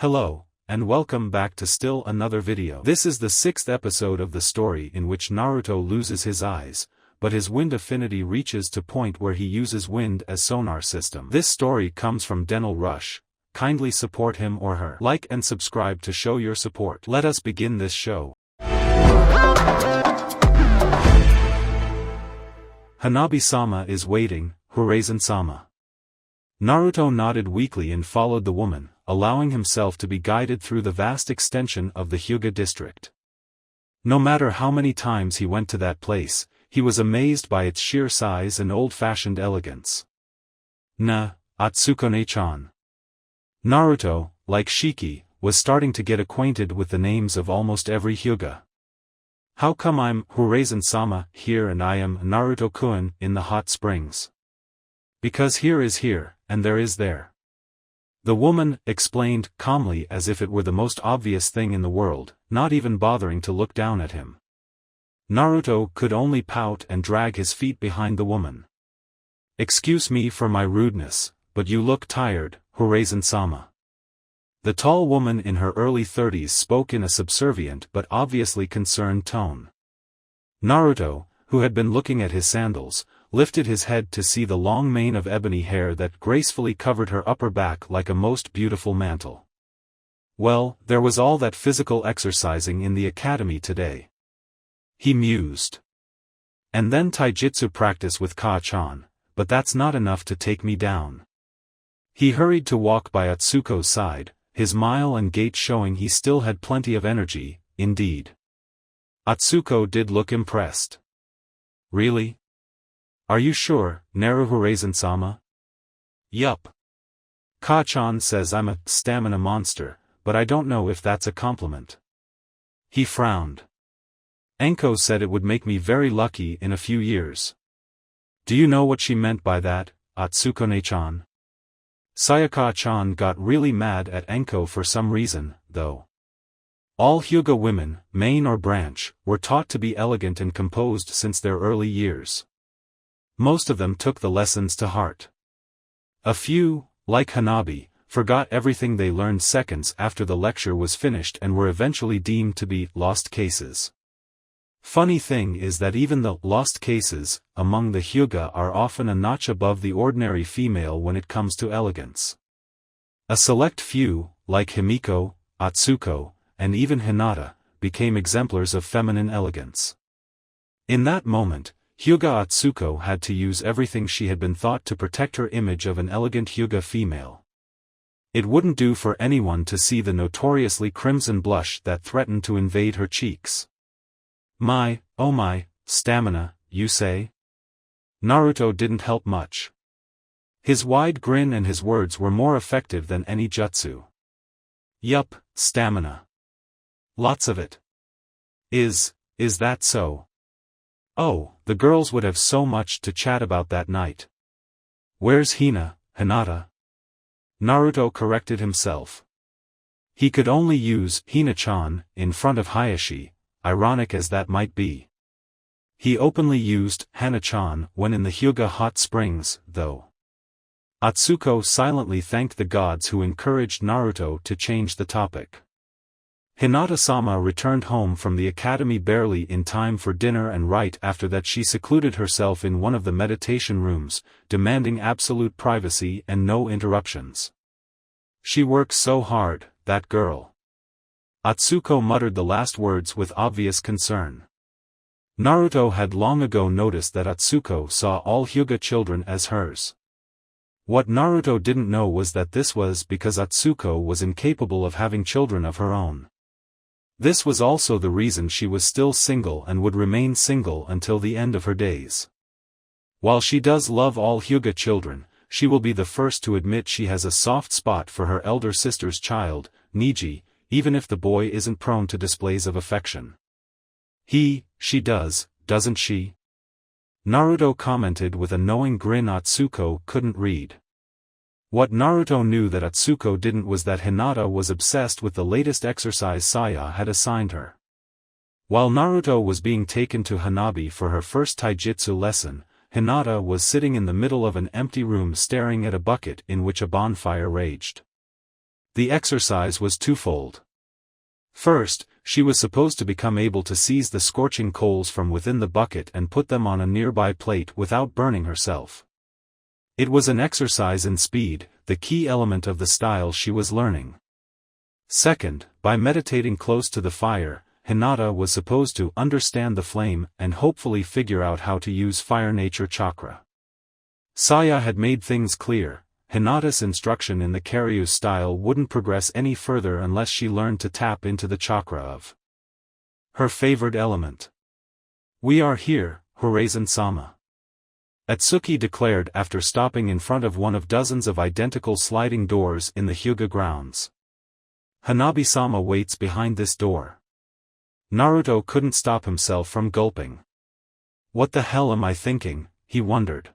Hello, and welcome back to still another video. This is the 6th episode of the story in which Naruto loses his eyes, but his wind affinity reaches to point where he uses wind as sonar system. This story comes from Dental Rush. Kindly support him or her. Like and subscribe to show your support. Let us begin this show. Hanabi-sama is waiting, Horizon-sama. Naruto nodded weakly and followed the woman, allowing himself to be guided through the vast extension of the Hyuga district. No matter how many times he went to that place, he was amazed by its sheer size and old-fashioned elegance. Atsukone-chan. Naruto, like Shiki, was starting to get acquainted with the names of almost every Hyuga. How come I'm Horizon-sama here and I am Naruto-kun in the hot springs? Because here is here, and there is there. The woman explained calmly as if it were the most obvious thing in the world, not even bothering to look down at him. Naruto could only pout and drag his feet behind the woman. Excuse me for my rudeness, but you look tired, Horizon-sama. The tall woman in her early 30s spoke in a subservient but obviously concerned tone. Naruto, who had been looking at his sandals, lifted his head to see the long mane of ebony hair that gracefully covered her upper back like a most beautiful mantle. Well, there was all that physical exercising in the academy today. He mused. And then taijutsu practice with Ka-chan, but that's not enough to take me down. He hurried to walk by Atsuko's side, his smile and gait showing he still had plenty of energy, indeed. Atsuko did look impressed. Really? Are you sure, Naru Horizon-sama? Yup. Ka-chan says I'm a stamina monster, but I don't know if that's a compliment. He frowned. Enko said it would make me very lucky in a few years. Do you know what she meant by that, Atsukone-chan? Sayaka-chan got really mad at Enko for some reason, though. All Hyuga women, main or branch, were taught to be elegant and composed since their early years. Most of them took the lessons to heart. A few, like Hanabi, forgot everything they learned seconds after the lecture was finished and were eventually deemed to be lost cases. Funny thing is that even the lost cases among the Hyuga are often a notch above the ordinary female when it comes to elegance. A select few, like Himiko, Atsuko, and even Hinata, became exemplars of feminine elegance. In that moment, Hyuga Atsuko had to use everything she had been taught to protect her image of an elegant Hyuga female. It wouldn't do for anyone to see the notoriously crimson blush that threatened to invade her cheeks. Oh my, stamina, you say? Naruto didn't help much. His wide grin and his words were more effective than any jutsu. Yup, stamina. Lots of it. Is that so? Oh, the girls would have so much to chat about that night. Where's Hinata? Naruto corrected himself. He could only use Hina-chan in front of Hayashi, ironic as that might be. He openly used Hana-chan when in the Hyuga hot springs, though. Atsuko silently thanked the gods who encouraged Naruto to change the topic. Hinata-sama returned home from the academy barely in time for dinner, and right after that she secluded herself in one of the meditation rooms, demanding absolute privacy and no interruptions. She works so hard, that girl. Atsuko muttered the last words with obvious concern. Naruto had long ago noticed that Atsuko saw all Hyuga children as hers. What Naruto didn't know was that this was because Atsuko was incapable of having children of her own. This was also the reason she was still single and would remain single until the end of her days. While she does love all Hyuga children, she will be the first to admit she has a soft spot for her elder sister's child, Niji, even if the boy isn't prone to displays of affection. She does, doesn't she? Naruto commented with a knowing grin Atsuko couldn't read. What Naruto knew that Atsuko didn't was that Hinata was obsessed with the latest exercise Saya had assigned her. While Naruto was being taken to Hanabi for her first taijutsu lesson, Hinata was sitting in the middle of an empty room staring at a bucket in which a bonfire raged. The exercise was twofold. First, she was supposed to become able to seize the scorching coals from within the bucket and put them on a nearby plate without burning herself. It was an exercise in speed, the key element of the style she was learning. Second, by meditating close to the fire, Hinata was supposed to understand the flame and hopefully figure out how to use fire nature chakra. Saya had made things clear. Hinata's instruction in the Karyu style wouldn't progress any further unless she learned to tap into the chakra of her favored element. "We are here, Horazan-sama," Atsuki declared after stopping in front of one of dozens of identical sliding doors in the Hyuga grounds. "Hanabi-sama waits behind this door." Naruto couldn't stop himself from gulping. What the hell am I thinking, he wondered.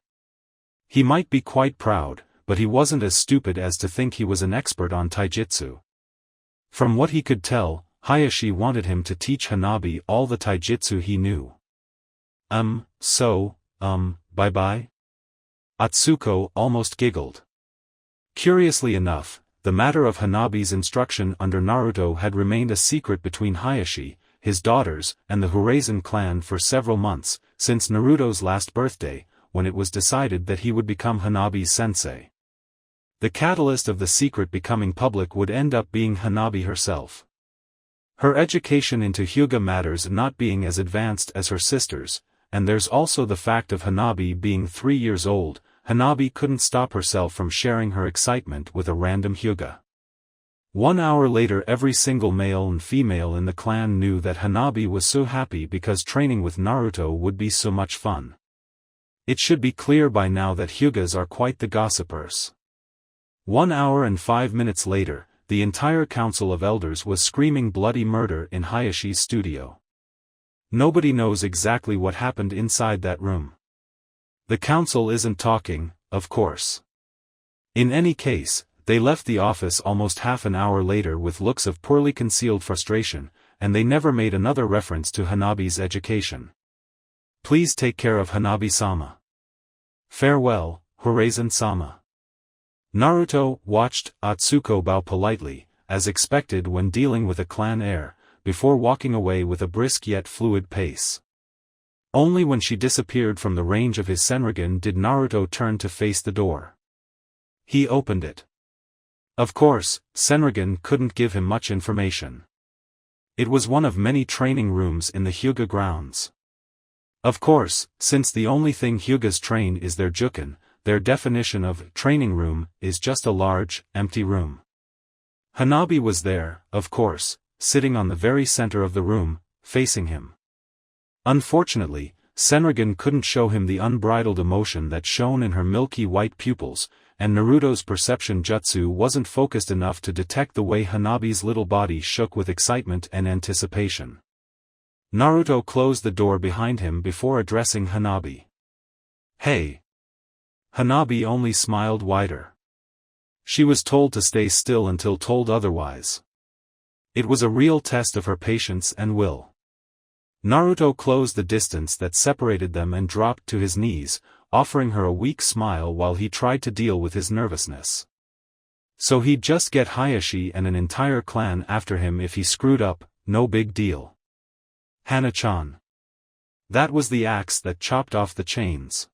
He might be quite proud, but he wasn't as stupid as to think he was an expert on taijutsu. From what he could tell, Hayashi wanted him to teach Hanabi all the taijutsu he knew. Bye-bye? Atsuko almost giggled. Curiously enough, the matter of Hanabi's instruction under Naruto had remained a secret between Hayashi, his daughters, and the Horazan clan for several months, since Naruto's last birthday, when it was decided that he would become Hanabi's sensei. The catalyst of the secret becoming public would end up being Hanabi herself. Her education into Hyuga matters not being as advanced as her sisters, and there's also the fact of Hanabi being 3 years old. Hanabi couldn't stop herself from sharing her excitement with a random Hyuga. 1 hour later, every single male and female in the clan knew that Hanabi was so happy because training with Naruto would be so much fun. It should be clear by now that Hyugas are quite the gossipers. 1 hour and 5 minutes later, the entire council of elders was screaming bloody murder in Hayashi's studio. Nobody knows exactly what happened inside that room. The council isn't talking, of course. In any case, they left the office almost half an hour later with looks of poorly concealed frustration, and they never made another reference to Hanabi's education. "Please take care of Hanabi-sama. Farewell, Horazan-sama." Naruto watched Atsuko bow politely, as expected when dealing with a clan heir, before walking away with a brisk yet fluid pace. Only when she disappeared from the range of his senrigan did Naruto turn to face the door. He opened it. Of course, senrigan couldn't give him much information. It was one of many training rooms in the Hyuga grounds. Of course, since the only thing Hyugas train is their juken, their definition of training room is just a large, empty room. Hanabi was there, of course, sitting on the very center of the room, facing him. Unfortunately, senrigan couldn't show him the unbridled emotion that shone in her milky white pupils, and Naruto's perception jutsu wasn't focused enough to detect the way Hanabi's little body shook with excitement and anticipation. Naruto closed the door behind him before addressing Hanabi. "Hey." Hanabi only smiled wider. She was told to stay still until told otherwise. It was a real test of her patience and will. Naruto closed the distance that separated them and dropped to his knees, offering her a weak smile while he tried to deal with his nervousness. So he'd just get Hayashi and an entire clan after him if he screwed up, no big deal. Hana-chan. That was the axe that chopped off the chains.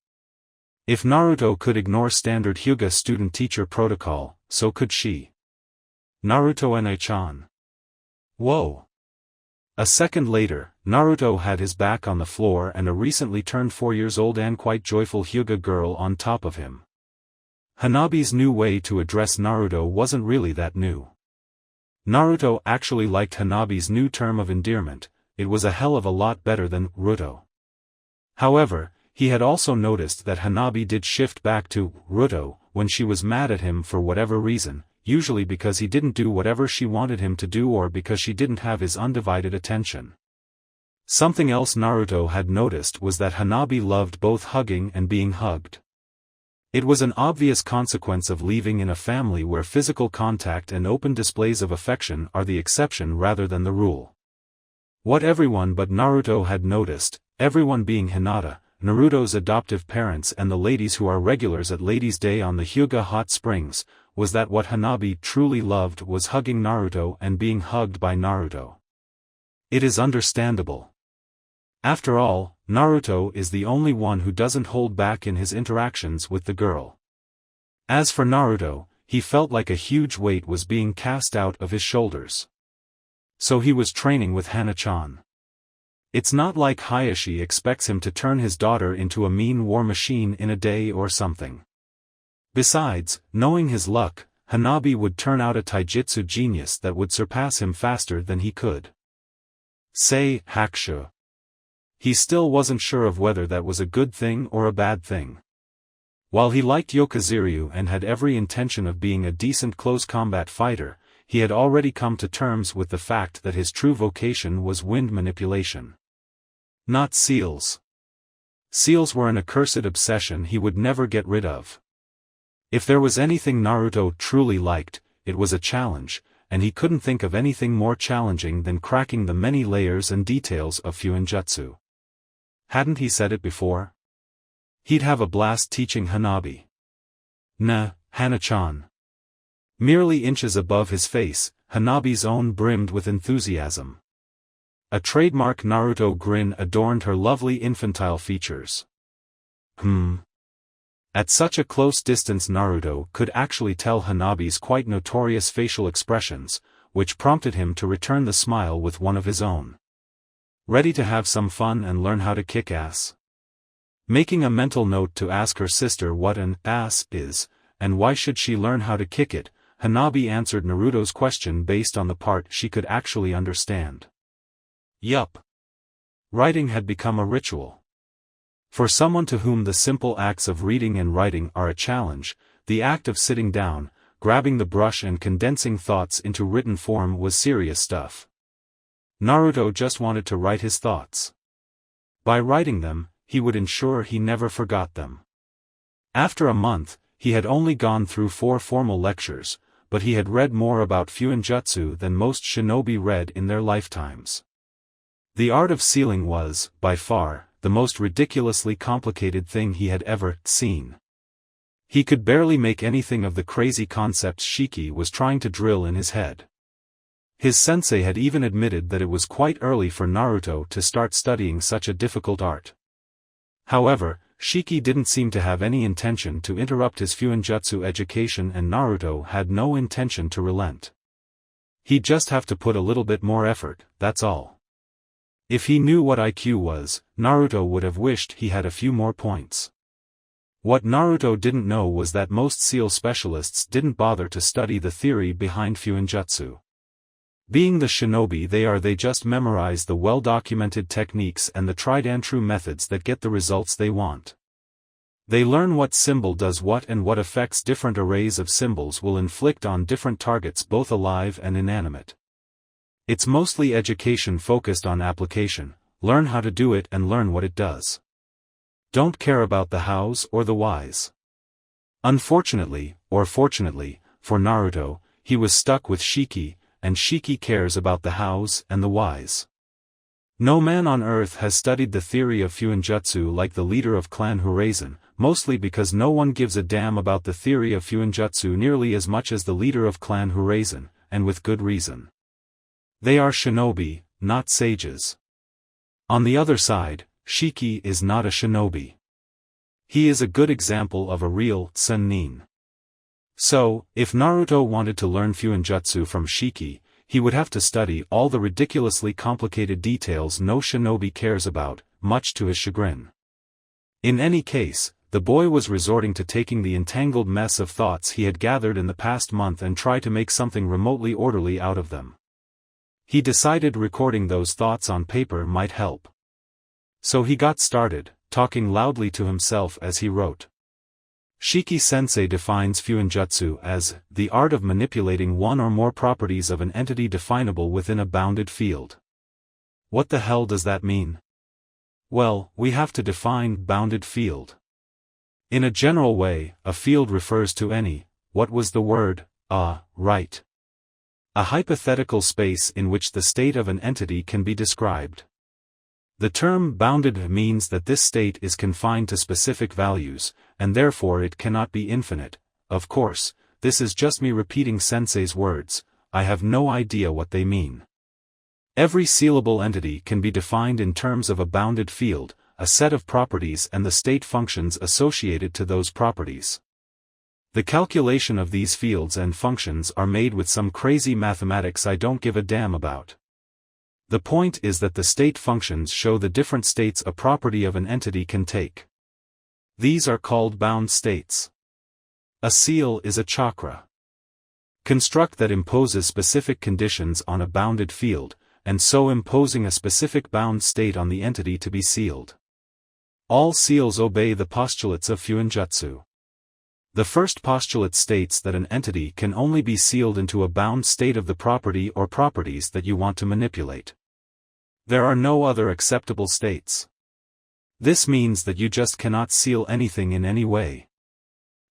If Naruto could ignore standard Hyuga student-teacher protocol, so could she. Naruto-Ene-chan. Whoa. A second later, Naruto had his back on the floor and a recently turned 4 years old and quite joyful Hyuga girl on top of him. Hanabi's new way to address Naruto wasn't really that new. Naruto actually liked Hanabi's new term of endearment. It was a hell of a lot better than Ruto. However, he had also noticed that Hanabi did shift back to Ruto when she was mad at him for whatever reason, usually because he didn't do whatever she wanted him to do or because she didn't have his undivided attention. Something else Naruto had noticed was that Hanabi loved both hugging and being hugged. It was an obvious consequence of living in a family where physical contact and open displays of affection are the exception rather than the rule. What everyone but Naruto had noticed, everyone being Hinata, Naruto's adoptive parents and the ladies who are regulars at Ladies' Day on the Hyuga Hot Springs, was that what Hanabi truly loved was hugging Naruto and being hugged by Naruto. It is understandable. After all, Naruto is the only one who doesn't hold back in his interactions with the girl. As for Naruto, he felt like a huge weight was being cast out of his shoulders. So he was training with Hana-chan. It's not like Hayashi expects him to turn his daughter into a mean war machine in a day or something. Besides, knowing his luck, Hanabi would turn out a taijutsu genius that would surpass him faster than he could. Say, Hakusho. He still wasn't sure of whether that was a good thing or a bad thing. While he liked Yokoziryu and had every intention of being a decent close combat fighter, he had already come to terms with the fact that his true vocation was wind manipulation. Not seals. Seals were an accursed obsession he would never get rid of. If there was anything Naruto truly liked, it was a challenge, and he couldn't think of anything more challenging than cracking the many layers and details of Fuinjutsu. Hadn't he said it before? He'd have a blast teaching Hanabi. Nah, Hana-chan. Merely inches above his face, Hanabi's own brimmed with enthusiasm. A trademark Naruto grin adorned her lovely infantile features. At such a close distance Naruto could actually tell Hanabi's quite notorious facial expressions, which prompted him to return the smile with one of his own. Ready to have some fun and learn how to kick ass? Making a mental note to ask her sister what an ass is, and why should she learn how to kick it, Hanabi answered Naruto's question based on the part she could actually understand. Yup. Writing had become a ritual. For someone to whom the simple acts of reading and writing are a challenge, the act of sitting down, grabbing the brush and condensing thoughts into written form was serious stuff. Naruto just wanted to write his thoughts. By writing them, he would ensure he never forgot them. After a month, he had only gone through 4 formal lectures, but he had read more about Fuinjutsu than most shinobi read in their lifetimes. The art of sealing was, by far, the most ridiculously complicated thing he had ever seen. He could barely make anything of the crazy concepts Shiki was trying to drill in his head. His sensei had even admitted that it was quite early for Naruto to start studying such a difficult art. However, Shiki didn't seem to have any intention to interrupt his Fuinjutsu education and Naruto had no intention to relent. He'd just have to put a little bit more effort, that's all. If he knew what IQ was, Naruto would have wished he had a few more points. What Naruto didn't know was that most seal specialists didn't bother to study the theory behind Fuinjutsu. Being the shinobi they just memorize the well-documented techniques and the tried-and-true methods that get the results they want. They learn what symbol does what and what effects different arrays of symbols will inflict on different targets both alive and inanimate. It's mostly education focused on application, learn how to do it and learn what it does. Don't care about the hows or the whys. Unfortunately, or fortunately, for Naruto, he was stuck with Shiki, and Shiki cares about the hows and the whys. No man on earth has studied the theory of Fuinjutsu like the leader of Clan Urazen, mostly because no one gives a damn about the theory of Fuinjutsu nearly as much as the leader of Clan Urazen, and with good reason. They are shinobi, not sages. On the other side, Shiki is not a shinobi. He is a good example of a real sennin. So, if Naruto wanted to learn Fuinjutsu from Shiki, he would have to study all the ridiculously complicated details no shinobi cares about, much to his chagrin. In any case, the boy was resorting to taking the entangled mess of thoughts he had gathered in the past month and try to make something remotely orderly out of them. He decided recording those thoughts on paper might help. So he got started, talking loudly to himself as he wrote. Shiki-sensei defines Fuinjutsu as the art of manipulating one or more properties of an entity definable within a bounded field. What the hell does that mean? Well, we have to define bounded field. In a general way, a field refers to any, what was the word, right. A hypothetical space in which the state of an entity can be described. The term bounded means that this state is confined to specific values, and therefore it cannot be infinite. Of course, this is just me repeating sensei's words, I have no idea what they mean. Every sealable entity can be defined in terms of a bounded field, a set of properties and the state functions associated to those properties. The calculation of these fields and functions are made with some crazy mathematics I don't give a damn about. The point is that the state functions show the different states a property of an entity can take. These are called bound states. A seal is a chakra. Construct that imposes specific conditions on a bounded field, and so imposing a specific bound state on the entity to be sealed. All seals obey the postulates of Fuinjutsu. The first postulate states that an entity can only be sealed into a bound state of the property or properties that you want to manipulate. There are no other acceptable states. This means that you just cannot seal anything in any way.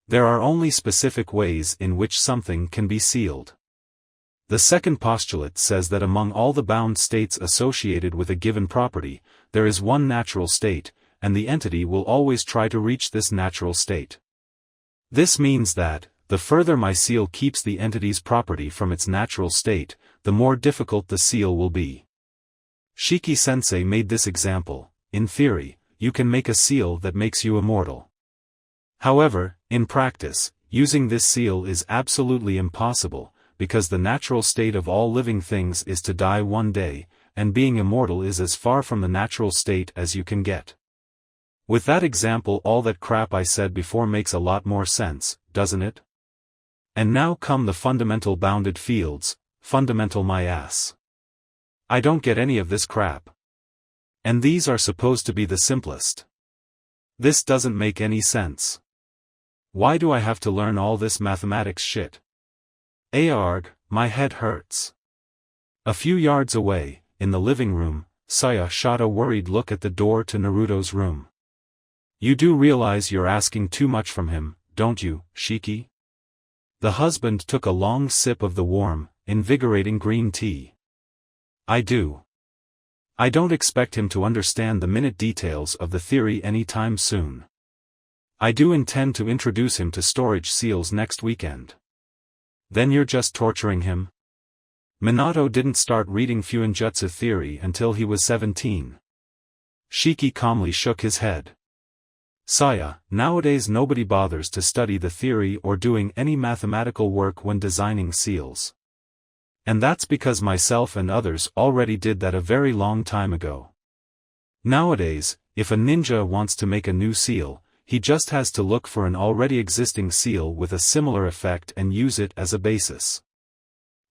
There are only specific ways in which something can be sealed. The second postulate says that among all the bound states associated with a given property, there is one natural state, and the entity will always try to reach this natural state. This means that, the further my seal keeps the entity's property from its natural state, the more difficult the seal will be. Shiki-sensei made this example: in theory, you can make a seal that makes you immortal. However, in practice, using this seal is absolutely impossible, because the natural state of all living things is to die one day, and being immortal is as far from the natural state as you can get. With that example, all that crap I said before makes a lot more sense, doesn't it? And now come the fundamental bounded fields, fundamental my ass. I don't get any of this crap. And these are supposed to be the simplest. This doesn't make any sense. Why do I have to learn all this mathematics shit? Arg, my head hurts. A few yards away, in the living room, Saya shot a worried look at the door to Naruto's room. You do realize you're asking too much from him, don't you, Shiki? The husband took a long sip of the warm, invigorating green tea. I do. I don't expect him to understand the minute details of the theory anytime soon. I do intend to introduce him to storage seals next weekend. Then you're just torturing him? Minato didn't start reading Fuinjutsu theory until he was 17. Shiki calmly shook his head. Saya, nowadays nobody bothers to study the theory or doing any mathematical work when designing seals. And that's because myself and others already did that a very long time ago. Nowadays, if a ninja wants to make a new seal, he just has to look for an already existing seal with a similar effect and use it as a basis.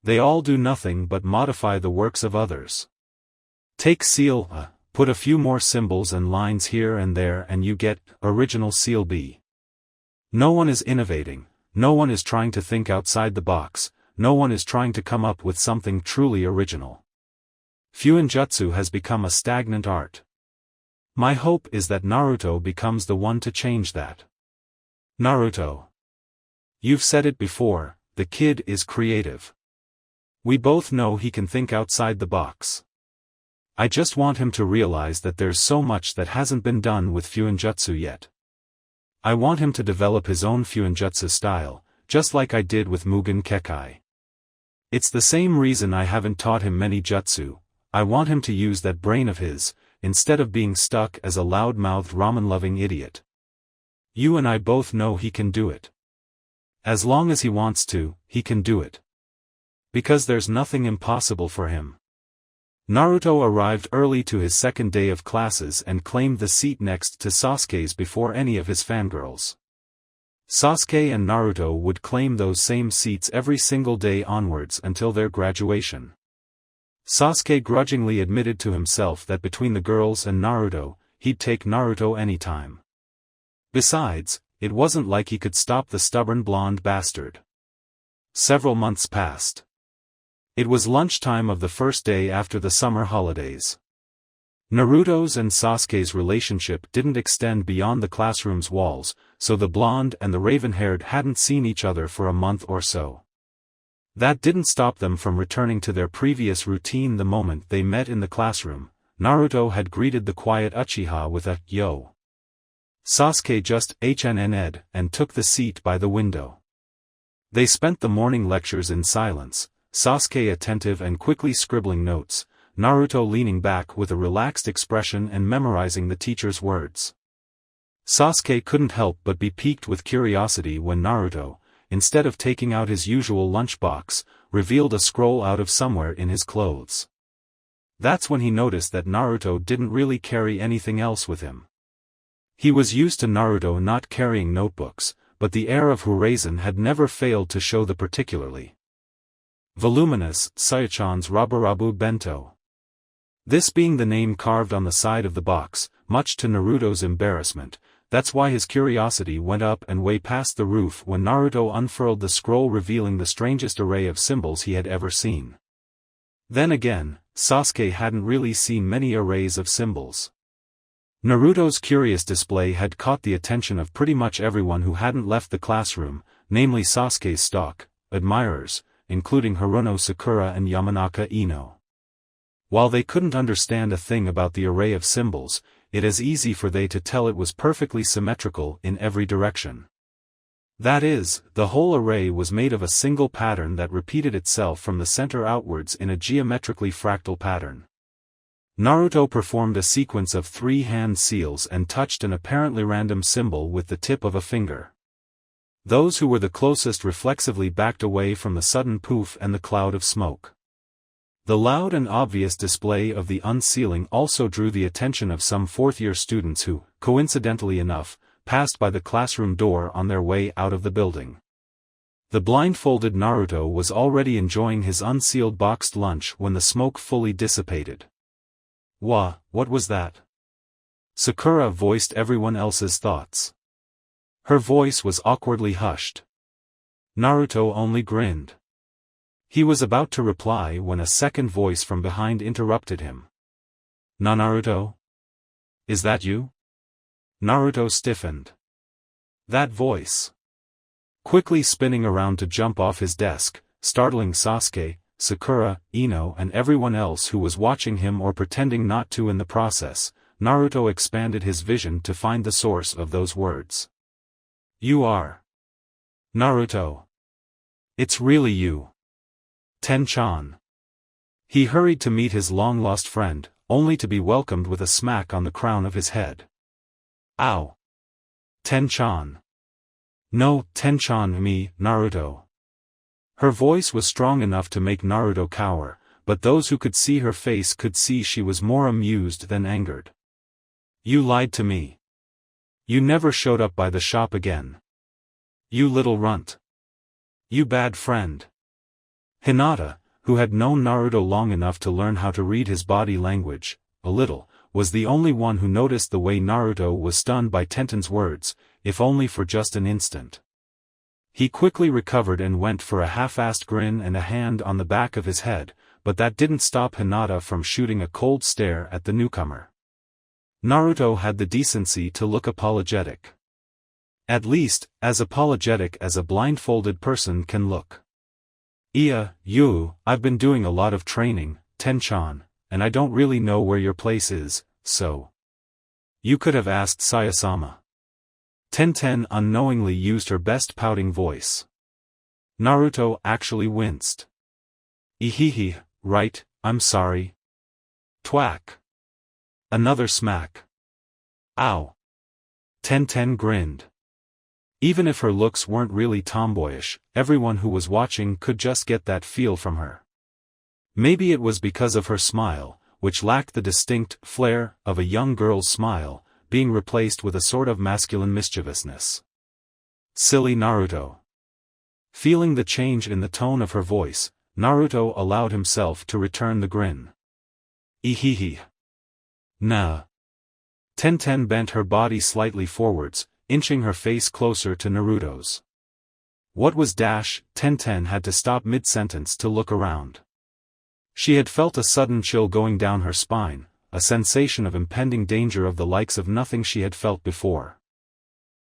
They all do nothing but modify the works of others. Take seal A, put a few more symbols and lines here and there and you get original seal B. No one is innovating, no one is trying to think outside the box, no one is trying to come up with something truly original. Fuinjutsu has become a stagnant art. My hope is that Naruto becomes the one to change that. Naruto. You've said it before, the kid is creative. We both know he can think outside the box. I just want him to realize that there's so much that hasn't been done with Fuinjutsu yet. I want him to develop his own Fuinjutsu style, just like I did with Mugen Kekai. It's the same reason I haven't taught him many jutsu. I want him to use that brain of his, instead of being stuck as a loud-mouthed ramen-loving idiot. You and I both know he can do it. As long as he wants to, he can do it. Because there's nothing impossible for him. Naruto arrived early to his second day of classes and claimed the seat next to Sasuke's before any of his fangirls. Sasuke and Naruto would claim those same seats every single day onwards until their graduation. Sasuke grudgingly admitted to himself that between the girls and Naruto, he'd take Naruto anytime. Besides, it wasn't like he could stop the stubborn blonde bastard. Several months passed. It was lunchtime of the first day after the summer holidays. Naruto's and Sasuke's relationship didn't extend beyond the classroom's walls, so the blonde and the raven-haired hadn't seen each other for a month or so. That didn't stop them from returning to their previous routine the moment they met in the classroom. Naruto had greeted the quiet Uchiha with a "yo." Sasuke just HNN'd and took the seat by the window. They spent the morning lectures in silence, Sasuke attentive and quickly scribbling notes, Naruto leaning back with a relaxed expression and memorizing the teacher's words. Sasuke couldn't help but be piqued with curiosity when Naruto, instead of taking out his usual lunchbox, revealed a scroll out of somewhere in his clothes. That's when he noticed that Naruto didn't really carry anything else with him. He was used to Naruto not carrying notebooks, but the heir of Urazen had never failed to show the particularly voluminous Sayachan's Rabarabu Bento. This being the name carved on the side of the box, much to Naruto's embarrassment, that's why his curiosity went up and way past the roof when Naruto unfurled the scroll revealing the strangest array of symbols he had ever seen. Then again, Sasuke hadn't really seen many arrays of symbols. Naruto's curious display had caught the attention of pretty much everyone who hadn't left the classroom, namely Sasuke's stock admirers, including Hirono Sakura and Yamanaka Ino. While they couldn't understand a thing about the array of symbols, it is easy for they to tell it was perfectly symmetrical in every direction. That is, the whole array was made of a single pattern that repeated itself from the center outwards in a geometrically fractal pattern. Naruto performed a sequence of 3 hand seals and touched an apparently random symbol with the tip of a finger. Those who were the closest reflexively backed away from the sudden poof and the cloud of smoke. The loud and obvious display of the unsealing also drew the attention of some fourth-year students who, coincidentally enough, passed by the classroom door on their way out of the building. The blindfolded Naruto was already enjoying his unsealed boxed lunch when the smoke fully dissipated. What was that? Sakura voiced everyone else's thoughts. Her voice was awkwardly hushed. Naruto only grinned. He was about to reply when a second voice from behind interrupted him. Naruto? Is that you? Naruto stiffened. That voice. Quickly spinning around to jump off his desk, startling Sasuke, Sakura, Ino and everyone else who was watching him or pretending not to in the process, Naruto expanded his vision to find the source of those words. You are Naruto. It's really you. Ten-chan. He hurried to meet his long-lost friend, only to be welcomed with a smack on the crown of his head. Ow! Ten-chan. No, Ten-chan, me, Naruto. Her voice was strong enough to make Naruto cower, but those who could see her face could see she was more amused than angered. You lied to me. You never showed up by the shop again. You little runt. You bad friend. Hinata, who had known Naruto long enough to learn how to read his body language, a little, was the only one who noticed the way Naruto was stunned by Tenten's words, if only for just an instant. He quickly recovered and went for a half-assed grin and a hand on the back of his head, but that didn't stop Hinata from shooting a cold stare at the newcomer. Naruto had the decency to look apologetic. At least, as apologetic as a blindfolded person can look. I've been doing a lot of training, Ten-chan, and I don't really know where your place is, so. You could have asked Sayasama. Tenten unknowingly used her best pouting voice. Naruto actually winced. Right, I'm sorry. Twack. Another smack. Ow. Tenten grinned. Even if her looks weren't really tomboyish, everyone who was watching could just get that feel from her. Maybe it was because of her smile, which lacked the distinct flair of a young girl's smile, being replaced with a sort of masculine mischievousness. Silly Naruto. Feeling the change in the tone of her voice, Naruto allowed himself to return the grin. Nah. Tenten bent her body slightly forwards, inching her face closer to Naruto's. What was Tenten had to stop mid-sentence to look around. She had felt a sudden chill going down her spine, a sensation of impending danger of the likes of nothing she had felt before.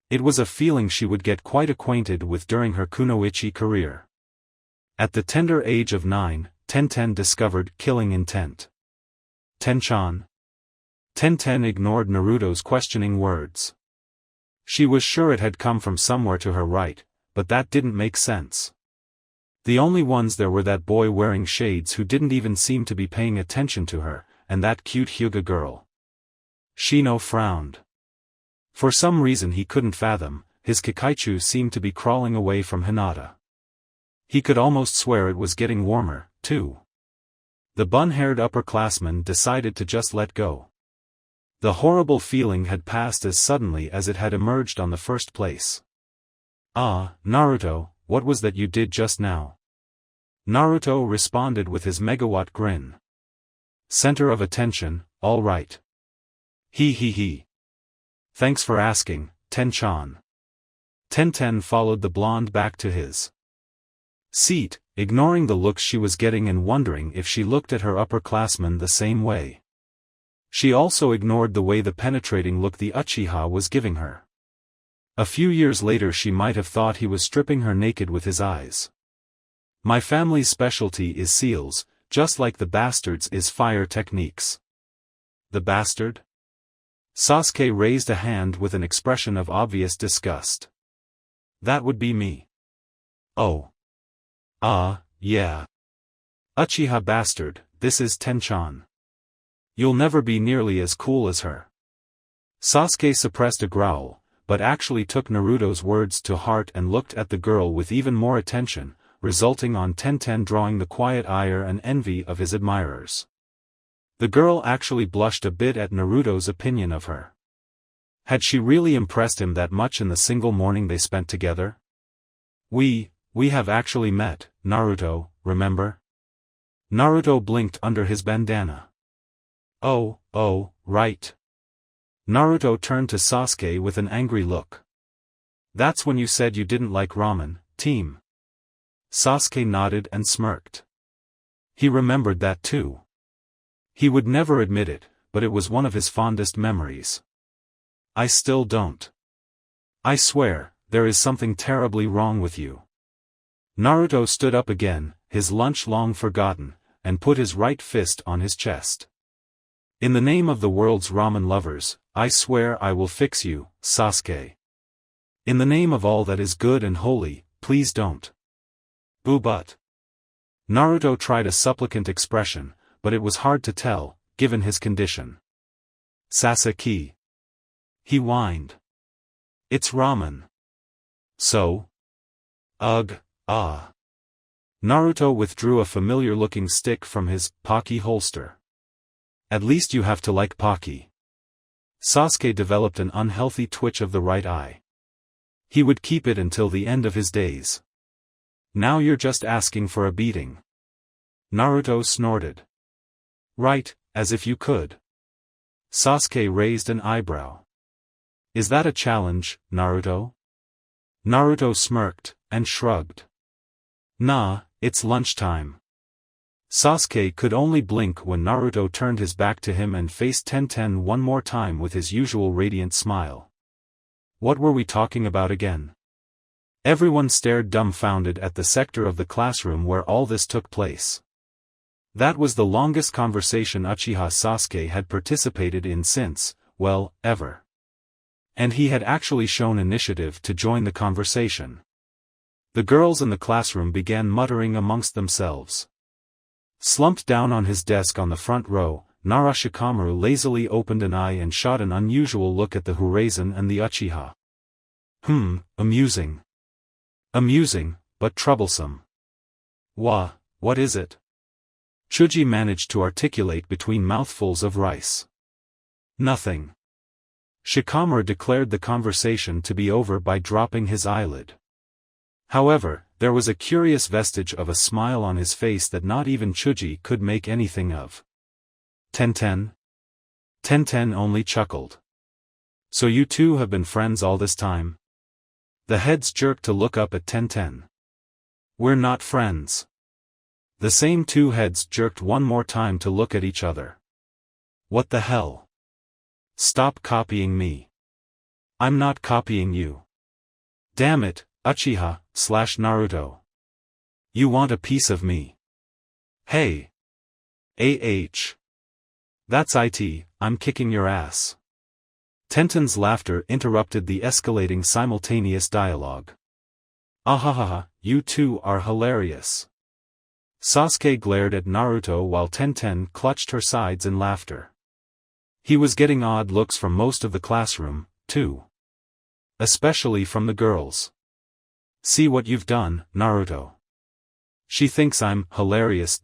It was a feeling she would get quite acquainted with during her kunoichi career. At the tender age of 9, Tenten discovered killing intent. Ten-chan? Tenten ignored Naruto's questioning words. She was sure it had come from somewhere to her right, but that didn't make sense. The only ones there were that boy wearing shades who didn't even seem to be paying attention to her, and that cute Hyuga girl. Shino frowned. For some reason he couldn't fathom, his Kikaichu seemed to be crawling away from Hinata. He could almost swear it was getting warmer, too. The bun-haired upperclassman decided to just let go. The horrible feeling had passed as suddenly as it had emerged on the first place. "Ah, Naruto, what was that you did just now?" Naruto responded with his megawatt grin. "Center of attention, all right." He. "Thanks for asking, Ten-chan." Ten followed the blonde back to his seat, ignoring the looks she was getting and wondering if she looked at her upperclassmen the same way. She also ignored the way the penetrating look the Uchiha was giving her. A few years later she might have thought he was stripping her naked with his eyes. "My family's specialty is seals, just like the bastard's is fire techniques." "The bastard?" Sasuke raised a hand with an expression of obvious disgust. "That would be me." "Oh. Yeah. Uchiha bastard, this is Ten-chan. You'll never be nearly as cool as her." Sasuke suppressed a growl, but actually took Naruto's words to heart and looked at the girl with even more attention, resulting on Ten drawing the quiet ire and envy of his admirers. The girl actually blushed a bit at Naruto's opinion of her. Had she really impressed him that much in the single morning they spent together? We have actually met, Naruto, remember?" Naruto blinked under his bandana. Oh, right. Naruto turned to Sasuke with an angry look. "That's when you said you didn't like ramen, team." Sasuke nodded and smirked. He remembered that too. He would never admit it, but it was one of his fondest memories. "I still don't. I swear, there is something terribly wrong with you." Naruto stood up again, his lunch long forgotten, and put his right fist on his chest. "In the name of the world's ramen lovers, I swear I will fix you, Sasuke. In the name of all that is good and holy, please don't." But. Naruto tried a supplicant expression, but it was hard to tell, given his condition. "Sasuke." He whined. "It's ramen." "So?" "Ugh, ah." Naruto withdrew a familiar-looking stick from his Pocky holster. "At least you have to like Pocky." Sasuke developed an unhealthy twitch of the right eye. He would keep it until the end of his days. "Now you're just asking for a beating." Naruto snorted. "Right, as if you could." Sasuke raised an eyebrow. "Is that a challenge, Naruto?" Naruto smirked, and shrugged. "Nah, it's lunchtime." Sasuke could only blink when Naruto turned his back to him and faced Ten one more time with his usual radiant smile. What were we talking about again? Everyone stared dumbfounded at the sector of the classroom where all this took place. That was the longest conversation Uchiha Sasuke had participated in since, well, ever. And he had actually shown initiative to join the conversation. The girls in the classroom began muttering amongst themselves. Slumped down on his desk on the front row, Nara Shikamaru lazily opened an eye and shot an unusual look at the Horizon and the Uchiha. Amusing. Amusing, but troublesome. What is it?" Chuji managed to articulate between mouthfuls of rice. "Nothing." Shikamaru declared the conversation to be over by dropping his eyelid. However, there was a curious vestige of a smile on his face that not even Chuji could make anything of. Ten only chuckled. "So you two have been friends all this time?" The heads jerked to look up at Ten. "We're not friends." The same two heads jerked one more time to look at each other. "What the hell? Stop copying me." "I'm not copying you." "Damn it, Uchiha/Naruto. You want a piece of me." "Hey. That's it, I'm kicking your ass." Tenten's laughter interrupted the escalating simultaneous dialogue. Ahahaha, you two are hilarious. Sasuke glared at Naruto while Tenten clutched her sides in laughter. He was getting odd looks from most of the classroom, too. Especially from the girls. See what you've done, Naruto. She thinks I'm hilarious.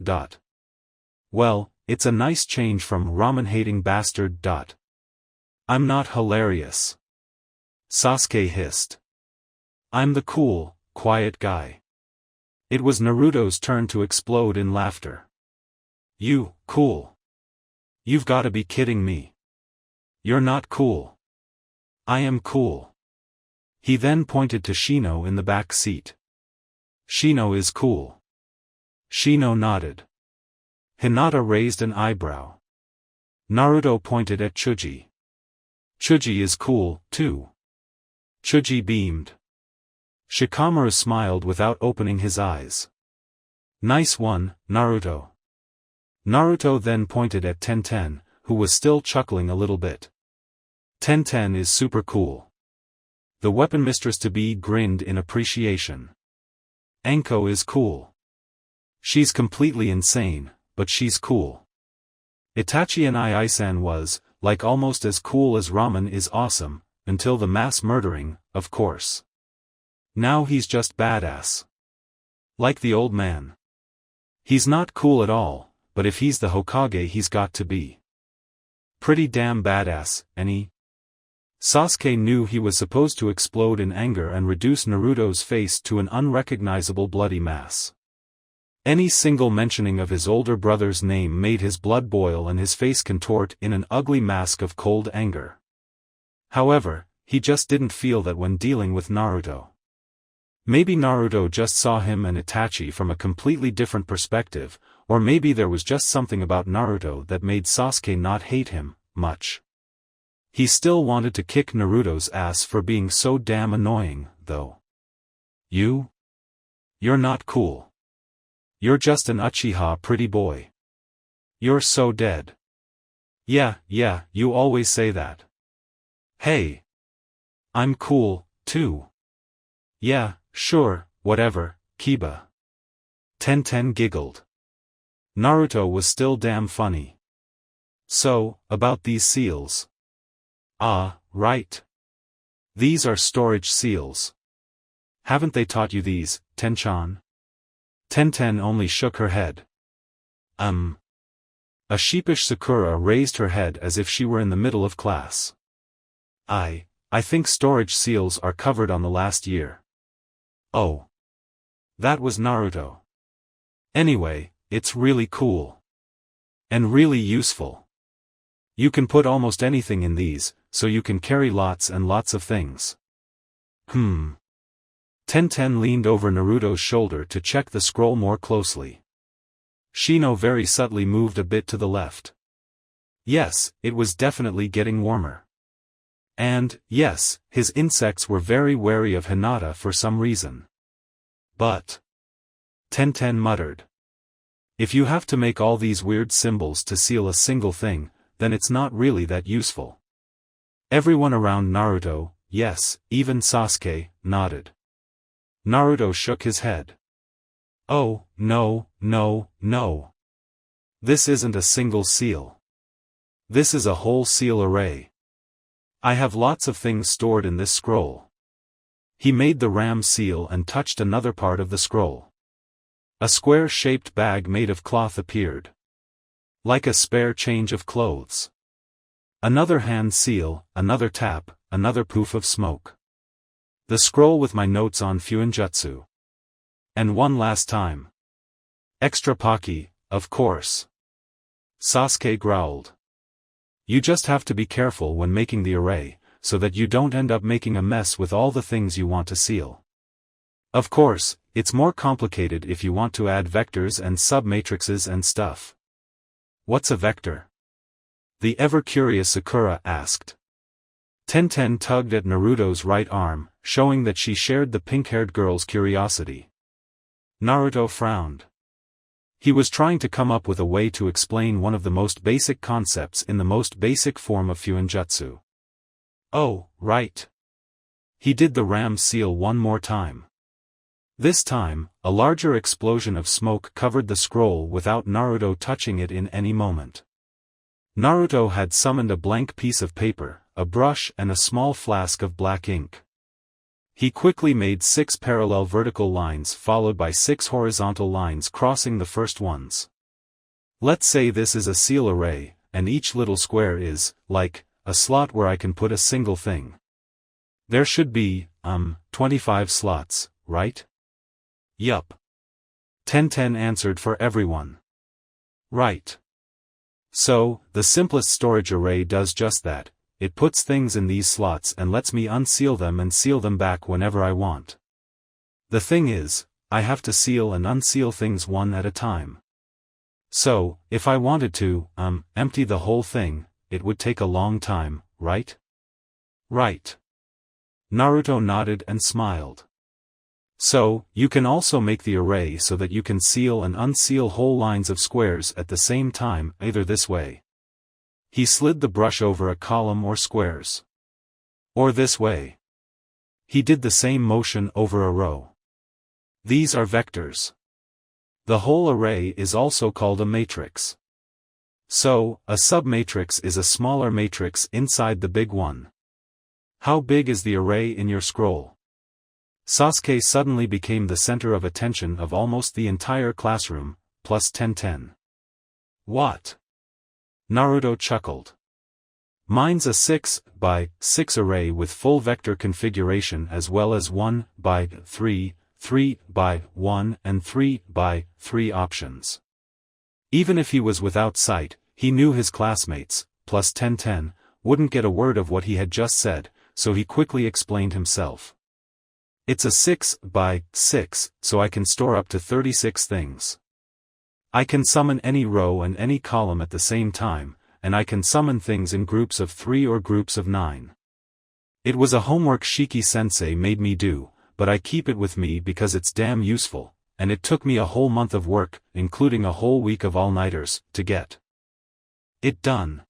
Well, it's a nice change from ramen-hating bastard. I'm not hilarious. Sasuke hissed. I'm the cool, quiet guy. It was Naruto's turn to explode in laughter. You, cool. You've gotta be kidding me. You're not cool. I am cool. He then pointed to Shino in the back seat. Shino is cool. Shino nodded. Hinata raised an eyebrow. Naruto pointed at Chuji. Chuji is cool, too. Chuji beamed. Shikamaru smiled without opening his eyes. Nice one, Naruto. Naruto then pointed at Tenten, who was still chuckling a little bit. Tenten is super cool. The weapon mistress-to-be grinned in appreciation. Anko is cool. She's completely insane, but she's cool. Itachi and Ai-san was, like almost as cool as ramen is awesome, until the mass murdering, of course. Now he's just badass. Like the old man. He's not cool at all, but if he's the Hokage he's got to be. Pretty damn badass, any? Sasuke knew he was supposed to explode in anger and reduce Naruto's face to an unrecognizable bloody mass. Any single mentioning of his older brother's name made his blood boil and his face contort in an ugly mask of cold anger. However, he just didn't feel that when dealing with Naruto. Maybe Naruto just saw him and Itachi from a completely different perspective, or maybe there was just something about Naruto that made Sasuke not hate him much. He still wanted to kick Naruto's ass for being so damn annoying, though. You're not cool. You're just an Uchiha pretty boy. You're so dead. Yeah, you always say that. Hey. I'm cool, too. Yeah, sure, whatever, Kiba. Tenten giggled. Naruto was still damn funny. So, about these seals. Ah, right. These are storage seals. Haven't they taught you these, Tenchan? Tenten only shook her head. A sheepish Sakura raised her head as if she were in the middle of class. I think storage seals are covered on the last year. Oh. That was Naruto. Anyway, it's really cool. And really useful. You can put almost anything in these, so you can carry lots and lots of things. Tenten leaned over Naruto's shoulder to check the scroll more closely. Shino very subtly moved a bit to the left. Yes, it was definitely getting warmer. And, yes, his insects were very wary of Hinata for some reason. But... Tenten muttered. If you have to make all these weird symbols to seal a single thing, then it's not really that useful. Everyone around Naruto, yes, even Sasuke, nodded. Naruto shook his head. Oh, no. This isn't a single seal. This is a whole seal array. I have lots of things stored in this scroll. He made the ram seal and touched another part of the scroll. A square-shaped bag made of cloth appeared. Like a spare change of clothes. Another hand seal, another tap, another poof of smoke. The scroll with my notes on Fuinjutsu. And one last time. Extra Pocky, of course. Sasuke growled. You just have to be careful when making the array, so that you don't end up making a mess with all the things you want to seal. Of course, it's more complicated if you want to add vectors and submatrices and stuff. What's a vector? The ever-curious Sakura asked. Tenten tugged at Naruto's right arm, showing that she shared the pink-haired girl's curiosity. Naruto frowned. He was trying to come up with a way to explain one of the most basic concepts in the most basic form of Fuinjutsu. Oh, right. He did the ram seal one more time. This time, a larger explosion of smoke covered the scroll without Naruto touching it in any moment. Naruto had summoned a blank piece of paper, a brush and a small flask of black ink. He quickly made 6 parallel vertical lines followed by 6 horizontal lines crossing the first ones. Let's say this is a seal array, and each little square is, like, a slot where I can put a single thing. There should be, 25 slots, right? Yup. Tenten answered for everyone. Right. So, the simplest storage array does just that. It puts things in these slots and lets me unseal them and seal them back whenever I want. The thing is, I have to seal and unseal things one at a time. So, if I wanted to, empty the whole thing, it would take a long time, right? Right. Naruto nodded and smiled. So, you can also make the array so that you can seal and unseal whole lines of squares at the same time, either this way. He slid the brush over a column or squares. Or this way. He did the same motion over a row. These are vectors. The whole array is also called a matrix. So, a submatrix is a smaller matrix inside the big one. How big is the array in your scroll? Sasuke suddenly became the center of attention of almost the entire classroom, plus Tenten. What? Naruto chuckled. Mine's a 6 by 6 array with full vector configuration as well as 1 by 3, 3 by 1 and 3 by 3 options. Even if he was without sight, he knew his classmates, plus Tenten, wouldn't get a word of what he had just said, so he quickly explained himself. It's a 6 by 6, so I can store up to 36 things. I can summon any row and any column at the same time, and I can summon things in groups of 3 or groups of 9. It was a homework Shiki-sensei made me do, but I keep it with me because it's damn useful, and it took me a whole month of work, including a whole week of all-nighters, to get it done.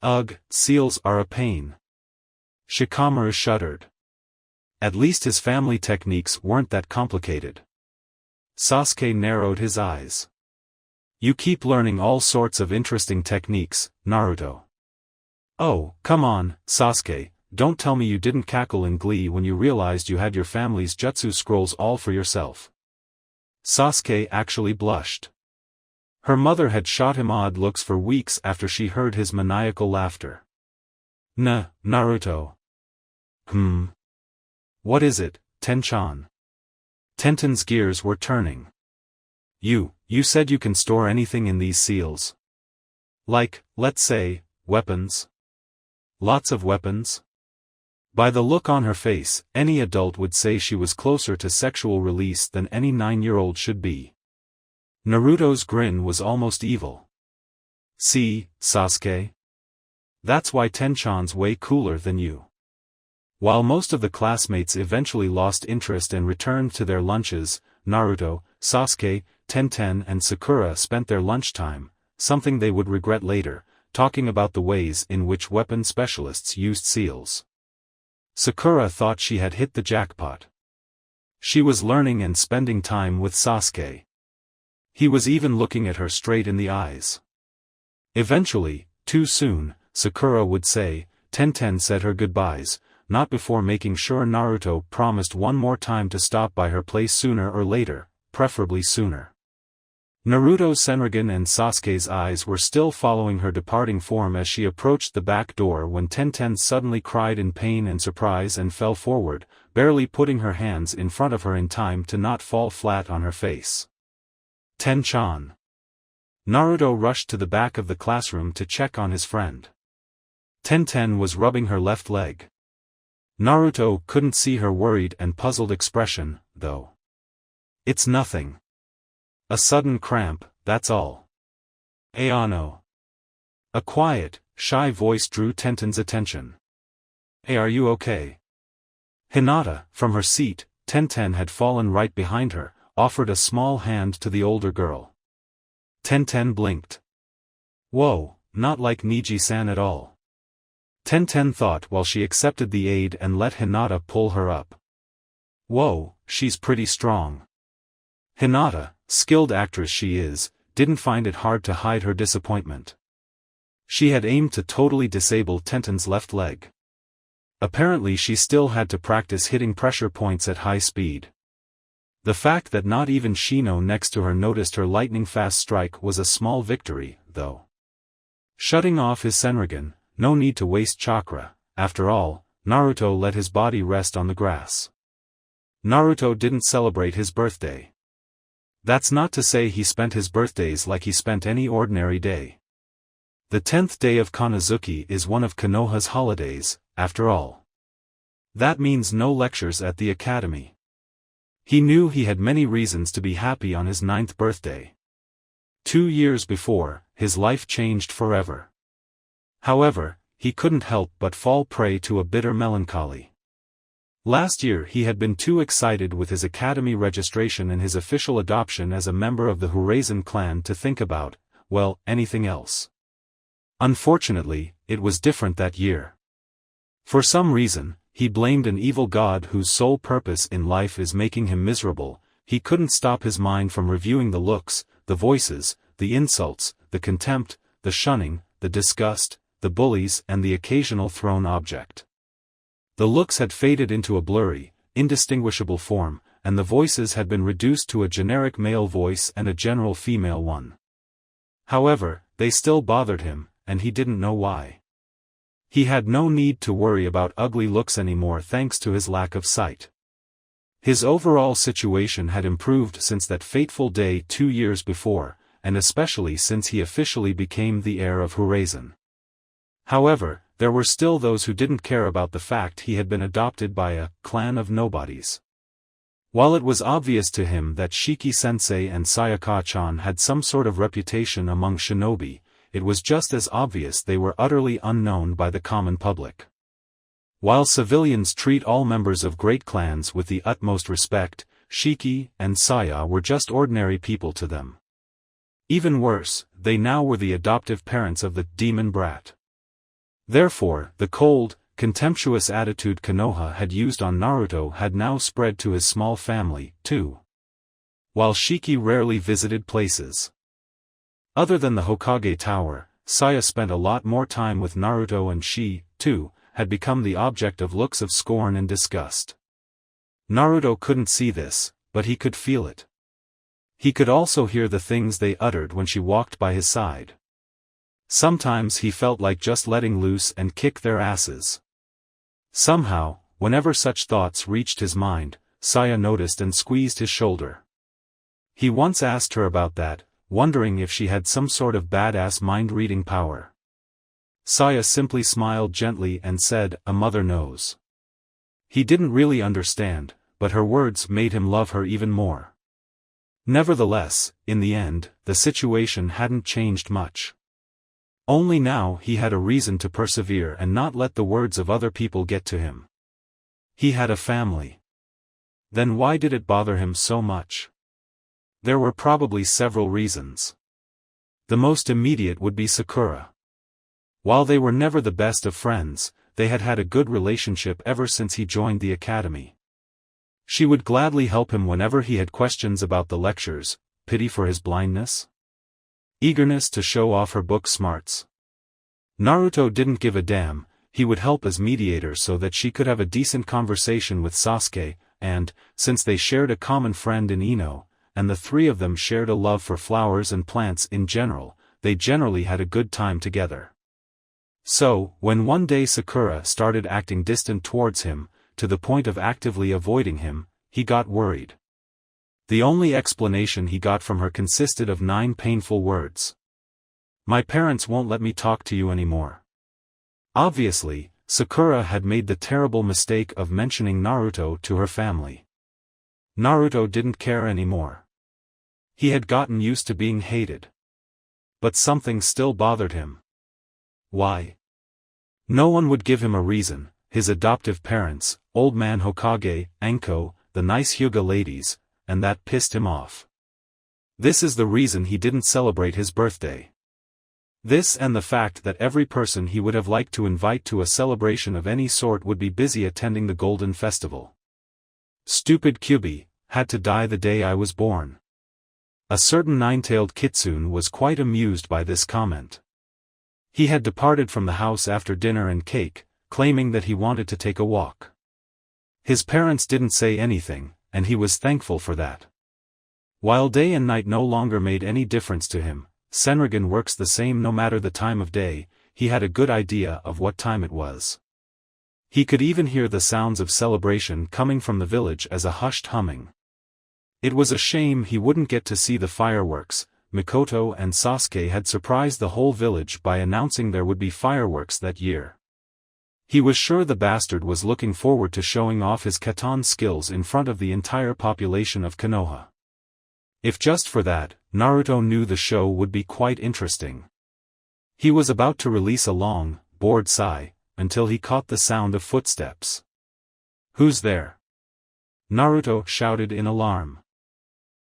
Ugh, seals are a pain. Shikamaru shuddered. At least his family techniques weren't that complicated. Sasuke narrowed his eyes. You keep learning all sorts of interesting techniques, Naruto. Oh, come on, Sasuke, don't tell me you didn't cackle in glee when you realized you had your family's jutsu scrolls all for yourself. Sasuke actually blushed. Her mother had shot him odd looks for weeks after she heard his maniacal laughter. Naruto. What is it, Tenchan? Tenten's gears were turning. You said you can store anything in these seals. Like, let's say, weapons? Lots of weapons? By the look on her face, any adult would say she was closer to sexual release than any 9-year-old should be. Naruto's grin was almost evil. See, Sasuke? That's why Tenchan's way cooler than you. While most of the classmates eventually lost interest and returned to their lunches, Naruto, Sasuke, Tenten and Sakura spent their lunchtime, something they would regret later, talking about the ways in which weapon specialists used seals. Sakura thought she had hit the jackpot. She was learning and spending time with Sasuke. He was even looking at her straight in the eyes. Eventually, too soon, Sakura would say, Tenten said her goodbyes, not before making sure Naruto promised one more time to stop by her place sooner or later, preferably sooner. Naruto Senrigan and Sasuke's eyes were still following her departing form as she approached the back door when Tenten suddenly cried in pain and surprise and fell forward, barely putting her hands in front of her in time to not fall flat on her face. Tenchan. Naruto rushed to the back of the classroom to check on his friend. Tenten was rubbing her left leg. Naruto couldn't see her worried and puzzled expression, though. It's nothing. A sudden cramp, that's all. Ayano. A quiet, shy voice drew Tenten's attention. Hey, are you okay? Hinata, from her seat, Tenten had fallen right behind her, offered a small hand to the older girl. Tenten blinked. Whoa, not like Niji-san at all. Tenten thought while she accepted the aid and let Hinata pull her up. Whoa, she's pretty strong. Hinata, skilled actress she is, didn't find it hard to hide her disappointment. She had aimed to totally disable Tenten's left leg. Apparently she still had to practice hitting pressure points at high speed. The fact that not even Shino next to her noticed her lightning-fast strike was a small victory, though. Shutting off his Senrigan, no need to waste chakra. After all, Naruto let his body rest on the grass. Naruto didn't celebrate his birthday. That's not to say he spent his birthdays like he spent any ordinary day. The 10th day of Kanazuki is one of Konoha's holidays, after all. That means no lectures at the academy. He knew he had many reasons to be happy on his 9th birthday. 2 years before, his life changed forever. However, he couldn't help but fall prey to a bitter melancholy. Last year he had been too excited with his academy registration and his official adoption as a member of the Urazen clan to think about, well, anything else. Unfortunately, it was different that year. For some reason, he blamed an evil god whose sole purpose in life is making him miserable. He couldn't stop his mind from reviewing the looks, the voices, the insults, the contempt, the shunning, the disgust, the bullies and the occasional thrown object. The looks had faded into a blurry, indistinguishable form, and the voices had been reduced to a generic male voice and a general female one. However, they still bothered him, and he didn't know why. He had no need to worry about ugly looks anymore thanks to his lack of sight. His overall situation had improved since that fateful day 2 years before, and especially since he officially became the heir of Urazen. However, there were still those who didn't care about the fact he had been adopted by a clan of nobodies. While it was obvious to him that Shiki-sensei and Sayaka-chan had some sort of reputation among shinobi, it was just as obvious they were utterly unknown by the common public. While civilians treat all members of great clans with the utmost respect, Shiki and Saya were just ordinary people to them. Even worse, they now were the adoptive parents of the demon brat. Therefore, the cold, contemptuous attitude Konoha had used on Naruto had now spread to his small family, too. While Shiki rarely visited places other than the Hokage Tower, Saya spent a lot more time with Naruto, and she, too, had become the object of looks of scorn and disgust. Naruto couldn't see this, but he could feel it. He could also hear the things they uttered when she walked by his side. Sometimes he felt like just letting loose and kick their asses. Somehow, whenever such thoughts reached his mind, Saya noticed and squeezed his shoulder. He once asked her about that, wondering if she had some sort of badass mind-reading power. Saya simply smiled gently and said, "A mother knows." He didn't really understand, but her words made him love her even more. Nevertheless, in the end, the situation hadn't changed much. Only now he had a reason to persevere and not let the words of other people get to him. He had a family. Then why did it bother him so much? There were probably several reasons. The most immediate would be Sakura. While they were never the best of friends, they had had a good relationship ever since he joined the academy. She would gladly help him whenever he had questions about the lectures, pity for his blindness, eagerness to show off her book smarts. Naruto didn't give a damn. He would help as mediator so that she could have a decent conversation with Sasuke, and, since they shared a common friend in Ino, and the three of them shared a love for flowers and plants in general, they generally had a good time together. So, when one day Sakura started acting distant towards him, to the point of actively avoiding him, he got worried. The only explanation he got from her consisted of 9 painful words. "My parents won't let me talk to you anymore." Obviously, Sakura had made the terrible mistake of mentioning Naruto to her family. Naruto didn't care anymore. He had gotten used to being hated. But something still bothered him. Why? No one would give him a reason. His adoptive parents, Old Man Hokage, Anko, the nice Hyuga ladies, and that pissed him off. This is the reason he didn't celebrate his birthday. This and the fact that every person he would have liked to invite to a celebration of any sort would be busy attending the Golden Festival. Stupid Kyubi, had to die the day I was born. A certain nine-tailed kitsune was quite amused by this comment. He had departed from the house after dinner and cake, claiming that he wanted to take a walk. His parents didn't say anything, and he was thankful for that. While day and night no longer made any difference to him, Senrigan works the same no matter the time of day. He had a good idea of what time it was. He could even hear the sounds of celebration coming from the village as a hushed humming. It was a shame he wouldn't get to see the fireworks. Mikoto and Sasuke had surprised the whole village by announcing there would be fireworks that year. He was sure the bastard was looking forward to showing off his katan skills in front of the entire population of Konoha. If just for that, Naruto knew the show would be quite interesting. He was about to release a long, bored sigh, until he caught the sound of footsteps. "Who's there?" Naruto shouted in alarm.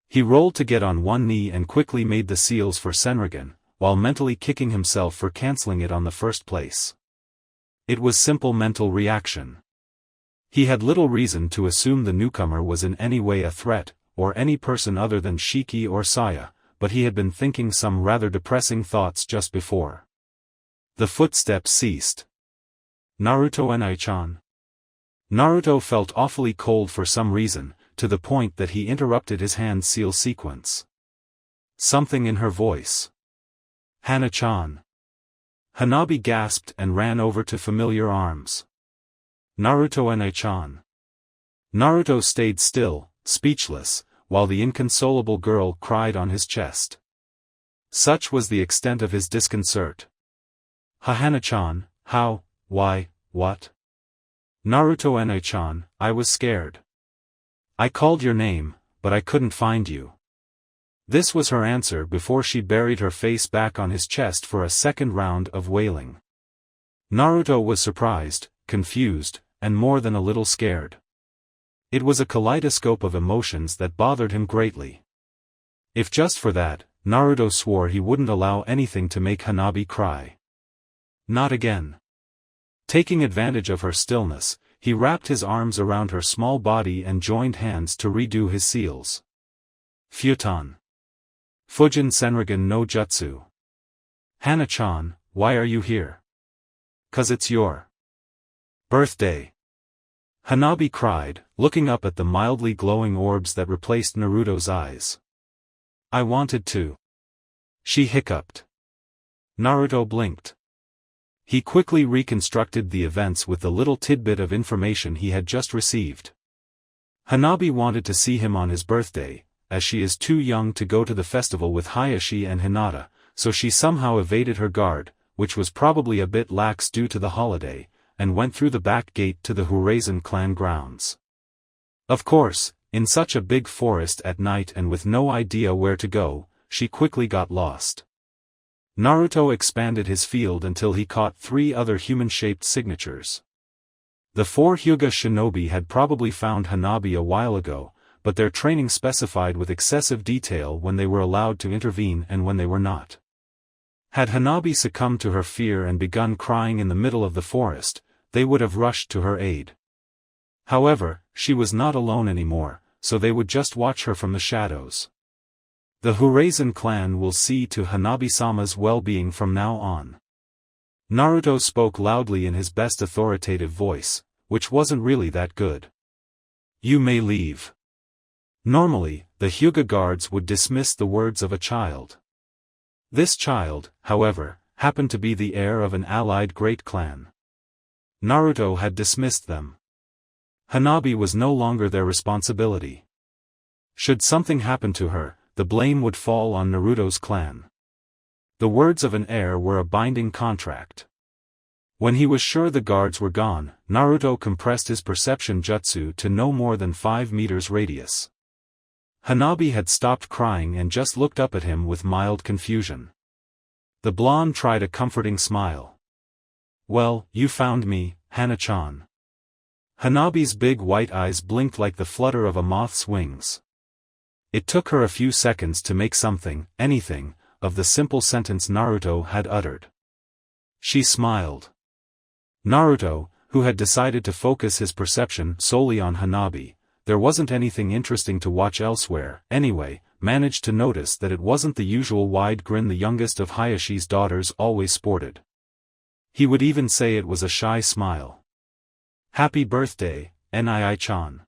He rolled to get on one knee and quickly made the seals for Senrigan, while mentally kicking himself for canceling it on the first place. It was simple mental reaction. He had little reason to assume the newcomer was in any way a threat, or any person other than Shiki or Saya, but he had been thinking some rather depressing thoughts just before. The footsteps ceased. "Naruto and Ai-chan." Naruto felt awfully cold for some reason, to the point that he interrupted his hand seal sequence. Something in her voice. "Hana-chan." Hanabi gasped and ran over to familiar arms. "Naruto and Ai-chan." Naruto stayed still, speechless, while the inconsolable girl cried on his chest. Such was the extent of his disconcert. "Hana-chan, how, why, what?" "Naruto and Ai-chan, I was scared. I called your name, but I couldn't find you." This was her answer before she buried her face back on his chest for a second round of wailing. Naruto was surprised, confused, and more than a little scared. It was a kaleidoscope of emotions that bothered him greatly. If just for that, Naruto swore he wouldn't allow anything to make Hanabi cry. Not again. Taking advantage of her stillness, he wrapped his arms around her small body and joined hands to redo his seals. Futon. Fujin Senrigan no Jutsu. "Hana-chan, why are you here?" "'Cause it's your birthday." Hanabi cried, looking up at the mildly glowing orbs that replaced Naruto's eyes. "I wanted to." She hiccuped. Naruto blinked. He quickly reconstructed the events with the little tidbit of information he had just received. Hanabi wanted to see him on his birthday, as she is too young to go to the festival with Hayashi and Hinata, so she somehow evaded her guard, which was probably a bit lax due to the holiday, and went through the back gate to the Urazen clan grounds. Of course, in such a big forest at night and with no idea where to go, she quickly got lost. Naruto expanded his field until he caught 3 other human-shaped signatures. The 4 Hyuga shinobi had probably found Hanabi a while ago, but their training specified with excessive detail when they were allowed to intervene and when they were not. Had Hanabi succumbed to her fear and begun crying in the middle of the forest, they would have rushed to her aid. However, she was not alone anymore, so they would just watch her from the shadows. The Urazen clan will see to Hanabi-sama's well-being from now on. Naruto spoke loudly in his best authoritative voice, which wasn't really that good. "You may leave." Normally, the Hyuga guards would dismiss the words of a child. This child, however, happened to be the heir of an allied great clan. Naruto had dismissed them. Hanabi was no longer their responsibility. Should something happen to her, the blame would fall on Naruto's clan. The words of an heir were a binding contract. When he was sure the guards were gone, Naruto compressed his perception jutsu to no more than 5 meters radius. Hanabi had stopped crying and just looked up at him with mild confusion. The blonde tried a comforting smile. "Well, you found me, Hana-chan." Hanabi's big white eyes blinked like the flutter of a moth's wings. It took her a few seconds to make something, anything, of the simple sentence Naruto had uttered. She smiled. Naruto, who had decided to focus his perception solely on Hanabi, there wasn't anything interesting to watch elsewhere, anyway, managed to notice that it wasn't the usual wide grin the youngest of Hayashi's daughters always sported. He would even say it was a shy smile. "Happy birthday, Nii-chan."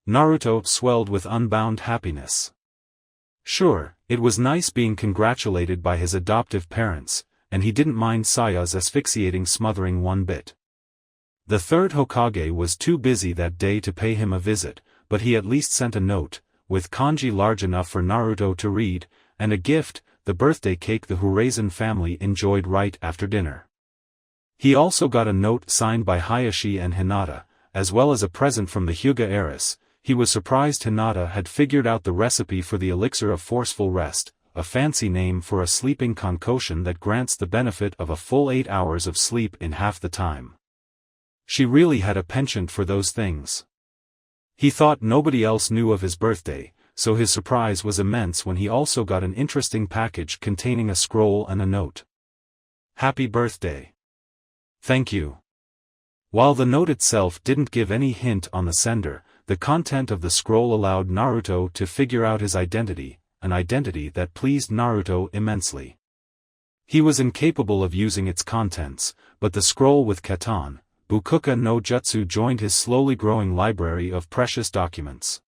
Naruto swelled with unbound happiness. Sure, it was nice being congratulated by his adoptive parents, and he didn't mind Saya's asphyxiating smothering one bit. The third Hokage was too busy that day to pay him a visit, but he at least sent a note, with kanji large enough for Naruto to read, and a gift, the birthday cake the Urazen family enjoyed right after dinner. He also got a note signed by Hayashi and Hinata, as well as a present from the Hyuga heiress. He was surprised Hinata had figured out the recipe for the elixir of forceful rest, a fancy name for a sleeping concoction that grants the benefit of a full 8 hours of sleep in half the time. She really had a penchant for those things. He thought nobody else knew of his birthday, so his surprise was immense when he also got an interesting package containing a scroll and a note. "Happy birthday. Thank you." While the note itself didn't give any hint on the sender, the content of the scroll allowed Naruto to figure out his identity, an identity that pleased Naruto immensely. He was incapable of using its contents, but the scroll with Katan, Bukuka no Jutsu joined his slowly growing library of precious documents.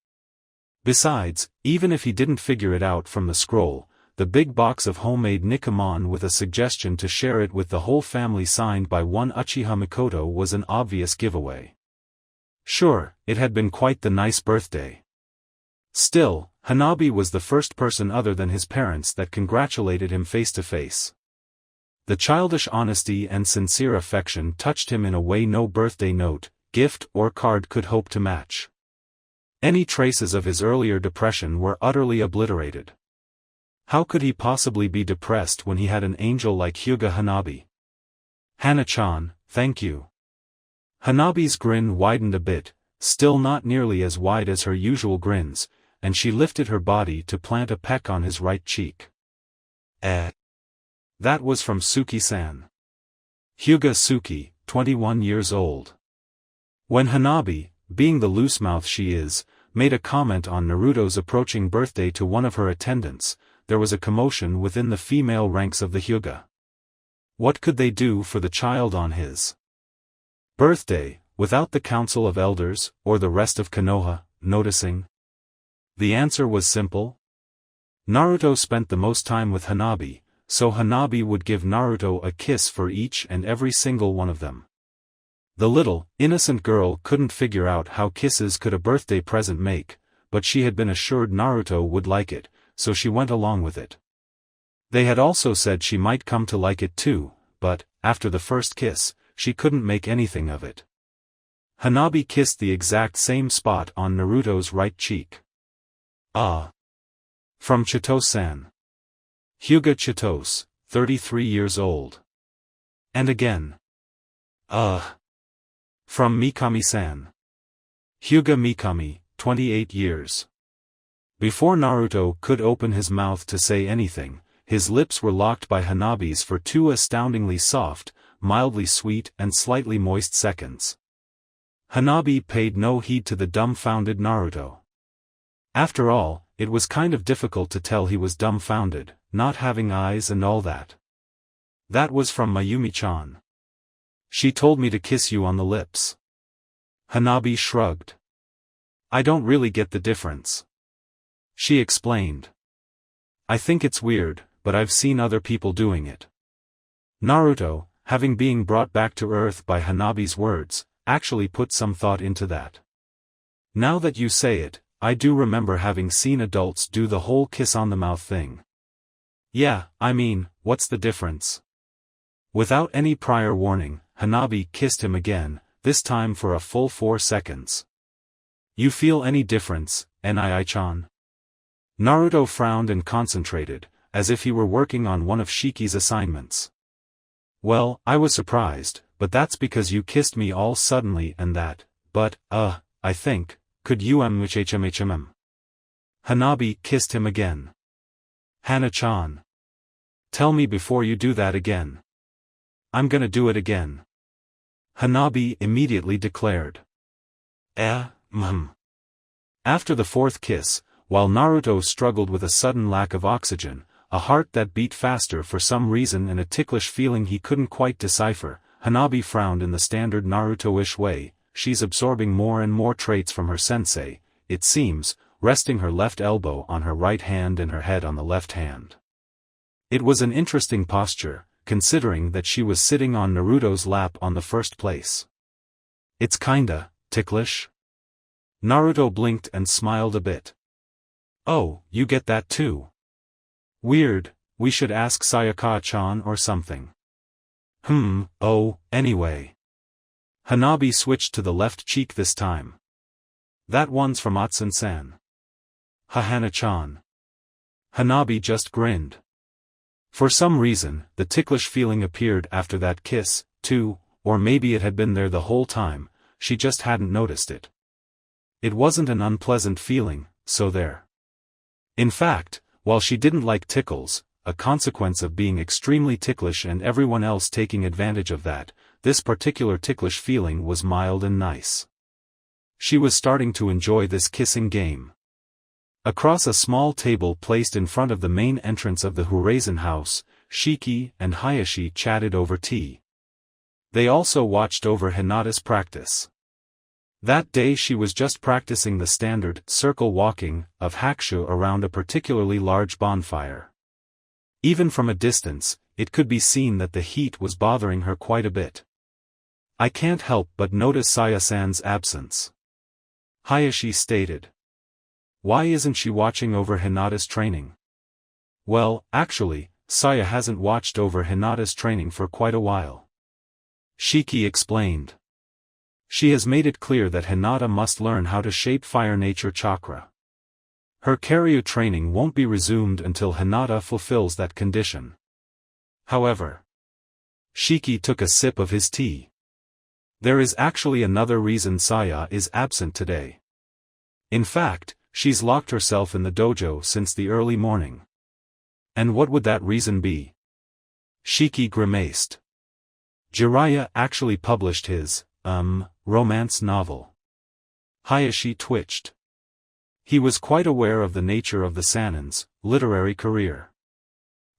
Besides, even if he didn't figure it out from the scroll, the big box of homemade Nikamon with a suggestion to share it with the whole family signed by one Uchiha Mikoto was an obvious giveaway. Sure, it had been quite the nice birthday. Still, Hanabi was the first person other than his parents that congratulated him face to face. The childish honesty and sincere affection touched him in a way no birthday note, gift or card could hope to match. Any traces of his earlier depression were utterly obliterated. How could he possibly be depressed when he had an angel like Hyuga Hanabi? "Hana-chan, thank you." Hanabi's grin widened a bit, still not nearly as wide as her usual grins, and she lifted her body to plant a peck on his right cheek. That was from Suki-san. Hyuga Suki, 21 years old. When Hanabi, being the loose mouth she is, made a comment on Naruto's approaching birthday to one of her attendants, there was a commotion within the female ranks of the Hyuga. What could they do for the child on his birthday, without the council of elders, or the rest of Konoha, noticing? The answer was simple. Naruto spent the most time with Hanabi, so Hanabi would give Naruto a kiss for each and every single one of them. The little, innocent girl couldn't figure out how kisses could a birthday present make, but she had been assured Naruto would like it, so she went along with it. They had also said she might come to like it too, but, after the first kiss, she couldn't make anything of it. Hanabi kissed the exact same spot on Naruto's right cheek. "Ah." From Chitose-san. Hyuga Chitose, 33 years old. And again. From Mikami-san. Hyuga Mikami, 28 years. Before Naruto could open his mouth to say anything, his lips were locked by Hanabi's for 2 astoundingly soft, mildly sweet and slightly moist seconds. Hanabi paid no heed to the dumbfounded Naruto. After all, it was kind of difficult to tell he was dumbfounded, not having eyes and all that. That was from Mayumi-chan. "She told me to kiss you on the lips." Hanabi shrugged. "I don't really get the difference." She explained. "I think it's weird, but I've seen other people doing it." Naruto, having been brought back to earth by Hanabi's words, actually put some thought into that. "Now that you say it, I do remember having seen adults do the whole kiss on the mouth thing." "Yeah, I mean, what's the difference?" Without any prior warning, Hanabi kissed him again, this time for a full 4 seconds. "You feel any difference, Nii-chan?" Naruto frowned and concentrated, as if he were working on one of Shiki's assignments. "Well, I was surprised, but that's because you kissed me all suddenly and that, but, I think, could you hmhmhm?" Hanabi kissed him again. "Hana-chan. Tell me before you do that again." "I'm gonna do it again." Hanabi immediately declared. After the fourth kiss, while Naruto struggled with a sudden lack of oxygen, a heart that beat faster for some reason and a ticklish feeling he couldn't quite decipher, Hanabi frowned in the standard Naruto-ish way. She's absorbing more and more traits from her sensei, it seems, resting her left elbow on her right hand and her head on the left hand. It was an interesting posture, considering that she was sitting on Naruto's lap on the first place. It's kinda ticklish? Naruto blinked and smiled a bit. Oh, you get that too? Weird, we should ask Sayaka-chan or something. Oh, anyway. Hanabi switched to the left cheek this time. That one's from Atsun-san. Hana-chan. Hanabi just grinned. For some reason, the ticklish feeling appeared after that kiss, too, or maybe it had been there the whole time, she just hadn't noticed it. It wasn't an unpleasant feeling, so there. In fact, while she didn't like tickles, a consequence of being extremely ticklish and everyone else taking advantage of that, this particular ticklish feeling was mild and nice. She was starting to enjoy this kissing game. Across a small table placed in front of the main entrance of the Urazen house, Shiki and Hayashi chatted over tea. They also watched over Hinata's practice. That day she was just practicing the standard circle walking of hakusho around a particularly large bonfire. Even from a distance, it could be seen that the heat was bothering her quite a bit. I can't help but notice Saya-san's absence, Hayashi stated. Why isn't she watching over Hinata's training? Well, actually, Saya hasn't watched over Hinata's training for quite a while. Shiki explained. She has made it clear that Hinata must learn how to shape fire nature chakra. Her Karyu training won't be resumed until Hinata fulfills that condition. However, Shiki took a sip of his tea. There is actually another reason Saya is absent today. In fact, she's locked herself in the dojo since the early morning. And what would that reason be? Shiki grimaced. Jiraiya actually published his, romance novel. Hayashi twitched. He was quite aware of the nature of the Sanin's literary career.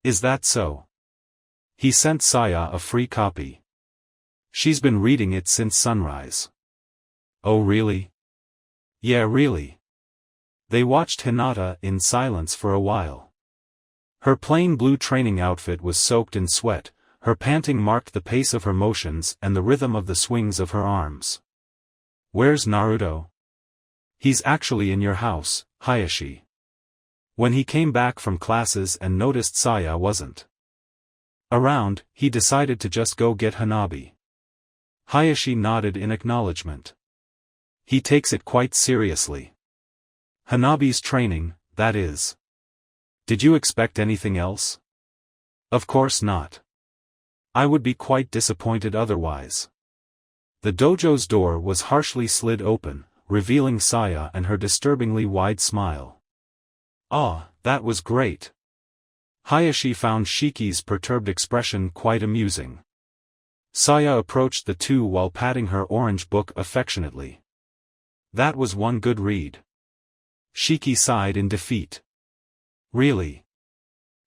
Is that so? He sent Saya a free copy. She's been reading it since sunrise. Oh really? Yeah really. They watched Hinata in silence for a while. Her plain blue training outfit was soaked in sweat, her panting marked the pace of her motions and the rhythm of the swings of her arms. Where's Naruto? He's actually in your house, Hayashi. When he came back from classes and noticed Saya wasn't around, he decided to just go get Hanabi. Hayashi nodded in acknowledgement. He takes it quite seriously. Hanabi's training, that is. Did you expect anything else? Of course not. I would be quite disappointed otherwise. The dojo's door was harshly slid open, revealing Saya and her disturbingly wide smile. Ah, that was great. Hayashi found Shiki's perturbed expression quite amusing. Saya approached the two while patting her orange book affectionately. That was one good read. Shiki sighed in defeat. Really?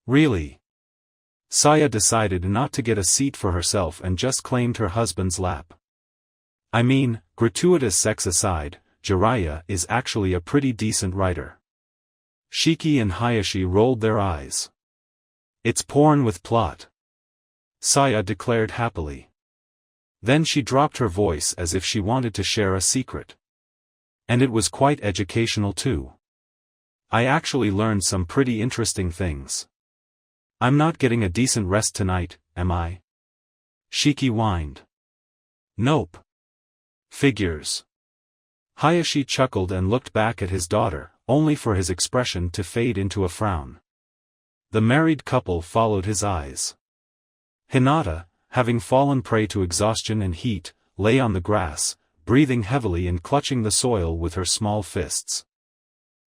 Really? Saya decided not to get a seat for herself and just claimed her husband's lap. I mean, gratuitous sex aside, Jiraiya is actually a pretty decent writer. Shiki and Hayashi rolled their eyes. It's porn with plot, Saya declared happily. Then she dropped her voice as if she wanted to share a secret. And it was quite educational too. I actually learned some pretty interesting things. I'm not getting a decent rest tonight, am I? Shiki whined. Nope. Figures. Hayashi chuckled and looked back at his daughter, only for his expression to fade into a frown. The married couple followed his eyes. Hinata, having fallen prey to exhaustion and heat, lay on the grass, breathing heavily and clutching the soil with her small fists.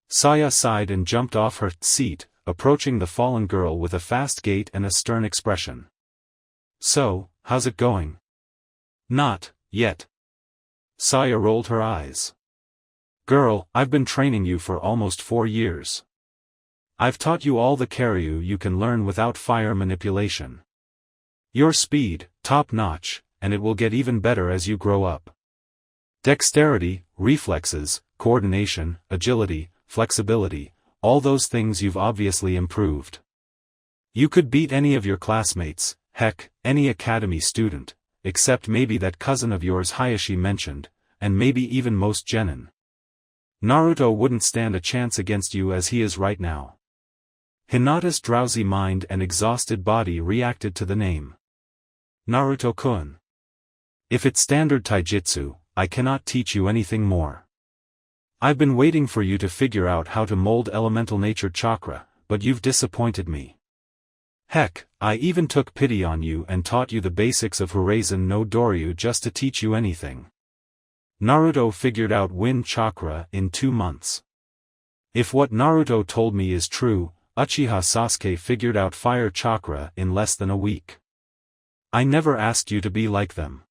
Saya sighed and jumped off her seat, approaching the fallen girl with a fast gait and a stern expression. So, how's it going? Not yet. Saya rolled her eyes. Girl, I've been training you for almost 4 years. I've taught you all the Karyu you can learn without fire manipulation. Your speed, top-notch, and it will get even better as you grow up. Dexterity, reflexes, coordination, agility, flexibility, all those things you've obviously improved. You could beat any of your classmates, heck, any academy student, except maybe that cousin of yours Hayashi mentioned, and maybe even most genin. Naruto wouldn't stand a chance against you as he is right now. Hinata's drowsy mind and exhausted body reacted to the name. Naruto-kun. If it's standard taijutsu, I cannot teach you anything more. I've been waiting for you to figure out how to mold elemental nature chakra, but you've disappointed me. Heck, I even took pity on you and taught you the basics of Horazen no Doryu just to teach you anything. Naruto figured out wind chakra in 2 months. If what Naruto told me is true, Uchiha Sasuke figured out fire chakra in less than a week. I never asked you to be like them.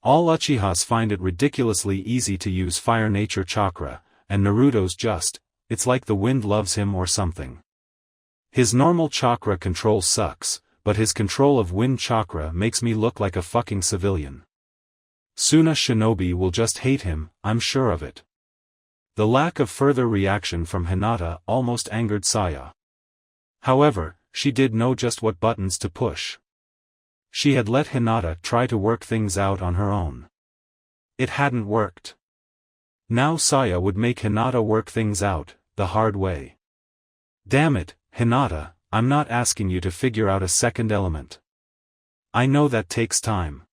All Uchihas find it ridiculously easy to use fire nature chakra, and Naruto's just, it's like the wind loves him or something. His normal chakra control sucks, but his control of wind chakra makes me look like a fucking civilian. Suna Shinobi will just hate him, I'm sure of it. The lack of further reaction from Hinata almost angered Saya. However, she did know just what buttons to push. She had let Hinata try to work things out on her own. It hadn't worked. Now Saya would make Hinata work things out, the hard way. Damn it, Hinata, I'm not asking you to figure out a second element. I know that takes time.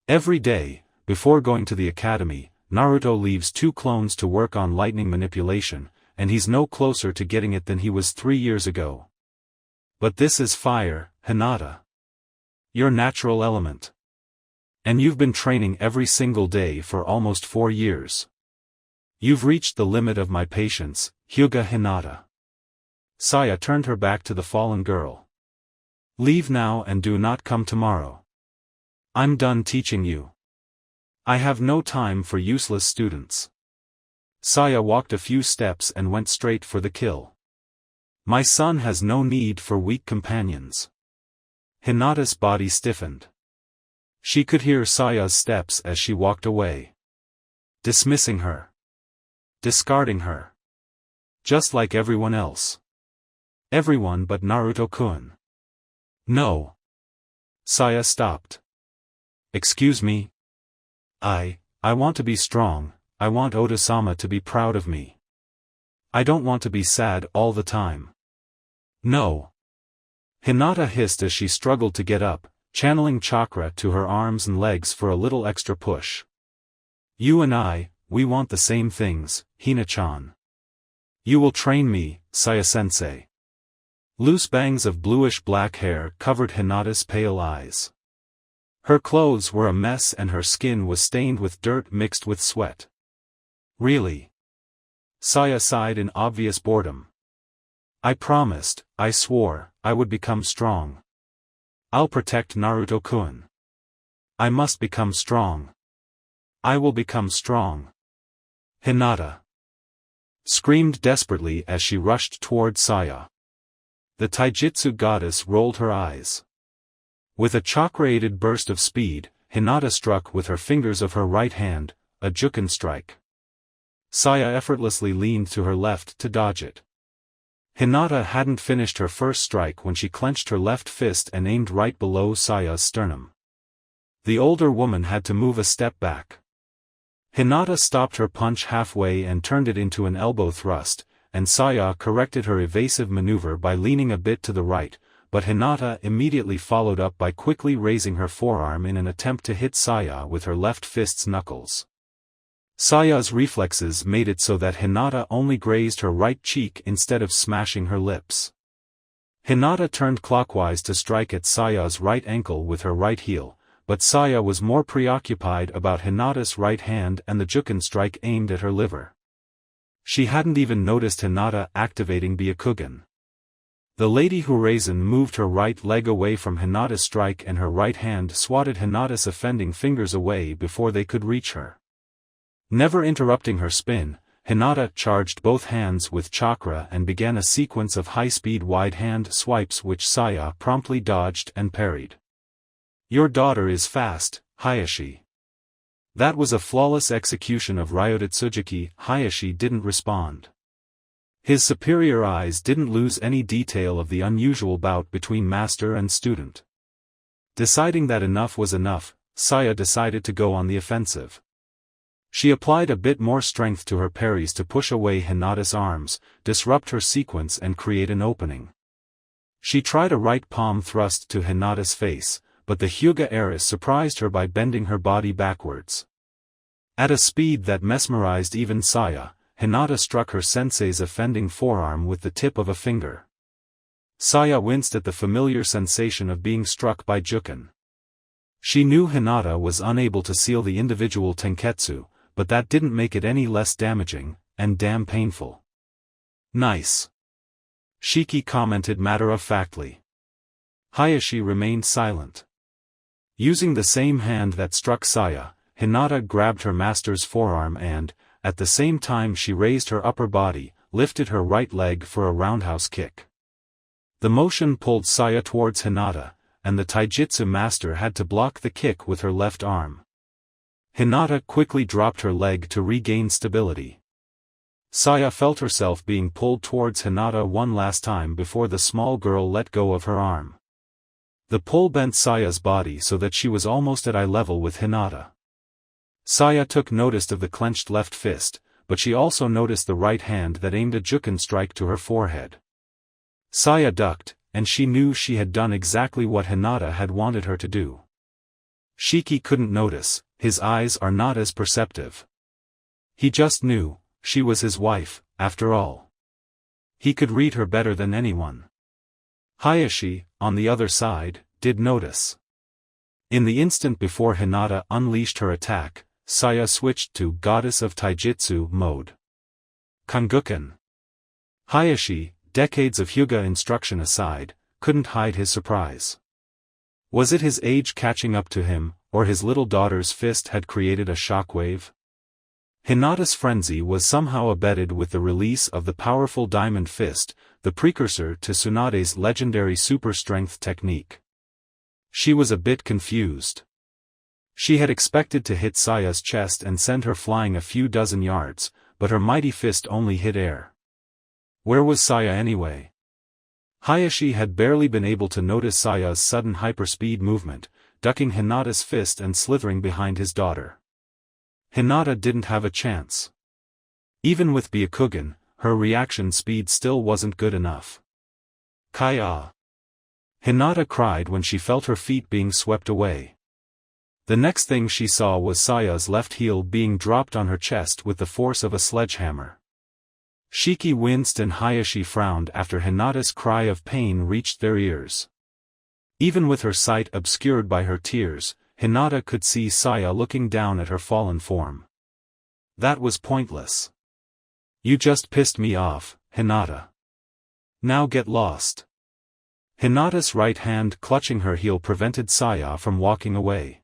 Every day, before going to the academy, Naruto leaves 2 clones to work on lightning manipulation, and he's no closer to getting it than he was 3 years ago. But this is fire, Hinata. Your natural element. And you've been training every single day for almost 4 years. You've reached the limit of my patience, Hyuga Hinata. Saya turned her back to the fallen girl. Leave now and do not come tomorrow. I'm done teaching you. I have no time for useless students. Saya walked a few steps and went straight for the kill. My son has no need for weak companions. Hinata's body stiffened. She could hear Saya's steps as she walked away. Dismissing her. Discarding her. Just like everyone else. Everyone but Naruto-kun. No. Saya stopped. Excuse me? I want to be strong, I want Oda-sama to be proud of me. I don't want to be sad all the time. No. Hinata hissed as she struggled to get up, channeling chakra to her arms and legs for a little extra push. You and I, we want the same things, Hina-chan. You will train me, Saya-sensei. Loose bangs of bluish-black hair covered Hinata's pale eyes. Her clothes were a mess and her skin was stained with dirt mixed with sweat. Really? Saya sighed in obvious boredom. I promised, I swore, I would become strong. I'll protect Naruto-kun. I must become strong. I will become strong. Hinata screamed desperately as she rushed toward Saya. The taijutsu goddess rolled her eyes. With a chakra-aided burst of speed, Hinata struck with her fingers of her right hand, a juken strike. Saya effortlessly leaned to her left to dodge it. Hinata hadn't finished her first strike when she clenched her left fist and aimed right below Saya's sternum. The older woman had to move a step back. Hinata stopped her punch halfway and turned it into an elbow thrust, and Saya corrected her evasive maneuver by leaning a bit to the right, but Hinata immediately followed up by quickly raising her forearm in an attempt to hit Saya with her left fist's knuckles. Saya's reflexes made it so that Hinata only grazed her right cheek instead of smashing her lips. Hinata turned clockwise to strike at Saya's right ankle with her right heel, but Saya was more preoccupied about Hinata's right hand and the juken strike aimed at her liver. She hadn't even noticed Hinata activating Byakugan. The Lady Horazen moved her right leg away from Hinata's strike and her right hand swatted Hinata's offending fingers away before they could reach her. Never interrupting her spin, Hinata charged both hands with chakra and began a sequence of high-speed wide-hand swipes which Saya promptly dodged and parried. "Your daughter is fast, Hayashi." That was a flawless execution of Ryototsuji. Hayashi didn't respond. His superior eyes didn't lose any detail of the unusual bout between master and student. Deciding that enough was enough, Saya decided to go on the offensive. She applied a bit more strength to her parries to push away Hinata's arms, disrupt her sequence and create an opening. She tried a right palm thrust to Hinata's face, but the Hyuga heiress surprised her by bending her body backwards. At a speed that mesmerized even Saya, Hinata struck her sensei's offending forearm with the tip of a finger. Saya winced at the familiar sensation of being struck by Juken. She knew Hinata was unable to seal the individual tenketsu, but that didn't make it any less damaging, and damn painful. "Nice," Shiki commented matter-of-factly. Hayashi remained silent. Using the same hand that struck Saya, Hinata grabbed her master's forearm and, at the same time she raised her upper body, lifted her right leg for a roundhouse kick. The motion pulled Saya towards Hinata, and the taijutsu master had to block the kick with her left arm. Hinata quickly dropped her leg to regain stability. Saya felt herself being pulled towards Hinata one last time before the small girl let go of her arm. The pull bent Saya's body so that she was almost at eye level with Hinata. Saya took notice of the clenched left fist, but she also noticed the right hand that aimed a Juken strike to her forehead. Saya ducked, and she knew she had done exactly what Hinata had wanted her to do. Shiki couldn't notice, his eyes are not as perceptive. He just knew, she was his wife, after all. He could read her better than anyone. Hayashi, on the other side, did notice. In the instant before Hinata unleashed her attack, Saya switched to Goddess of Taijutsu mode. Kanguken. Hayashi, decades of Hyuga instruction aside, couldn't hide his surprise. Was it his age catching up to him, or his little daughter's fist had created a shockwave? Hinata's frenzy was somehow abetted with the release of the powerful diamond fist, the precursor to Tsunade's legendary super-strength technique. She was a bit confused. She had expected to hit Saya's chest and send her flying a few dozen yards, but her mighty fist only hit air. Where was Saya anyway? Hayashi had barely been able to notice Saya's sudden hyperspeed movement, ducking Hinata's fist and slithering behind his daughter. Hinata didn't have a chance. Even with Byakugan, her reaction speed still wasn't good enough. Kaya! Hinata cried when she felt her feet being swept away. The next thing she saw was Saya's left heel being dropped on her chest with the force of a sledgehammer. Shiki winced and Hayashi frowned after Hinata's cry of pain reached their ears. Even with her sight obscured by her tears, Hinata could see Saya looking down at her fallen form. That was pointless. "You just pissed me off, Hinata. Now get lost." Hinata's right hand clutching her heel prevented Saya from walking away.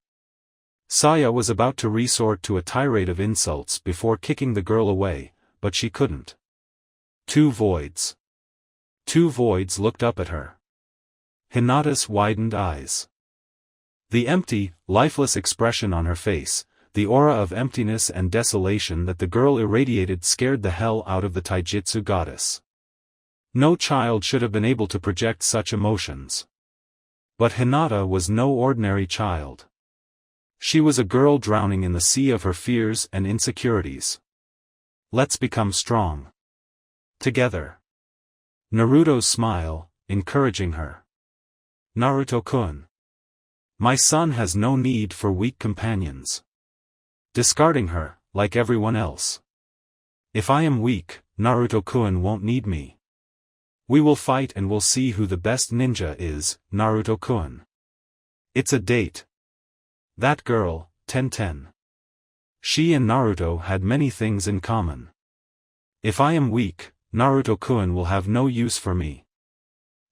Saya was about to resort to a tirade of insults before kicking the girl away, but she couldn't. Two voids. Two voids looked up at her. Hinata's widened eyes. The empty, lifeless expression on her face, the aura of emptiness and desolation that the girl irradiated scared the hell out of the taijutsu goddess. No child should have been able to project such emotions. But Hinata was no ordinary child. She was a girl drowning in the sea of her fears and insecurities. Let's become strong. Together. Naruto's smile, encouraging her. Naruto-kun. My son has no need for weak companions. Discarding her, like everyone else. If I am weak, Naruto-kun won't need me. We will fight and we'll see who the best ninja is, Naruto-kun. It's a date. That girl, Ten. She and Naruto had many things in common. If I am weak, Naruto-kun will have no use for me.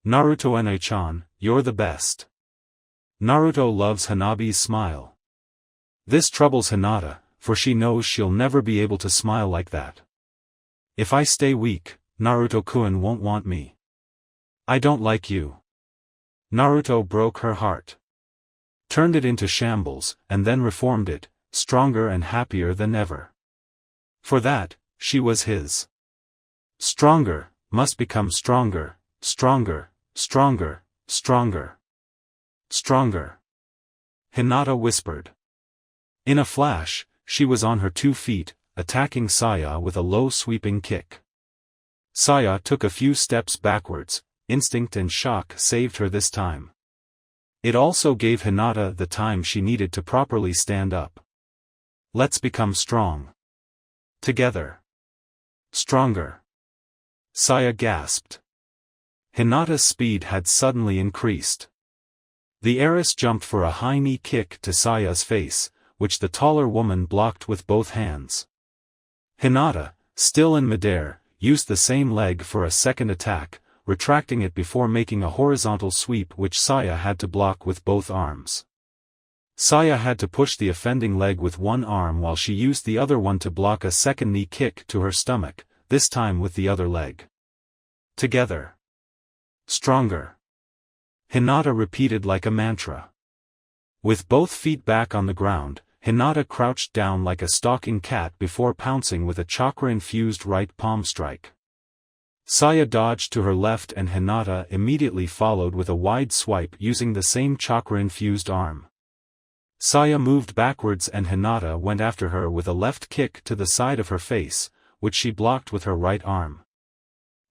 Naruto-ene-chan, you're the best. Naruto loves Hanabi's smile. This troubles Hinata, for she knows she'll never be able to smile like that. If I stay weak, Naruto-kun won't want me. I don't like you. Naruto broke her heart. Turned it into shambles, and then reformed it, stronger and happier than ever. For that, she was his. Stronger, must become stronger, stronger, stronger, stronger. Stronger. Hinata whispered. In a flash, she was on her 2 feet, attacking Saya with a low sweeping kick. Saya took a few steps backwards, instinct and shock saved her this time. It also gave Hinata the time she needed to properly stand up. Let's become strong. Together. Stronger. Saya gasped. Hinata's speed had suddenly increased. The heiress jumped for a high knee kick to Saya's face, which the taller woman blocked with both hands. Hinata, still in midair, used the same leg for a second attack, retracting it before making a horizontal sweep which Saya had to block with both arms. Saya had to push the offending leg with one arm while she used the other one to block a second knee kick to her stomach, this time with the other leg. Together. Stronger. Hinata repeated like a mantra. With both feet back on the ground, Hinata crouched down like a stalking cat before pouncing with a chakra-infused right palm strike. Saya dodged to her left and Hinata immediately followed with a wide swipe using the same chakra-infused arm. Saya moved backwards and Hinata went after her with a left kick to the side of her face, which she blocked with her right arm.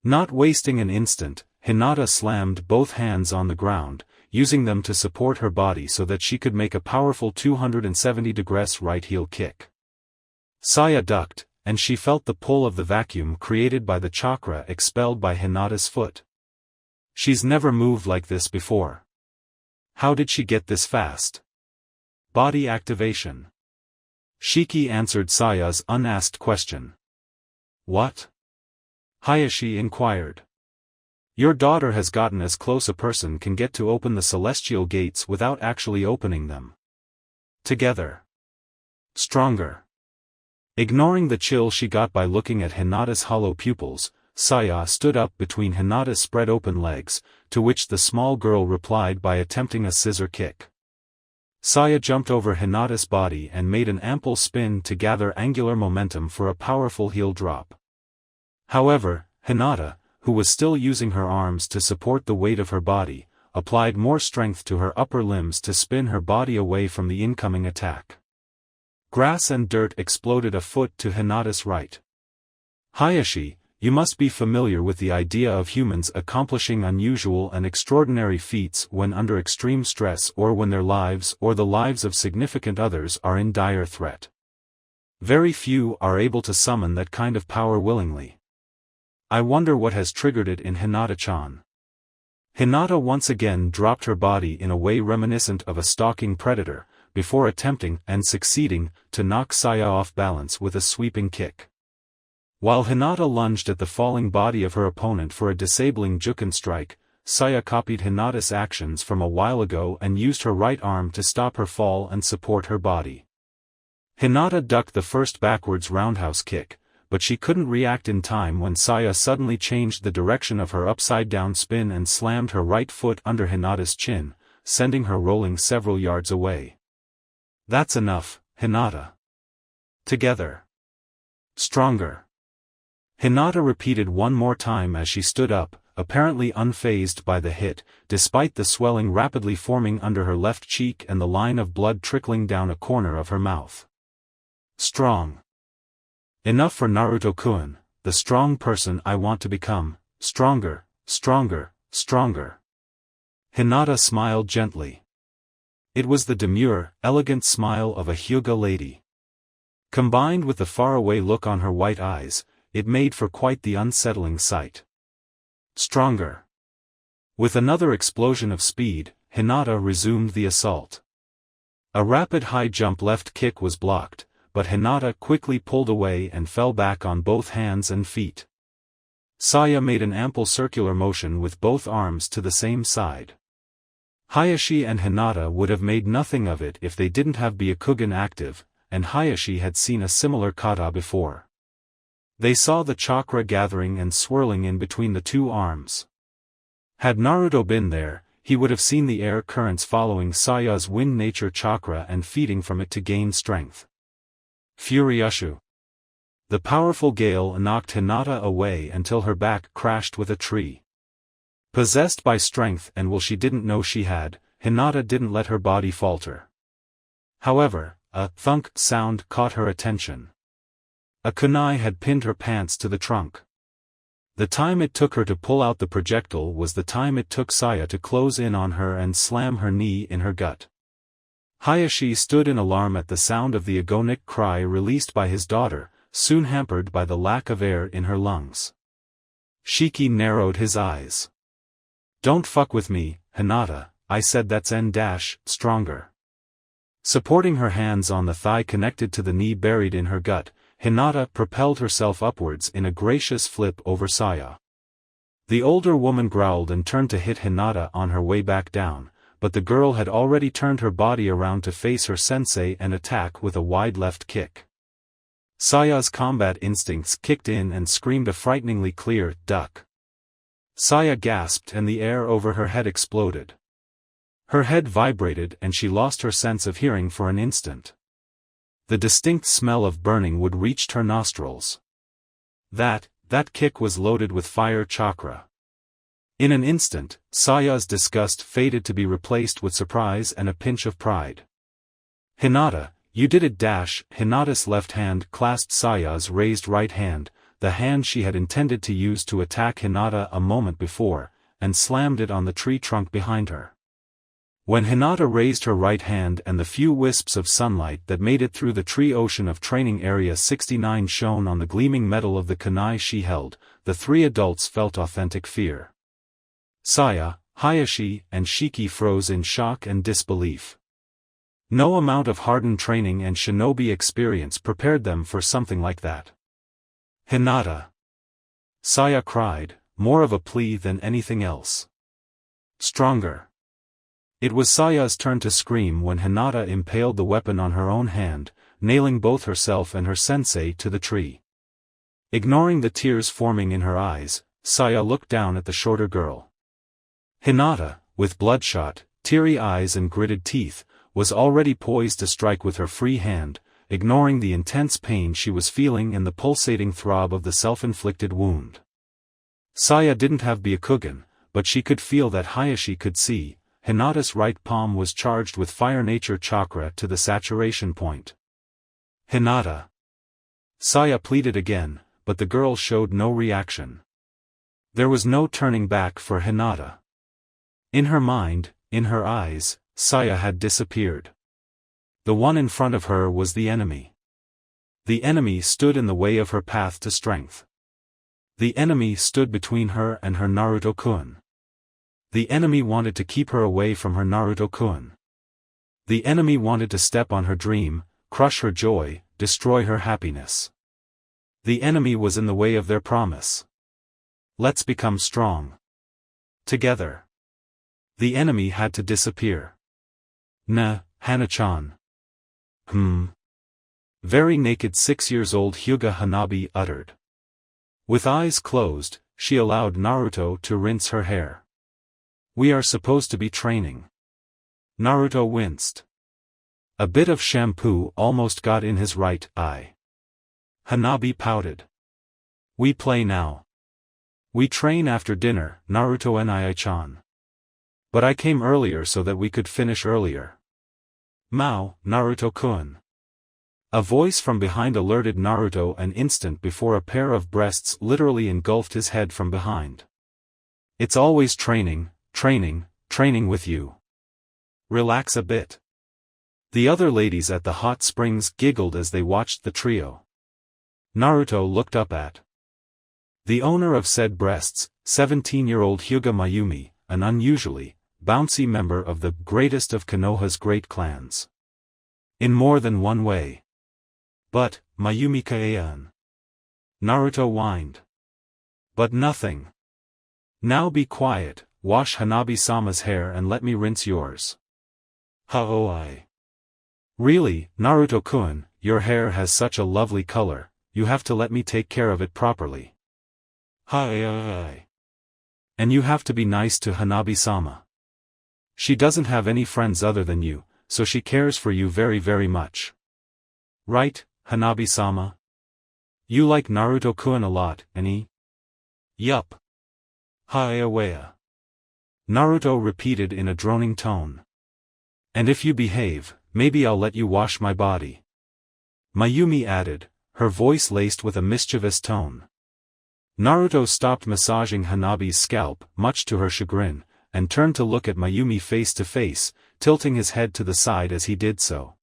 Not wasting an instant, Hinata slammed both hands on the ground, using them to support her body so that she could make a powerful 270-degree right heel kick. Saya ducked, and she felt the pull of the vacuum created by the chakra expelled by Hinata's foot. She's never moved like this before. How did she get this fast? Body activation. Shiki answered Saya's unasked question. What? Hayashi inquired. Your daughter has gotten as close a person can get to open the celestial gates without actually opening them. Together. Stronger. Ignoring the chill she got by looking at Hinata's hollow pupils, Saya stood up between Hinata's spread open legs, to which the small girl replied by attempting a scissor kick. Saya jumped over Hinata's body and made an ample spin to gather angular momentum for a powerful heel drop. However, Hinata, who was still using her arms to support the weight of her body, applied more strength to her upper limbs to spin her body away from the incoming attack. Grass and dirt exploded a foot to Hinata's right. Hayashi, you must be familiar with the idea of humans accomplishing unusual and extraordinary feats when under extreme stress or when their lives or the lives of significant others are in dire threat. Very few are able to summon that kind of power willingly. I wonder what has triggered it in Hinata-chan. Hinata once again dropped her body in a way reminiscent of a stalking predator, before attempting and succeeding to knock Saya off balance with a sweeping kick. While Hinata lunged at the falling body of her opponent for a disabling Juken strike, Saya copied Hinata's actions from a while ago and used her right arm to stop her fall and support her body. Hinata ducked the first backwards roundhouse kick, but she couldn't react in time when Saya suddenly changed the direction of her upside-down spin and slammed her right foot under Hinata's chin, sending her rolling several yards away. That's enough, Hinata. Together. Stronger. Hinata repeated one more time as she stood up, apparently unfazed by the hit, despite the swelling rapidly forming under her left cheek and the line of blood trickling down a corner of her mouth. Strong. Enough for Naruto-kun, the strong person I want to become, stronger, stronger, stronger. Hinata smiled gently. It was the demure, elegant smile of a Hyuga lady. Combined with the faraway look on her white eyes, it made for quite the unsettling sight. Stronger. With another explosion of speed, Hinata resumed the assault. A rapid high jump left kick was blocked, but Hinata quickly pulled away and fell back on both hands and feet. Saya made an ample circular motion with both arms to the same side. Hayashi and Hinata would have made nothing of it if they didn't have Byakugan active, and Hayashi had seen a similar kata before. They saw the chakra gathering and swirling in between the two arms. Had Naruto been there, he would have seen the air currents following Saya's wind nature chakra and feeding from it to gain strength. Furiushu. The powerful gale knocked Hinata away until her back crashed with a tree. Possessed by strength and will she didn't know she had, Hinata didn't let her body falter. However, a thunk sound caught her attention. A kunai had pinned her pants to the trunk. The time it took her to pull out the projectile was the time it took Saya to close in on her and slam her knee in her gut. Hayashi stood in alarm at the sound of the agonic cry released by his daughter, soon hampered by the lack of air in her lungs. Shiki narrowed his eyes. "Don't fuck with me, Hinata," I said. "That's stronger." Supporting her hands on the thigh connected to the knee buried in her gut, Hinata propelled herself upwards in a gracious flip over Saya. The older woman growled and turned to hit Hinata on her way back down, but the girl had already turned her body around to face her sensei and attack with a wide left kick. Saya's combat instincts kicked in and screamed a frighteningly clear duck. Saya gasped and the air over her head exploded. Her head vibrated and she lost her sense of hearing for an instant. The distinct smell of burning wood reached her nostrils. That kick was loaded with fire chakra. In an instant, Saya's disgust faded to be replaced with surprise and a pinch of pride. "Hinata, you did it!" Hinata's left hand clasped Saya's raised right hand, the hand she had intended to use to attack Hinata a moment before, and slammed it on the tree trunk behind her. When Hinata raised her right hand and the few wisps of sunlight that made it through the tree ocean of Training Area 69 shone on the gleaming metal of the kunai she held, the three adults felt authentic fear. Saya, Hayashi, and Shiki froze in shock and disbelief. No amount of hardened training and shinobi experience prepared them for something like that. "Hinata!" Saya cried, more of a plea than anything else. "Stronger!" It was Saya's turn to scream when Hinata impaled the weapon on her own hand, nailing both herself and her sensei to the tree. Ignoring the tears forming in her eyes, Saya looked down at the shorter girl. Hinata, with bloodshot, teary eyes and gritted teeth, was already poised to strike with her free hand, ignoring the intense pain she was feeling and the pulsating throb of the self-inflicted wound. Saya didn't have Byakugan, but she could feel that Hayashi could see. Hinata's right palm was charged with fire nature chakra to the saturation point. "Hinata!" Saya pleaded again, but the girl showed no reaction. There was no turning back for Hinata. In her mind, in her eyes, Saya had disappeared. The one in front of her was the enemy. The enemy stood in the way of her path to strength. The enemy stood between her and her Naruto-kun. The enemy wanted to keep her away from her Naruto-kun. The enemy wanted to step on her dream, crush her joy, destroy her happiness. The enemy was in the way of their promise. "Let's become strong together." The enemy had to disappear. Hana-chan. Very naked 6-year-old Hyuga Hanabi uttered. With eyes closed, she allowed Naruto to rinse her hair. "We are supposed to be training." Naruto winced. A bit of shampoo almost got in his right eye. Hanabi pouted. "We play now. We train after dinner, Naruto Nii-chan. But I came earlier so that we could finish earlier." "Mao, Naruto-kun." A voice from behind alerted Naruto an instant before a pair of breasts literally engulfed his head from behind. "It's always training with you. Relax a bit." The other ladies at the hot springs giggled as they watched the trio. Naruto looked up at the owner of said breasts, 17-year-old Hyuga Mayumi, an unusually bouncy member of the greatest of Konoha's great clans. In more than one way. "But, Mayumi-kan," Naruto whined. "But nothing. Now be quiet, wash Hanabi-sama's hair and let me rinse yours." "Haoi." Really, Naruto-kun, your hair has such a lovely color, you have to let me take care of it properly. Hi. And you have to be nice to Hanabi-sama. She doesn't have any friends other than you, so she cares for you very very much. Right, Hanabi-sama? You like Naruto-kun a lot, and Yup. Hi-awaya. Naruto repeated in a droning tone. And if you behave, maybe I'll let you wash my body. Mayumi added, her voice laced with a mischievous tone. Naruto stopped massaging Hanabi's scalp, much to her chagrin, and turned to look at Mayumi face to face, tilting his head to the side as he did so.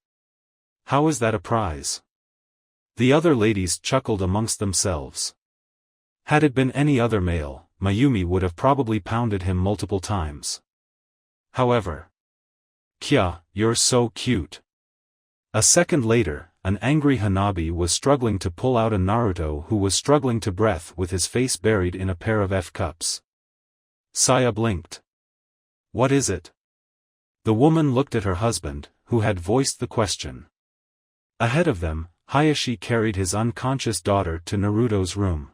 How is that a prize? The other ladies chuckled amongst themselves. Had it been any other male, Mayumi would have probably pounded him multiple times. However. Kya, you're so cute. A second later, an angry Hanabi was struggling to pull out a Naruto who was struggling to breath with his face buried in a pair of F-cups. Saya blinked. What is it? The woman looked at her husband, who had voiced the question. Ahead of them, Hayashi carried his unconscious daughter to Naruto's room.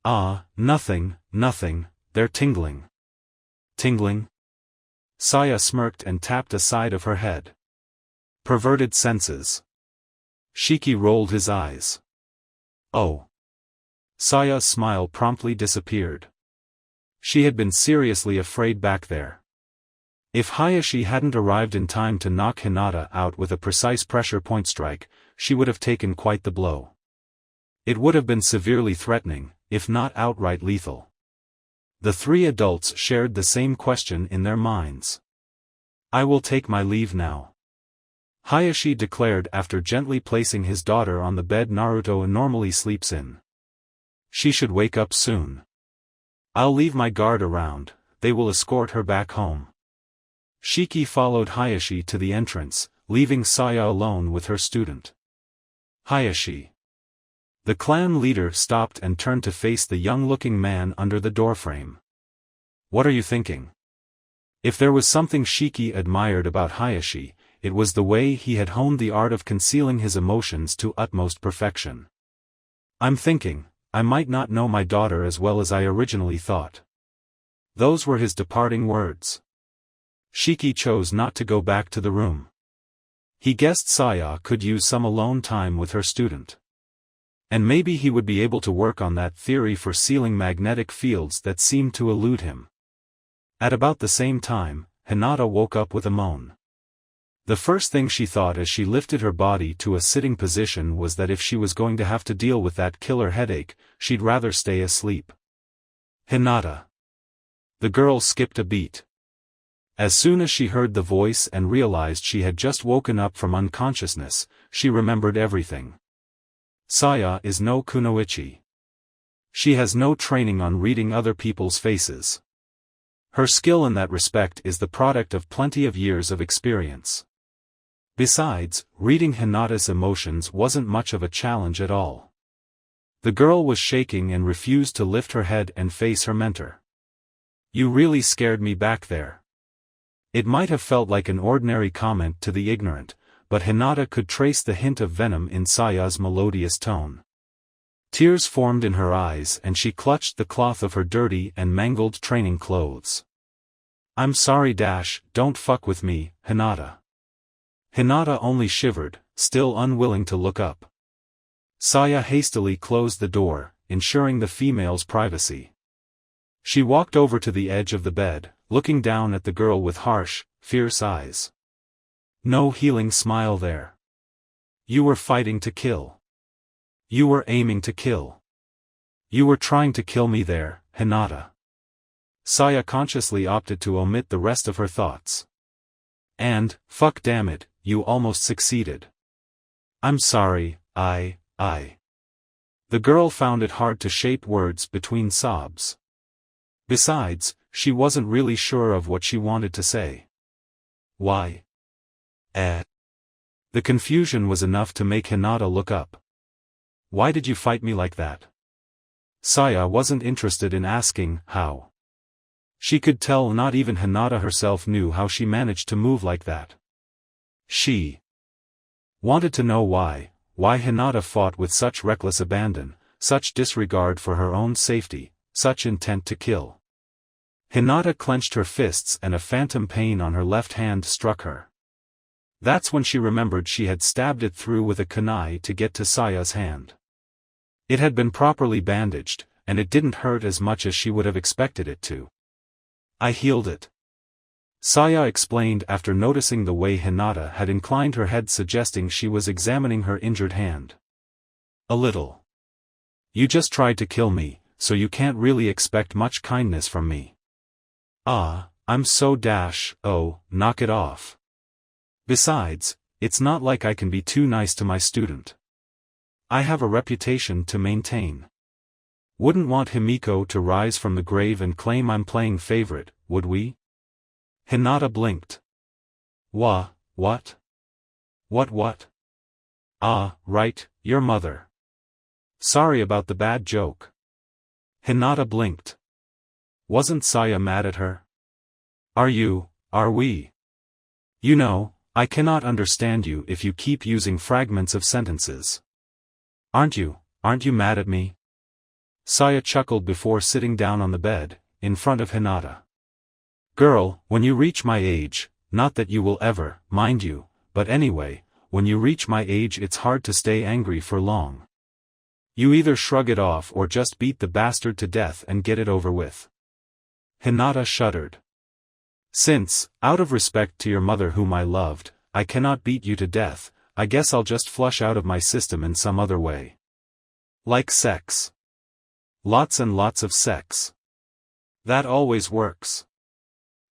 Ah, nothing, they're tingling. Tingling? Saya smirked and tapped a side of her head. Perverted senses. Shiki rolled his eyes. Oh. Saya's smile promptly disappeared. She had been seriously afraid back there. If Hayashi hadn't arrived in time to knock Hinata out with a precise pressure point strike, she would have taken quite the blow. It would have been severely threatening, if not outright lethal. The three adults shared the same question in their minds. I will take my leave now. Hayashi declared after gently placing his daughter on the bed Naruto normally sleeps in. She should wake up soon. I'll leave my guard around, they will escort her back home. Shiki followed Hayashi to the entrance, leaving Saya alone with her student. Hayashi. The clan leader stopped and turned to face the young-looking man under the doorframe. What are you thinking? If there was something Shiki admired about Hayashi, it was the way he had honed the art of concealing his emotions to utmost perfection. I'm thinking, I might not know my daughter as well as I originally thought. Those were his departing words. Shiki chose not to go back to the room. He guessed Saya could use some alone time with her student. And maybe he would be able to work on that theory for sealing magnetic fields that seemed to elude him. At about the same time, Hinata woke up with a moan. The first thing she thought as she lifted her body to a sitting position was that if she was going to have to deal with that killer headache, she'd rather stay asleep. Hinata. The girl skipped a beat. As soon as she heard the voice and realized she had just woken up from unconsciousness, she remembered everything. Saya is no kunoichi. She has no training on reading other people's faces. Her skill in that respect is the product of plenty of years of experience. Besides, reading Hinata's emotions wasn't much of a challenge at all. The girl was shaking and refused to lift her head and face her mentor. You really scared me back there. It might have felt like an ordinary comment to the ignorant, but Hinata could trace the hint of venom in Saya's melodious tone. Tears formed in her eyes and she clutched the cloth of her dirty and mangled training clothes. I'm sorry don't fuck with me, Hinata. Hinata only shivered, still unwilling to look up. Saya hastily closed the door, ensuring the female's privacy. She walked over to the edge of the bed, looking down at the girl with harsh, fierce eyes. No healing smile there. You were fighting to kill. You were aiming to kill. You were trying to kill me there, Hinata. Saya consciously opted to omit the rest of her thoughts. And, fuck damn it, you almost succeeded. I'm sorry, I. The girl found it hard to shape words between sobs. Besides, she wasn't really sure of what she wanted to say. Why? The confusion was enough to make Hinata look up. Why did you fight me like that? Saya wasn't interested in asking how. She could tell not even Hinata herself knew how she managed to move like that. She Wanted to know why Hinata fought with such reckless abandon, such disregard for her own safety, such intent to kill. Hinata clenched her fists and a phantom pain on her left hand struck her. That's when she remembered she had stabbed it through with a kunai to get to Saya's hand. It had been properly bandaged, and it didn't hurt as much as she would have expected it to. I healed it. Saya explained after noticing the way Hinata had inclined her head, suggesting she was examining her injured hand. A little. You just tried to kill me, so you can't really expect much kindness from me. Ah, I'm so oh, knock it off. Besides, it's not like I can be too nice to my student. I have a reputation to maintain. Wouldn't want Himiko to rise from the grave and claim I'm playing favorite, would we? Hinata blinked. What? What? Ah, right, your mother. Sorry about the bad joke. Hinata blinked. Wasn't Saya mad at her? Are we? You know, I cannot understand you if you keep using fragments of sentences. Aren't you mad at me? Saya chuckled before sitting down on the bed, in front of Hinata. Girl, when you reach my age, not that you will ever, mind you, but anyway, when you reach my age it's hard to stay angry for long. You either shrug it off or just beat the bastard to death and get it over with. Hinata shuddered. Since, out of respect to your mother whom I loved, I cannot beat you to death, I guess I'll just flush out of my system in some other way. Like sex. Lots and lots of sex. That always works.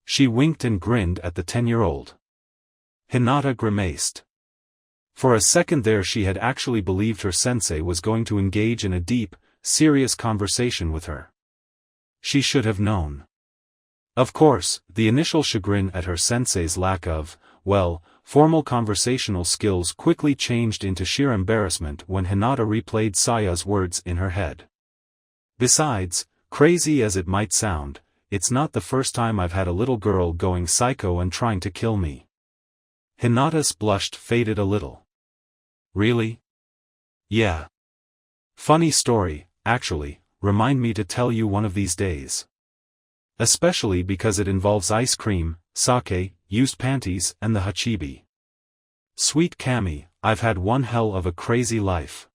She winked and grinned at the 10-year-old. Hinata grimaced. For a second there she had actually believed her sensei was going to engage in a deep, serious conversation with her. She should have known. Of course, the initial chagrin at her sensei's lack of, formal conversational skills quickly changed into sheer embarrassment when Hinata replayed Saya's words in her head. Besides, crazy as it might sound, it's not the first time I've had a little girl going psycho and trying to kill me. Hinata's blush faded a little. Really? Yeah. Funny story, actually, remind me to tell you one of these days. Especially because it involves ice cream, sake, used panties and the hachibi. Sweet Kami, I've had one hell of a crazy life.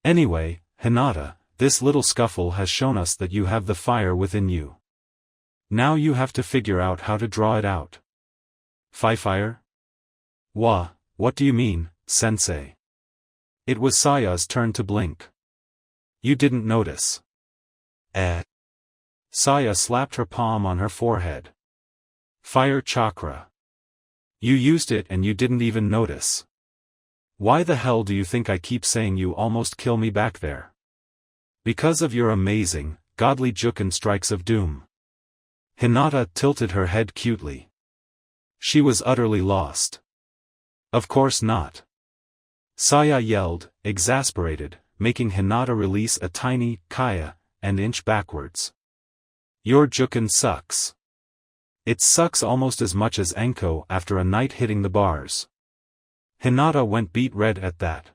Anyway, Hinata, this little scuffle has shown us that you have the fire within you. Now you have to figure out how to draw it out. Fire? What do you mean, sensei? It was Saya's turn to blink. You didn't notice. Saya slapped her palm on her forehead. Fire chakra. You used it and you didn't even notice. Why the hell do you think I keep saying you almost kill me back there? Because of your amazing, godly Juken strikes of doom. Hinata tilted her head cutely. She was utterly lost. Of course not. Saya yelled, exasperated, making Hinata release a tiny kaya and inch backwards. Your Juken sucks. It sucks almost as much as Enko after a night hitting the bars. Hinata went beet red at that.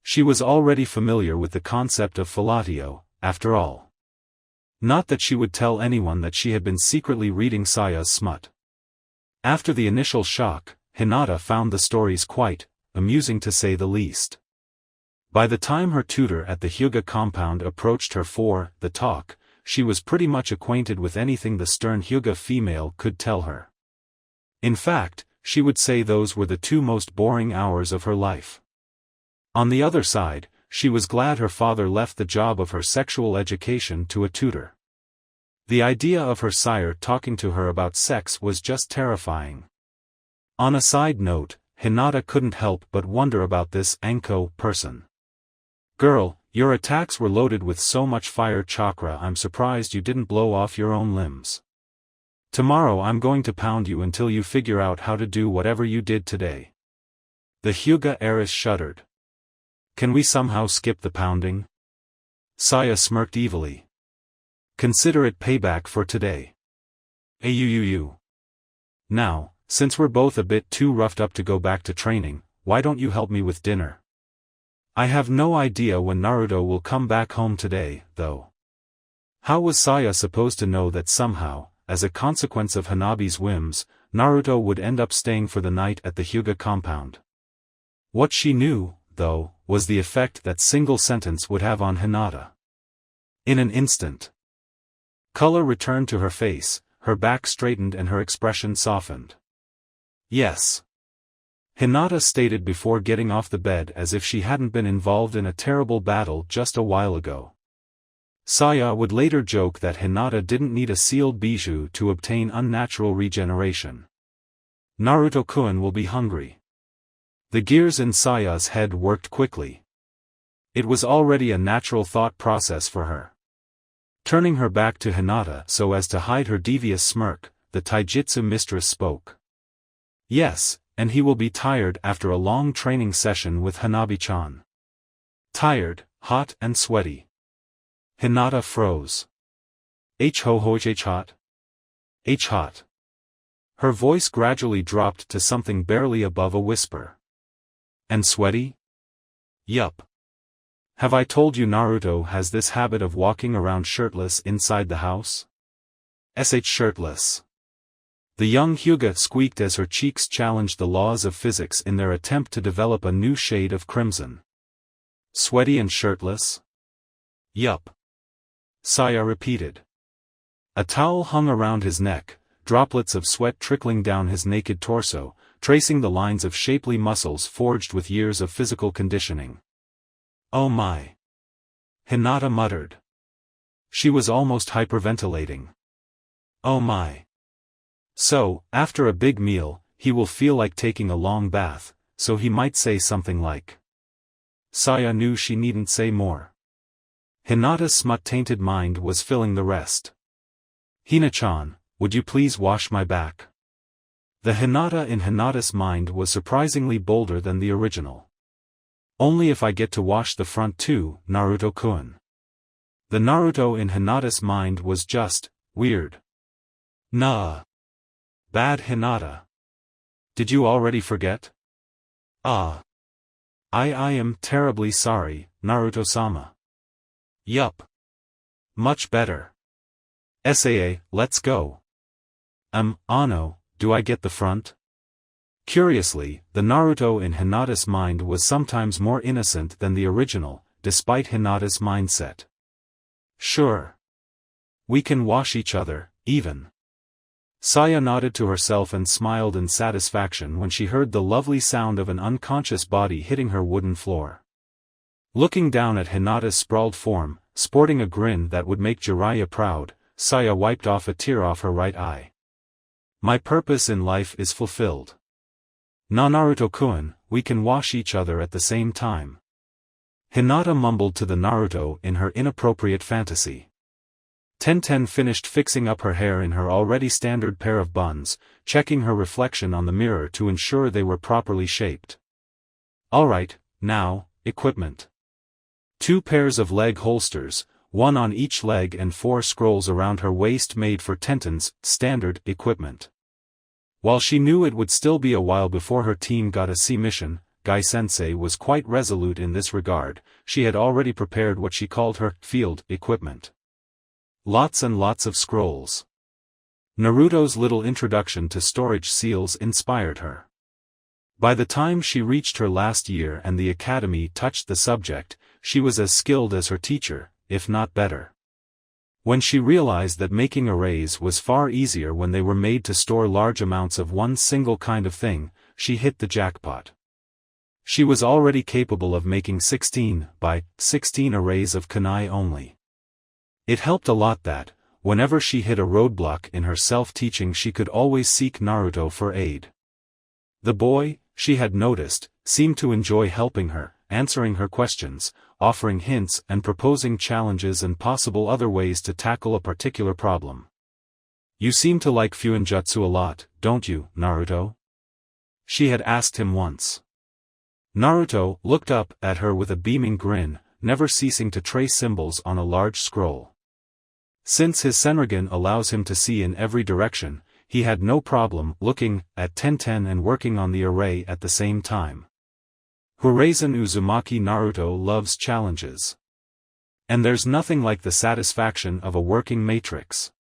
She was already familiar with the concept of fellatio, after all. Not that she would tell anyone that she had been secretly reading Saya's smut. After the initial shock, Hinata found the stories quite amusing to say the least. By the time her tutor at the Hyuga compound approached her for the talk, she was pretty much acquainted with anything the stern Hyuga female could tell her. In fact, she would say those were the 2 most boring hours of her life. On the other side, she was glad her father left the job of her sexual education to a tutor. The idea of her sire talking to her about sex was just terrifying. On a side note, Hinata couldn't help but wonder about this Enko person. Girl, your attacks were loaded with so much fire chakra, I'm surprised you didn't blow off your own limbs. Tomorrow I'm going to pound you until you figure out how to do whatever you did today. The Hyuga heiress shuddered. Can we somehow skip the pounding? Saya smirked evilly. Consider it payback for today. Now, since we're both a bit too roughed up to go back to training, why don't you help me with dinner? I have no idea when Naruto will come back home today, though. How was Saya supposed to know that somehow, as a consequence of Hanabi's whims, Naruto would end up staying for the night at the Hyuga compound? What she knew, though, was the effect that single sentence would have on Hinata. In an instant, color returned to her face, her back straightened and her expression softened. Yes. Hinata stated before getting off the bed as if she hadn't been involved in a terrible battle just a while ago. Saya would later joke that Hinata didn't need a sealed bijou to obtain unnatural regeneration. Naruto-kun will be hungry. The gears in Saya's head worked quickly. It was already a natural thought process for her. Turning her back to Hinata so as to hide her devious smirk, the taijutsu mistress spoke. Yes, and he will be tired after a long training session with Hanabi-chan. Tired, hot and sweaty. Hinata froze. Hot? Hot. Her voice gradually dropped to something barely above a whisper. And sweaty? Yup. Have I told you Naruto has this habit of walking around shirtless inside the house? Shirtless. The young Hyuga squeaked as her cheeks challenged the laws of physics in their attempt to develop a new shade of crimson. Sweaty and shirtless? Yup. Saya repeated. A towel hung around his neck, droplets of sweat trickling down his naked torso, tracing the lines of shapely muscles forged with years of physical conditioning. Oh my. Hinata muttered. She was almost hyperventilating. Oh my. So, after a big meal, he will feel like taking a long bath, so he might say something like. Saya knew she needn't say more. Hinata's smut-tainted mind was filling the rest. Hina-chan, would you please wash my back? The Hinata in Hinata's mind was surprisingly bolder than the original. Only if I get to wash the front too, Naruto-kun. The Naruto in Hinata's mind was just, weird. Nah. Bad Hinata. Did you already forget? Ah. I am terribly sorry, Naruto-sama. Yup. Much better. Saa, let's go. Ano, do I get the front? Curiously, the Naruto in Hinata's mind was sometimes more innocent than the original, despite Hinata's mindset. Sure. We can wash each other, even. Saya nodded to herself and smiled in satisfaction when she heard the lovely sound of an unconscious body hitting her wooden floor. Looking down at Hinata's sprawled form, sporting a grin that would make Jiraiya proud, Saya wiped off a tear off her right eye. My purpose in life is fulfilled. Na Naruto-kun, we can wash each other at the same time. Hinata mumbled to the Naruto in her inappropriate fantasy. Tenten finished fixing up her hair in her already standard pair of buns, checking her reflection on the mirror to ensure they were properly shaped. Alright, now, equipment. 2 pairs of leg holsters, 1 on each leg and 4 scrolls around her waist made for Tenten's standard equipment. While she knew it would still be a while before her team got a C mission, Gai-sensei was quite resolute in this regard. She had already prepared what she called her field equipment. Lots and lots of scrolls. Naruto's little introduction to storage seals inspired her. By the time she reached her last year and the academy touched the subject, she was as skilled as her teacher, if not better. When she realized that making arrays was far easier when they were made to store large amounts of one single kind of thing, she hit the jackpot. She was already capable of making 16 by 16 arrays of kunai only. It helped a lot that, whenever she hit a roadblock in her self-teaching, she could always seek Naruto for aid. The boy, she had noticed, seemed to enjoy helping her, answering her questions, offering hints and proposing challenges and possible other ways to tackle a particular problem. You seem to like Fuinjutsu a lot, don't you, Naruto? She had asked him once. Naruto looked up at her with a beaming grin, never ceasing to trace symbols on a large scroll. Since his Senrigan allows him to see in every direction, he had no problem looking at Tenten and working on the array at the same time. Horizon Uzumaki Naruto loves challenges. And there's nothing like the satisfaction of a working matrix.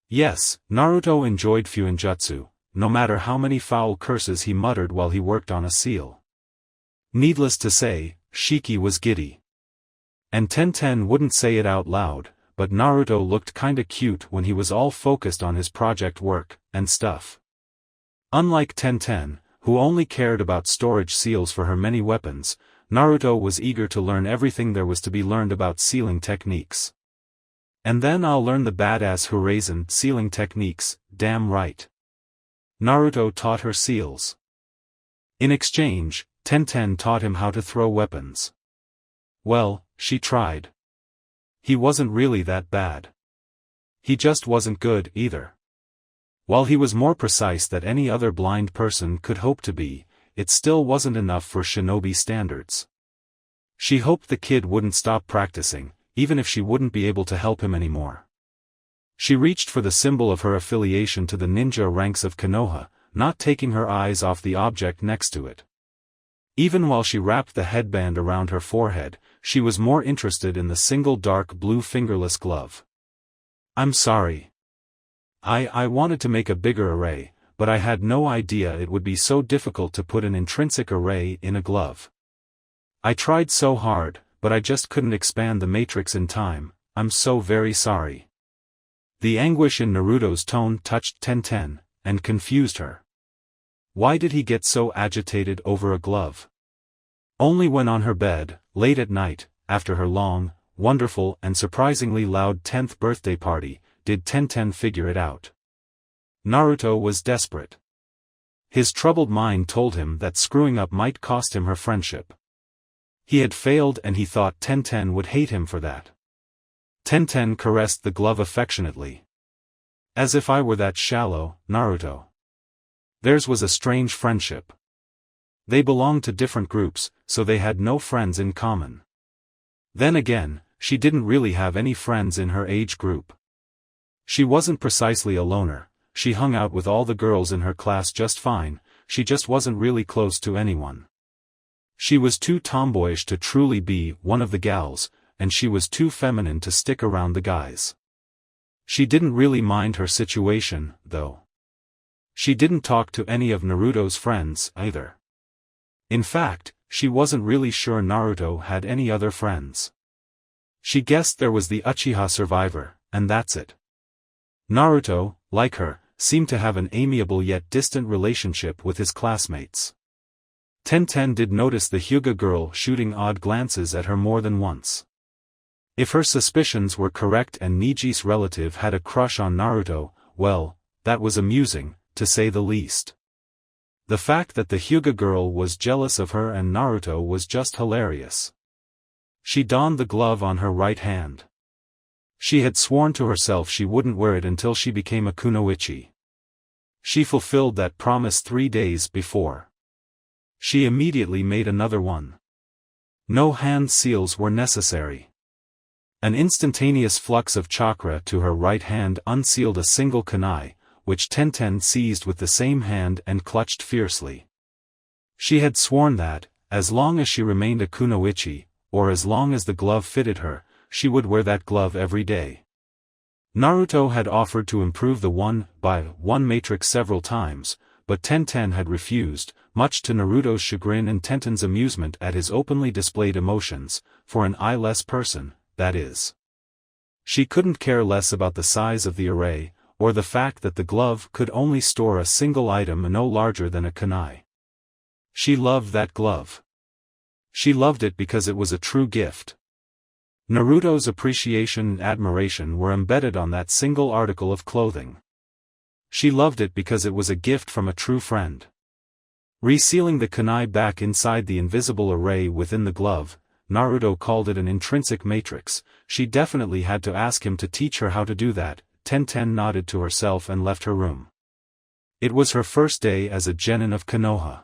Yes, Naruto enjoyed Fuinjutsu, no matter how many foul curses he muttered while he worked on a seal. Needless to say, Shiki was giddy. And Tenten wouldn't say it out loud, but Naruto looked kinda cute when he was all focused on his project work, and stuff. Unlike Tenten, who only cared about storage seals for her many weapons, Naruto was eager to learn everything there was to be learned about sealing techniques. And then I'll learn the badass Horizon sealing techniques, damn right. Naruto taught her seals. In exchange, Tenten taught him how to throw weapons. Well, she tried. He wasn't really that bad. He just wasn't good either. While he was more precise than any other blind person could hope to be, it still wasn't enough for Shinobi standards. She hoped the kid wouldn't stop practicing, even if she wouldn't be able to help him anymore. She reached for the symbol of her affiliation to the ninja ranks of Konoha, not taking her eyes off the object next to it. Even while she wrapped the headband around her forehead, she was more interested in the single dark blue fingerless glove. I'm sorry. I wanted to make a bigger array, but I had no idea it would be so difficult to put an intrinsic array in a glove. I tried so hard, but I just couldn't expand the matrix in time. I'm so very sorry. The anguish in Naruto's tone touched Tenten, and confused her. Why did he get so agitated over a glove? Only when on her bed, late at night, after her long, wonderful and surprisingly loud 10th birthday party, did Tenten figure it out. Naruto was desperate. His troubled mind told him that screwing up might cost him her friendship. He had failed and he thought Tenten would hate him for that. Tenten caressed the glove affectionately. As if I were that shallow, Naruto. Theirs was a strange friendship. They belonged to different groups, so they had no friends in common. Then again, she didn't really have any friends in her age group. She wasn't precisely a loner, she hung out with all the girls in her class just fine, she just wasn't really close to anyone. She was too tomboyish to truly be one of the gals, and she was too feminine to stick around the guys. She didn't really mind her situation, though. She didn't talk to any of Naruto's friends, either. In fact, she wasn't really sure Naruto had any other friends. She guessed there was the Uchiha survivor, and that's it. Naruto, like her, seemed to have an amiable yet distant relationship with his classmates. Tenten did notice the Hyuga girl shooting odd glances at her more than once. If her suspicions were correct and Niji's relative had a crush on Naruto, well, that was amusing, to say the least. The fact that the Hyuga girl was jealous of her and Naruto was just hilarious. She donned the glove on her right hand. She had sworn to herself she wouldn't wear it until she became a kunoichi. She fulfilled that promise 3 days before. She immediately made another one. No hand seals were necessary. An instantaneous flux of chakra to her right hand unsealed a single kunai, which Tenten seized with the same hand and clutched fiercely. She had sworn that, as long as she remained a kunoichi, or as long as the glove fitted her, she would wear that glove every day. Naruto had offered to improve the 1-by-1 matrix several times, but Tenten had refused, much to Naruto's chagrin and Tenten's amusement at his openly displayed emotions, for an eyeless person, that is. She couldn't care less about the size of the array, or the fact that the glove could only store a single item no larger than a kunai. She loved that glove. She loved it because it was a true gift. Naruto's appreciation and admiration were embedded on that single article of clothing. She loved it because it was a gift from a true friend. Resealing the kunai back inside the invisible array within the glove, Naruto called it an intrinsic matrix. She definitely had to ask him to teach her how to do that. Tenten nodded to herself and left her room. It was her first day as a genin of Konoha.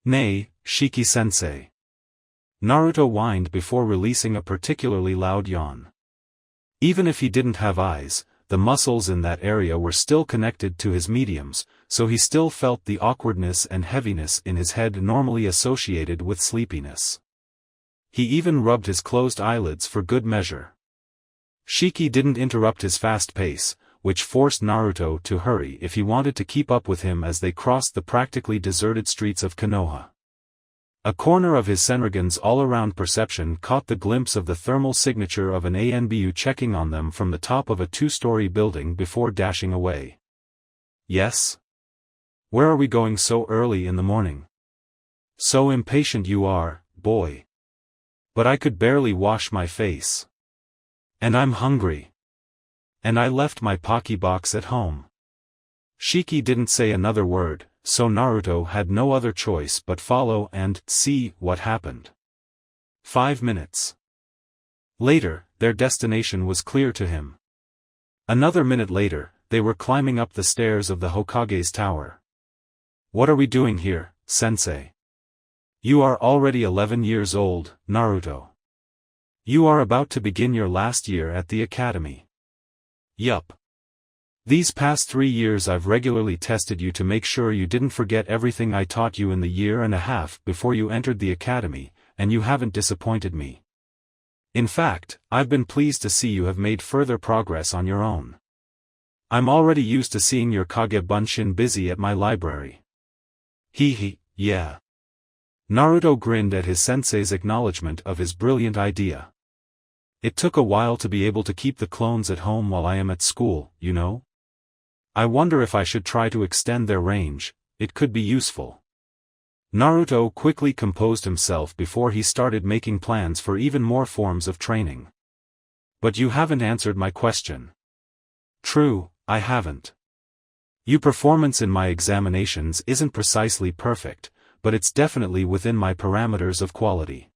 Nay, Shiki-sensei. Naruto whined before releasing a particularly loud yawn. Even if he didn't have eyes, the muscles in that area were still connected to his mediums, so he still felt the awkwardness and heaviness in his head normally associated with sleepiness. He even rubbed his closed eyelids for good measure. Shiki didn't interrupt his fast pace, which forced Naruto to hurry if he wanted to keep up with him as they crossed the practically deserted streets of Konoha. A corner of his Senrigan's all-around perception caught the glimpse of the thermal signature of an ANBU checking on them from the top of a two-story building before dashing away. Yes? Where are we going so early in the morning? So impatient you are, boy. But I could barely wash my face. And I'm hungry. And I left my Pocky box at home. Shiki didn't say another word, so Naruto had no other choice but follow and see what happened. 5 minutes later, their destination was clear to him. Another minute later, they were climbing up the stairs of the Hokage's tower. What are we doing here, sensei? You are already 11 years old, Naruto. You are about to begin your last year at the academy. Yup. These past 3 years I've regularly tested you to make sure you didn't forget everything I taught you in the year and a half before you entered the academy, and you haven't disappointed me. In fact, I've been pleased to see you have made further progress on your own. I'm already used to seeing your Kage Bunshin busy at my library. Yeah. Naruto grinned at his sensei's acknowledgement of his brilliant idea. It took a while to be able to keep the clones at home while I am at school, you know? I wonder if I should try to extend their range, it could be useful. Naruto quickly composed himself before he started making plans for even more forms of training. But you haven't answered my question. True, I haven't. Your performance in my examinations isn't precisely perfect, but it's definitely within my parameters of quality.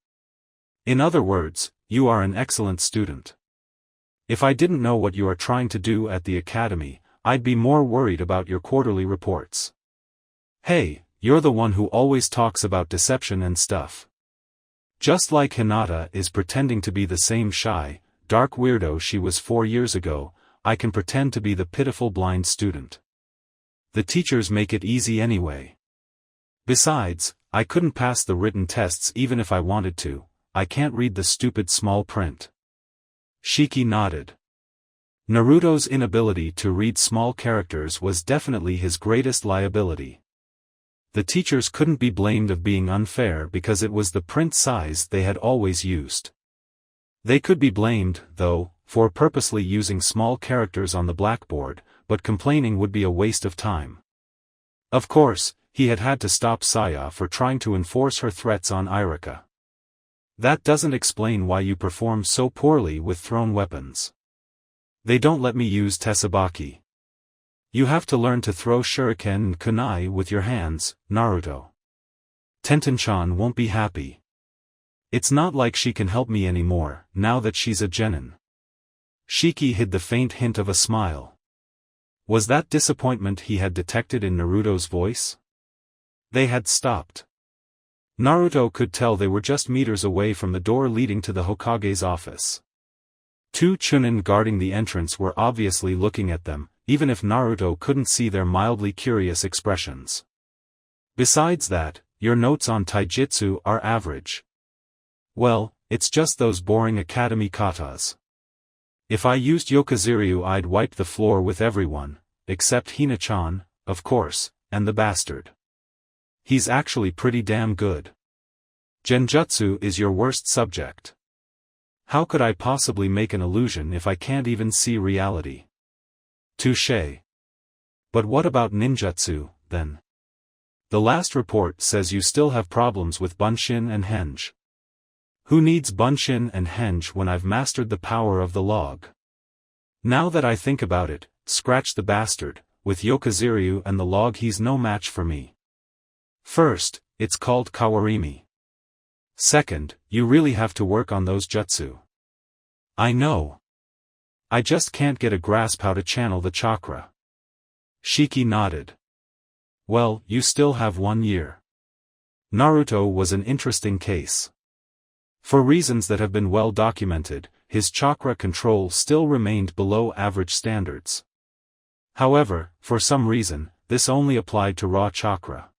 In other words, you are an excellent student. If I didn't know what you are trying to do at the academy, I'd be more worried about your quarterly reports. Hey, you're the one who always talks about deception and stuff. Just like Hinata is pretending to be the same shy, dark weirdo she was 4 years ago, I can pretend to be the pitiful blind student. The teachers make it easy anyway. Besides, I couldn't pass the written tests even if I wanted to, I can't read the stupid small print. Shiki nodded. Naruto's inability to read small characters was definitely his greatest liability. The teachers couldn't be blamed of being unfair because it was the print size they had always used. They could be blamed, though, for purposely using small characters on the blackboard, but complaining would be a waste of time. Of course, he had had to stop Saya for trying to enforce her threats on Irika. That doesn't explain why you perform so poorly with thrown weapons. They don't let me use Tesabaki. You have to learn to throw shuriken and kunai with your hands, Naruto. Tenten-chan won't be happy. It's not like she can help me anymore, now that she's a genin. Shiki hid the faint hint of a smile. Was that disappointment he had detected in Naruto's voice? They had stopped. Naruto could tell they were just meters away from the door leading to the Hokage's office. 2 chunin guarding the entrance were obviously looking at them, even if Naruto couldn't see their mildly curious expressions. Besides that, your notes on taijutsu are average. Well, it's just those boring academy katas. If I used Yokoziryu I'd wipe the floor with everyone, except Hina-chan, of course, and the bastard. He's actually pretty damn good. Genjutsu is your worst subject. How could I possibly make an illusion if I can't even see reality? Touché. But what about ninjutsu, then? The last report says you still have problems with Bunshin and Henge. Who needs Bunshin and Henge when I've mastered the power of the log? Now that I think about it, scratch the bastard, with Yokoziryu and the log he's no match for me. First, it's called Kawarimi. Second, you really have to work on those jutsu. I know. I just can't get a grasp how to channel the chakra. Shiki nodded. Well, you still have 1 year. Naruto was an interesting case. For reasons that have been well documented, his chakra control still remained below average standards. However, for some reason, this only applied to raw chakra.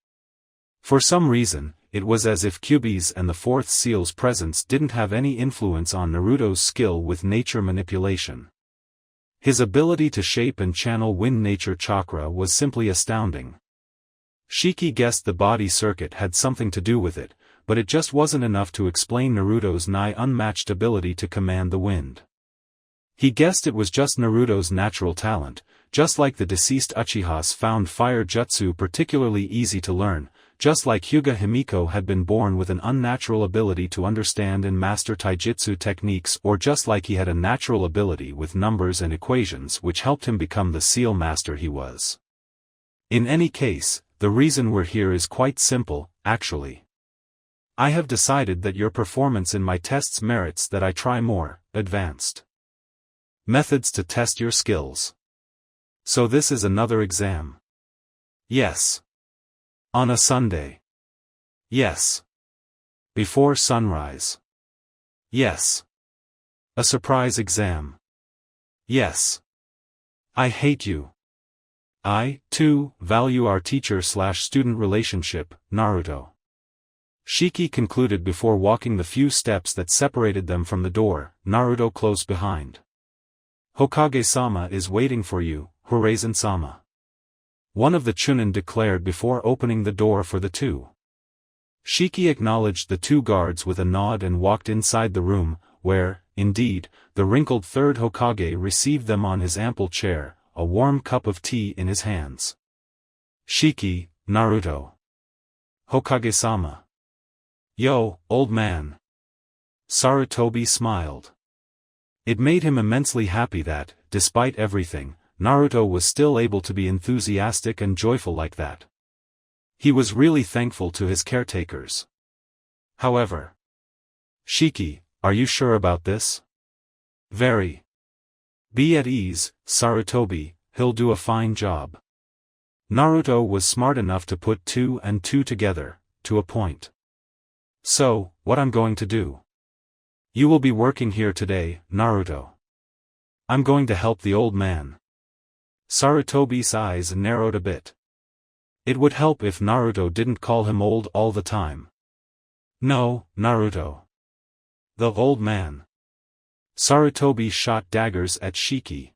For some reason, it was as if Kyuubi's and the fourth seal's presence didn't have any influence on Naruto's skill with nature manipulation. His ability to shape and channel wind nature chakra was simply astounding. Shiki guessed the body circuit had something to do with it, but it just wasn't enough to explain Naruto's nigh unmatched ability to command the wind. He guessed it was just Naruto's natural talent, just like the deceased Uchihas found fire jutsu particularly easy to learn, just like Hyuga Himiko had been born with an unnatural ability to understand and master taijutsu techniques, or just like he had a natural ability with numbers and equations which helped him become the seal master he was. In any case, the reason we're here is quite simple, actually. I have decided that your performance in my tests merits that I try more advanced methods to test your skills. So this is another exam. Yes. On a Sunday. Yes. Before sunrise. Yes. A surprise exam. Yes. I hate you. I, too, value our teacher-slash-student relationship, Naruto. Shiki concluded before walking the few steps that separated them from the door, Naruto close behind. Hokage-sama is waiting for you, Horazen-sama. One of the Chunin declared before opening the door for the two. Shiki acknowledged the two guards with a nod and walked inside the room, where, indeed, the wrinkled third Hokage received them on his ample chair, a warm cup of tea in his hands. Shiki, Naruto. Hokage-sama. Yo, old man. Sarutobi smiled. It made him immensely happy that, despite everything, Naruto was still able to be enthusiastic and joyful like that. He was really thankful to his caretakers. However. Shiki, are you sure about this? Very. Be at ease, Sarutobi, he'll do a fine job. Naruto was smart enough to put two and two together, to a point. So, what I'm going to do? You will be working here today, Naruto. I'm going to help the old man. Sarutobi's eyes narrowed a bit. It would help if Naruto didn't call him old all the time. No, Naruto. The old man. Sarutobi shot daggers at Shiki.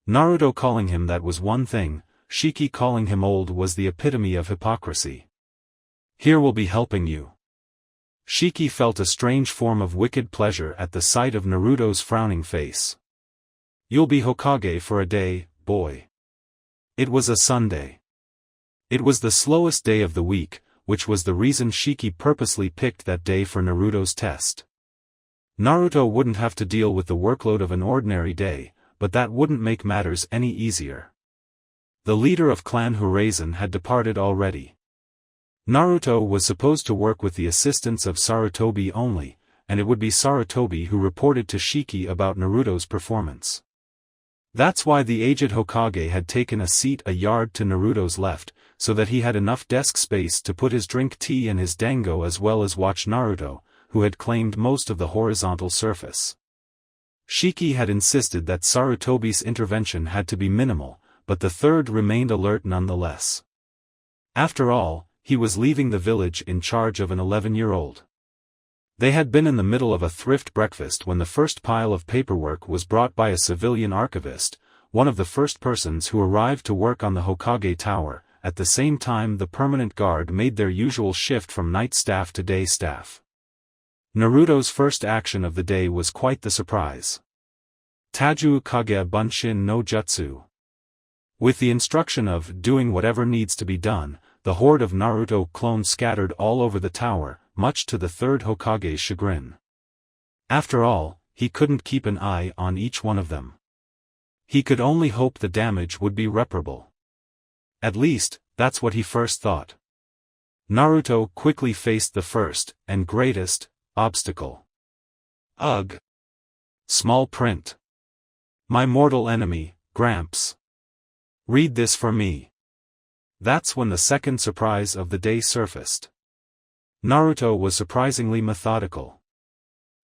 Naruto calling him that was one thing, Shiki calling him old was the epitome of hypocrisy. Here will be helping you. Shiki felt a strange form of wicked pleasure at the sight of Naruto's frowning face. You'll be Hokage for a day, boy. It was a Sunday. It was the slowest day of the week, which was the reason Shiki purposely picked that day for Naruto's test. Naruto wouldn't have to deal with the workload of an ordinary day, but that wouldn't make matters any easier. The leader of Clan Horazen had departed already. Naruto was supposed to work with the assistance of Sarutobi only, and it would be Sarutobi who reported to Shiki about Naruto's performance. That's why the aged Hokage had taken a seat a yard to Naruto's left, so that he had enough desk space to put his drink tea and his dango as well as watch Naruto, who had claimed most of the horizontal surface. Shiki had insisted that Sarutobi's intervention had to be minimal, but the third remained alert nonetheless. After all, he was leaving the village in charge of an 11-year-old. They had been in the middle of a thrift breakfast when the first pile of paperwork was brought by a civilian archivist, one of the first persons who arrived to work on the Hokage Tower. At the same time the permanent guard made their usual shift from night staff to day staff. Naruto's first action of the day was quite the surprise. Taju Kage Bunshin no Jutsu. With the instruction of doing whatever needs to be done, the horde of Naruto clones scattered all over the tower, much to the third Hokage's chagrin. After all, he couldn't keep an eye on each one of them. He could only hope the damage would be reparable. At least, that's what he first thought. Naruto quickly faced the first, and greatest, obstacle. Ugh. Small print. My mortal enemy, Gramps. Read this for me. That's when the second surprise of the day surfaced. Naruto was surprisingly methodical.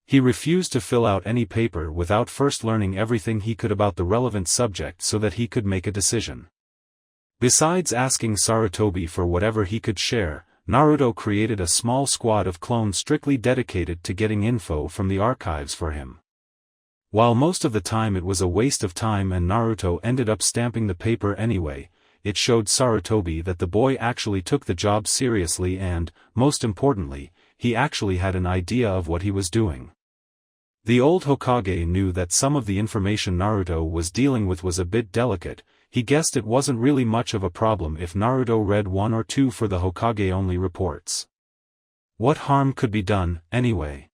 He refused to fill out any paper without first learning everything he could about the relevant subject so that he could make a decision. Besides asking Sarutobi for whatever he could share, Naruto created a small squad of clones strictly dedicated to getting info from the archives for him. While most of the time it was a waste of time and Naruto ended up stamping the paper anyway, it showed Sarutobi that the boy actually took the job seriously and, most importantly, he actually had an idea of what he was doing. The old Hokage knew that some of the information Naruto was dealing with was a bit delicate. He guessed it wasn't really much of a problem if Naruto read one or two for the Hokage-only reports. What harm could be done, anyway?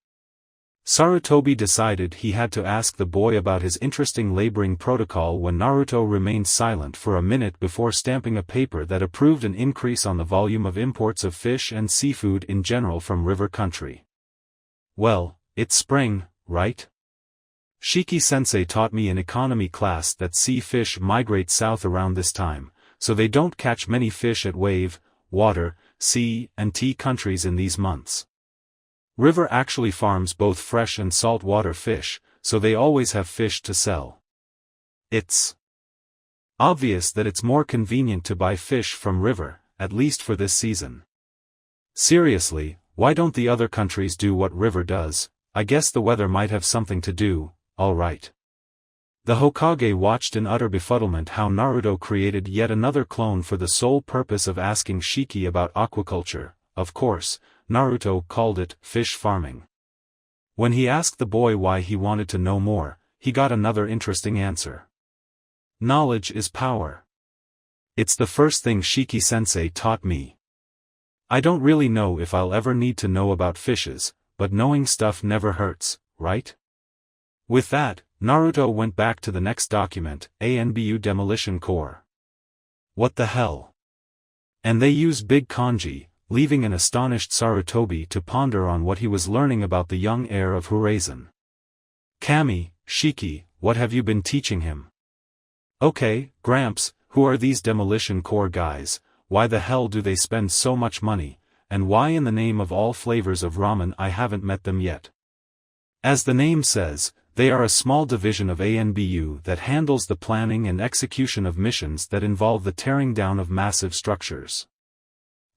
Sarutobi decided he had to ask the boy about his interesting laboring protocol when Naruto remained silent for a minute before stamping a paper that approved an increase on the volume of imports of fish and seafood in general from river country. Well, it's spring, right? Shiki-sensei taught me in economy class that sea fish migrate south around this time, so they don't catch many fish at wave, water, sea, and tea countries in these months. River actually farms both fresh and saltwater fish, so they always have fish to sell. It's obvious that it's more convenient to buy fish from river, at least for this season. Seriously, why don't the other countries do what river does? I guess the weather might have something to do. All right. The Hokage watched in utter befuddlement how Naruto created yet another clone for the sole purpose of asking Shiki about aquaculture. Of course, Naruto called it fish farming. When he asked the boy why he wanted to know more, he got another interesting answer. Knowledge is power. It's the first thing Shiki-sensei taught me. I don't really know if I'll ever need to know about fishes, but knowing stuff never hurts, right? With that, Naruto went back to the next document, ANBU Demolition Corps. What the hell? And they use big kanji, leaving an astonished Sarutobi to ponder on what he was learning about the young heir of Urazen. Kami, Shiki, what have you been teaching him? Okay, Gramps, who are these Demolition Corps guys, why the hell do they spend so much money, and why in the name of all flavors of ramen I haven't met them yet? As the name says, they are a small division of ANBU that handles the planning and execution of missions that involve the tearing down of massive structures.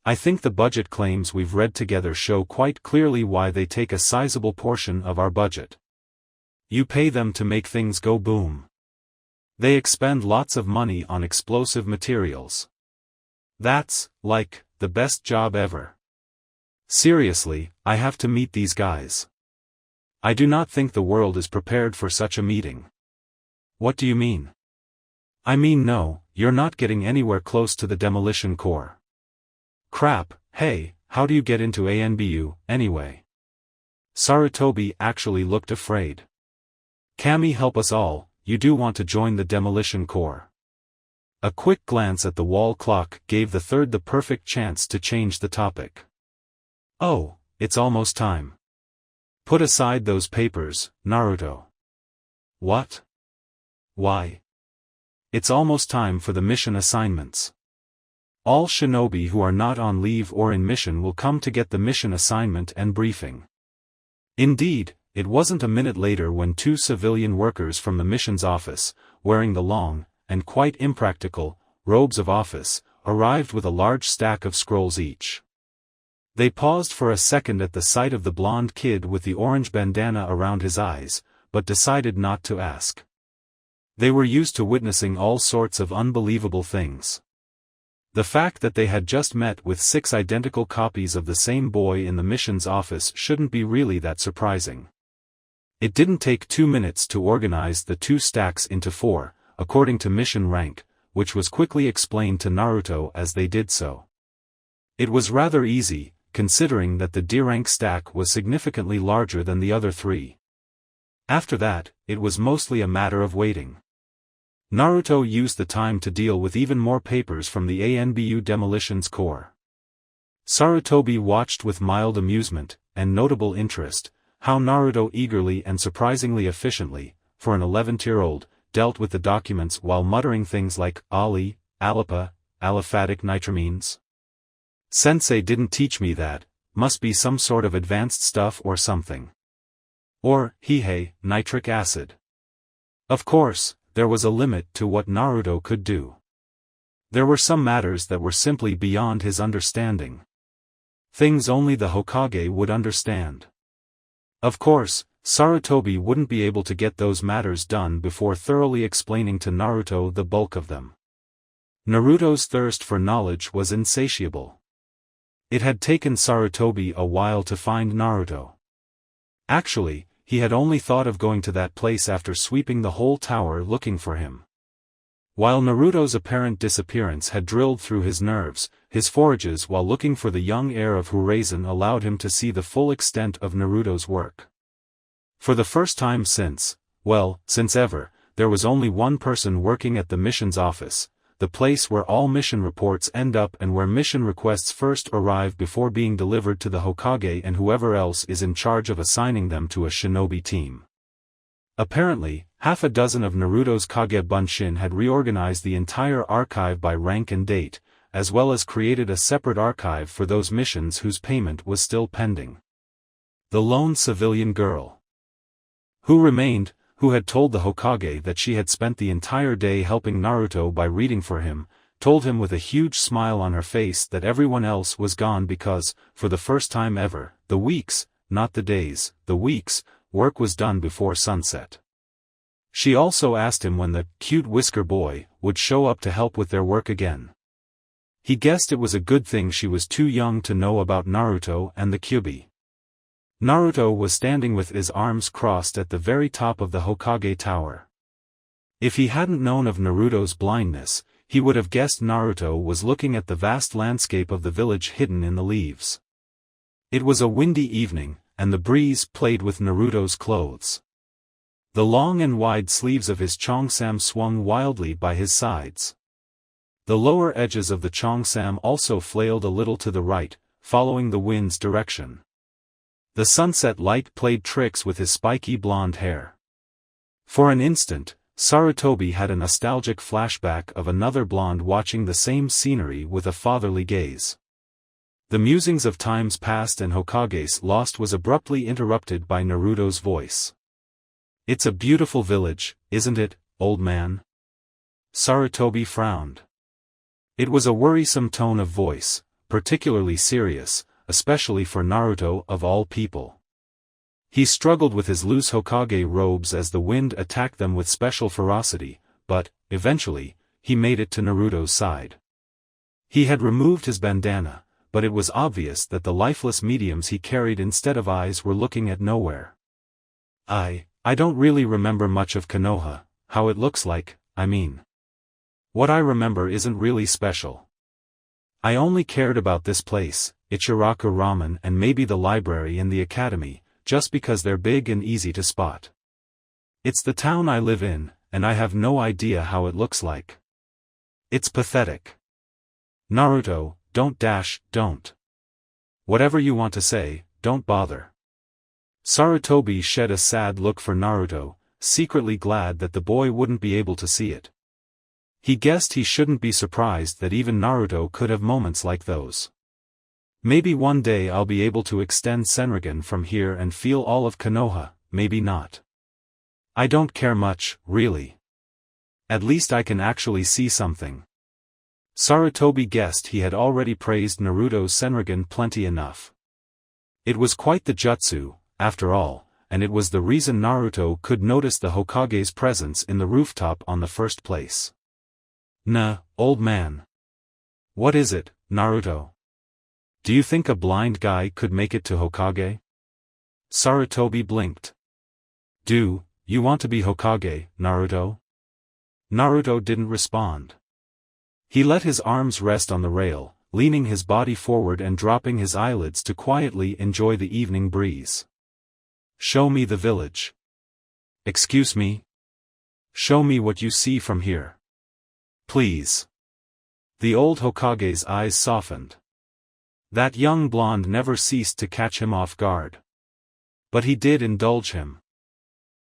I think the budget claims we've read together show quite clearly why they take a sizable portion of our budget. You pay them to make things go boom. They expend lots of money on explosive materials. That's, like, the best job ever. Seriously, I have to meet these guys. I do not think the world is prepared for such a meeting. What do you mean? I mean no, you're not getting anywhere close to the Demolition Corps. Crap, hey, how do you get into ANBU, anyway? Sarutobi actually looked afraid. Kami, help us all, you do want to join the Demolition Corps. A quick glance at the wall clock gave the third the perfect chance to change the topic. Oh, it's almost time. Put aside those papers, Naruto. What? Why? It's almost time for the mission assignments. All shinobi who are not on leave or in mission will come to get the mission assignment and briefing. Indeed, it wasn't a minute later when two civilian workers from the mission's office, wearing the long, and quite impractical, robes of office, arrived with a large stack of scrolls each. They paused for a second at the sight of the blonde kid with the orange bandana around his eyes, but decided not to ask. They were used to witnessing all sorts of unbelievable things. The fact that they had just met with 6 identical copies of the same boy in the mission's office shouldn't be really that surprising. It didn't take 2 minutes to organize the 2 stacks into 4, according to mission rank, which was quickly explained to Naruto as they did so. It was rather easy, considering that the D-rank stack was significantly larger than the other 3. After that, it was mostly a matter of waiting. Naruto used the time to deal with even more papers from the ANBU Demolitions Corps. Sarutobi watched with mild amusement, and notable interest, how Naruto eagerly and surprisingly efficiently, for an 11-year-old, dealt with the documents while muttering things like Ali, Alipa, aliphatic nitramines. Sensei didn't teach me that, must be some sort of advanced stuff or something. Or, Hihei, nitric acid. Of course, there was a limit to what Naruto could do. There were some matters that were simply beyond his understanding. Things only the Hokage would understand. Of course, Sarutobi wouldn't be able to get those matters done before thoroughly explaining to Naruto the bulk of them. Naruto's thirst for knowledge was insatiable. It had taken Sarutobi a while to find Naruto. Actually, he had only thought of going to that place after sweeping the whole tower looking for him. While Naruto's apparent disappearance had drilled through his nerves, his forages while looking for the young heir of Urazen allowed him to see the full extent of Naruto's work. For the first time since ever, there was only one person working at the missions office, the place where all mission reports end up and where mission requests first arrive before being delivered to the Hokage and whoever else is in charge of assigning them to a shinobi team. Apparently, half a dozen of Naruto's Kage Bunshin had reorganized the entire archive by rank and date, as well as created a separate archive for those missions whose payment was still pending. The lone civilian girl who remained, who had told the Hokage that she had spent the entire day helping Naruto by reading for him, told him with a huge smile on her face that everyone else was gone because, for the first time ever, the weeks, not the days, the weeks, work was done before sunset. She also asked him when the cute whisker boy would show up to help with their work again. He guessed it was a good thing she was too young to know about Naruto and the Kyuubi. Naruto was standing with his arms crossed at the very top of the Hokage tower. If he hadn't known of Naruto's blindness, he would have guessed Naruto was looking at the vast landscape of the village hidden in the leaves. It was a windy evening, and the breeze played with Naruto's clothes. The long and wide sleeves of his cheongsam swung wildly by his sides. The lower edges of the cheongsam also flailed a little to the right, following the wind's direction. The sunset light played tricks with his spiky blonde hair. For an instant, Sarutobi had a nostalgic flashback of another blonde watching the same scenery with a fatherly gaze. The musings of times past and Hokage's lost was abruptly interrupted by Naruto's voice. "It's a beautiful village, isn't it, old man?" Sarutobi frowned. It was a worrisome tone of voice, particularly serious, especially for Naruto of all people. He struggled with his loose Hokage robes as the wind attacked them with special ferocity, but, eventually, he made it to Naruto's side. He had removed his bandana, but it was obvious that the lifeless mediums he carried instead of eyes were looking at nowhere. I don't really remember much of Konoha, how it looks like, I mean. What I remember isn't really special. I only cared about this place, Ichiraku Ramen and maybe the library and the academy, just because they're big and easy to spot. It's the town I live in, and I have no idea how it looks like. It's pathetic. Naruto, don't. Whatever you want to say, don't bother. Sarutobi shed a sad look for Naruto, secretly glad that the boy wouldn't be able to see it. He guessed he shouldn't be surprised that even Naruto could have moments like those. Maybe one day I'll be able to extend Senrigan from here and feel all of Konoha, maybe not. I don't care much, really. At least I can actually see something. Sarutobi guessed he had already praised Naruto's Senrigan plenty enough. It was quite the jutsu, after all, and it was the reason Naruto could notice the Hokage's presence in the rooftop on the first place. Nah, old man. What is it, Naruto? Do you think a blind guy could make it to Hokage? Sarutobi blinked. Do you want to be Hokage, Naruto? Naruto didn't respond. He let his arms rest on the rail, leaning his body forward and dropping his eyelids to quietly enjoy the evening breeze. Show me the village. Excuse me? Show me what you see from here. Please. The old Hokage's eyes softened. That young blonde never ceased to catch him off guard. But he did indulge him.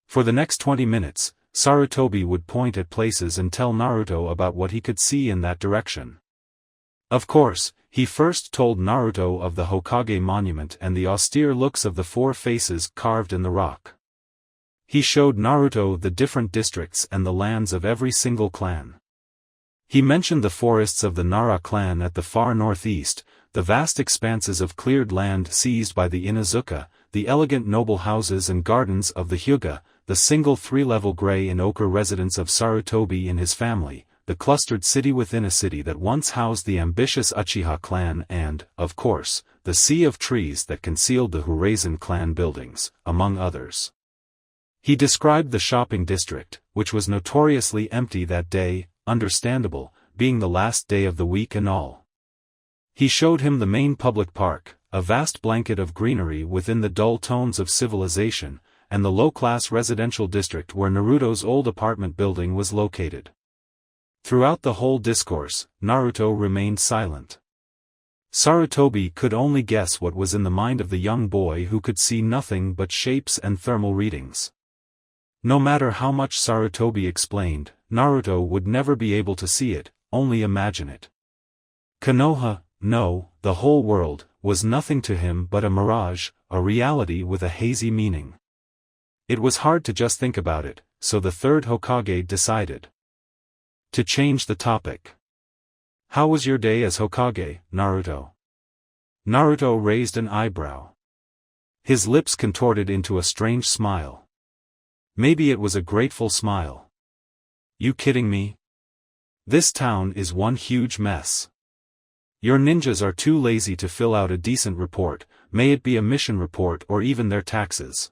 For the next 20 minutes, Sarutobi would point at places and tell Naruto about what he could see in that direction. Of course, he first told Naruto of the Hokage monument and the austere looks of the four faces carved in the rock. He showed Naruto the different districts and the lands of every single clan. He mentioned the forests of the Nara clan at the far northeast, the vast expanses of cleared land seized by the Inuzuka, the elegant noble houses and gardens of the Hyuga, the single three-level gray and ochre residence of Sarutobi and his family, the clustered city within a city that once housed the ambitious Uchiha clan and, of course, the sea of trees that concealed the Urazen clan buildings, among others. He described the shopping district, which was notoriously empty that day, understandable, being the last day of the week and all. He showed him the main public park, a vast blanket of greenery within the dull tones of civilization, and the low-class residential district where Naruto's old apartment building was located. Throughout the whole discourse, Naruto remained silent. Sarutobi could only guess what was in the mind of the young boy who could see nothing but shapes and thermal readings. No matter how much Sarutobi explained, Naruto would never be able to see it, only imagine it. Konoha, no, the whole world, was nothing to him but a mirage, a reality with a hazy meaning. It was hard to just think about it, so the third Hokage decided to change the topic. How was your day as Hokage, Naruto? Naruto raised an eyebrow. His lips contorted into a strange smile. Maybe it was a grateful smile. You kidding me? This town is one huge mess. Your ninjas are too lazy to fill out a decent report, may it be a mission report or even their taxes.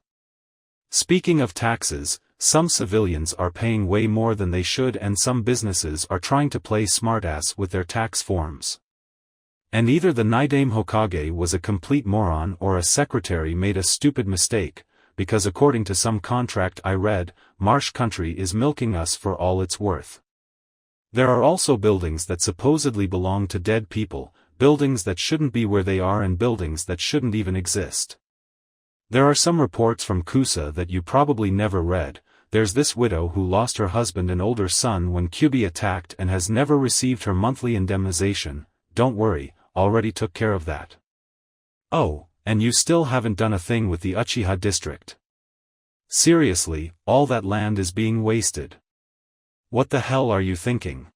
Speaking of taxes, some civilians are paying way more than they should and some businesses are trying to play smartass with their tax forms. And either the Nidaime Hokage was a complete moron or a secretary made a stupid mistake, because according to some contract I read, Marsh Country is milking us for all it's worth. There are also buildings that supposedly belong to dead people, buildings that shouldn't be where they are and buildings that shouldn't even exist. There are some reports from Kusa that you probably never read. There's this widow who lost her husband and older son when Kyubi attacked and has never received her monthly indemnization. Don't worry, already took care of that. Oh, and you still haven't done a thing with the Uchiha district. Seriously, all that land is being wasted. What the hell are you thinking?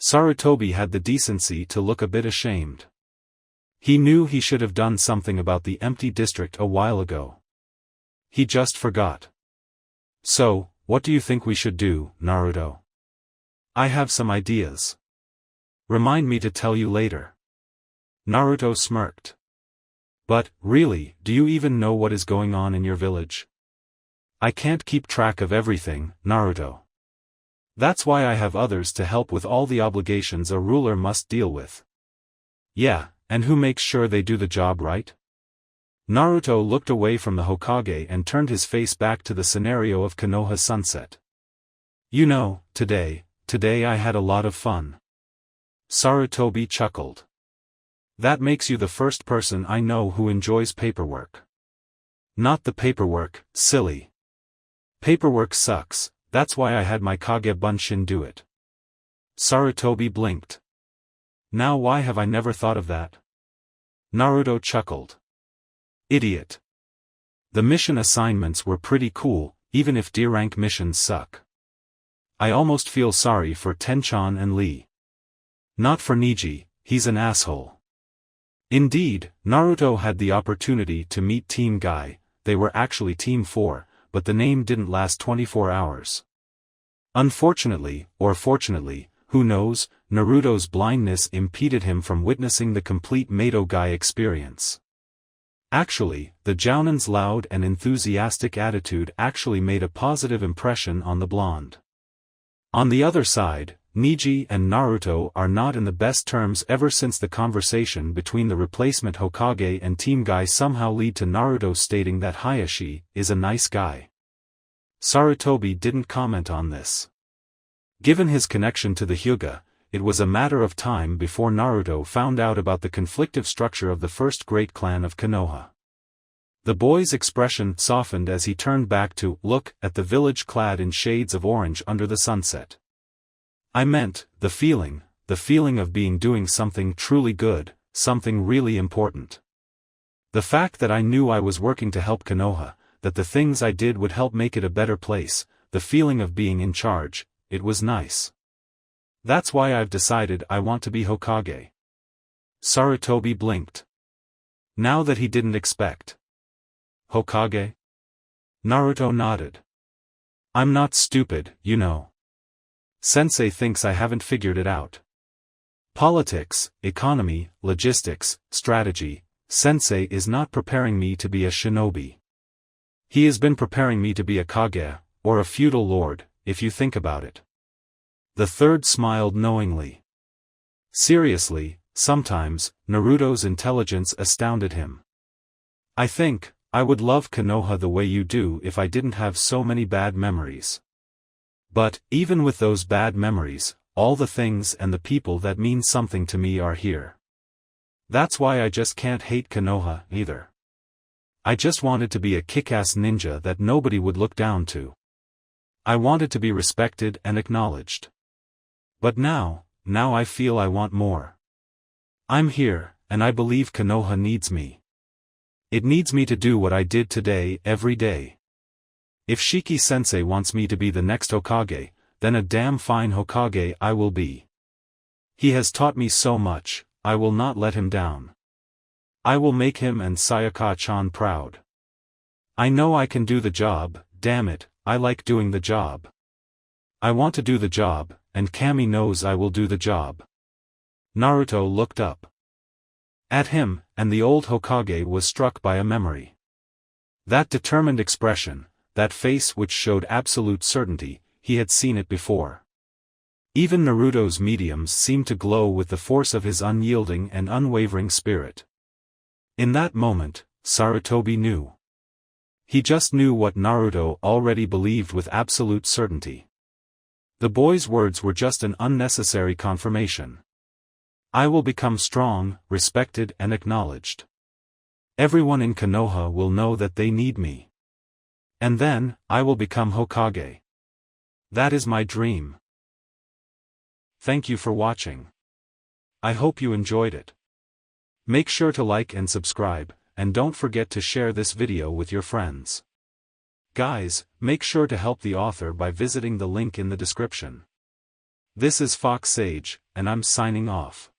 Sarutobi had the decency to look a bit ashamed. He knew he should have done something about the empty district a while ago. He just forgot. So, what do you think we should do, Naruto? I have some ideas. Remind me to tell you later. Naruto smirked. But, really, do you even know what is going on in your village? I can't keep track of everything, Naruto. That's why I have others to help with all the obligations a ruler must deal with. Yeah, and who makes sure they do the job right? Naruto looked away from the Hokage and turned his face back to the scenario of Konoha sunset. You know, today I had a lot of fun. Sarutobi chuckled. That makes you the first person I know who enjoys paperwork. Not the paperwork, silly. Paperwork sucks, that's why I had my Kage Bunshin do it. Sarutobi blinked. Now why have I never thought of that? Naruto chuckled. Idiot. The mission assignments were pretty cool, even if D-rank missions suck. I almost feel sorry for Tenchan and Lee. Not for Niji, he's an asshole. Indeed, Naruto had the opportunity to meet Team Guy, they were actually Team 4, but the name didn't last 24 hours. Unfortunately, or fortunately, who knows, Naruto's blindness impeded him from witnessing the complete Mato Guy experience. Actually, the Jounen's loud and enthusiastic attitude actually made a positive impression on the blonde. On the other side, Niji and Naruto are not in the best terms ever since the conversation between the replacement Hokage and Team Guy somehow led to Naruto stating that Hayashi is a nice guy. Sarutobi didn't comment on this. Given his connection to the Hyuga, it was a matter of time before Naruto found out about the conflictive structure of the first great clan of Konoha. The boy's expression softened as he turned back to look at the village clad in shades of orange under the sunset. I meant, the feeling of being doing something truly good, something really important. The fact that I knew I was working to help Konoha, that the things I did would help make it a better place, the feeling of being in charge, it was nice. That's why I've decided I want to be Hokage. Sarutobi blinked. Now that he didn't expect. Hokage? Naruto nodded. I'm not stupid, you know. Sensei thinks I haven't figured it out. Politics, economy, logistics, strategy, Sensei is not preparing me to be a shinobi. He has been preparing me to be a kage, or a feudal lord, if you think about it. The third smiled knowingly. Seriously, sometimes, Naruto's intelligence astounded him. I think, I would love Konoha the way you do if I didn't have so many bad memories. But, even with those bad memories, all the things and the people that mean something to me are here. That's why I just can't hate Konoha, either. I just wanted to be a kick-ass ninja that nobody would look down to. I wanted to be respected and acknowledged. But now I feel I want more. I'm here, and I believe Konoha needs me. It needs me to do what I did today every day. If Shiki-sensei wants me to be the next Hokage, then a damn fine Hokage I will be. He has taught me so much, I will not let him down. I will make him and Sayaka-chan proud. I know I can do the job, damn it, I like doing the job. I want to do the job, and Kami knows I will do the job. Naruto looked up at him, and the old Hokage was struck by a memory. That determined expression, that face which showed absolute certainty, he had seen it before. Even Naruto's mediums seemed to glow with the force of his unyielding and unwavering spirit. In that moment, Sarutobi knew. He just knew what Naruto already believed with absolute certainty. The boy's words were just an unnecessary confirmation. I will become strong, respected and acknowledged. Everyone in Konoha will know that they need me. And then, I will become Hokage. That is my dream. Thank you for watching. I hope you enjoyed it. Make sure to like and subscribe, and don't forget to share this video with your friends. Guys, make sure to help the author by visiting the link in the description. This is Fox Sage, and I'm signing off.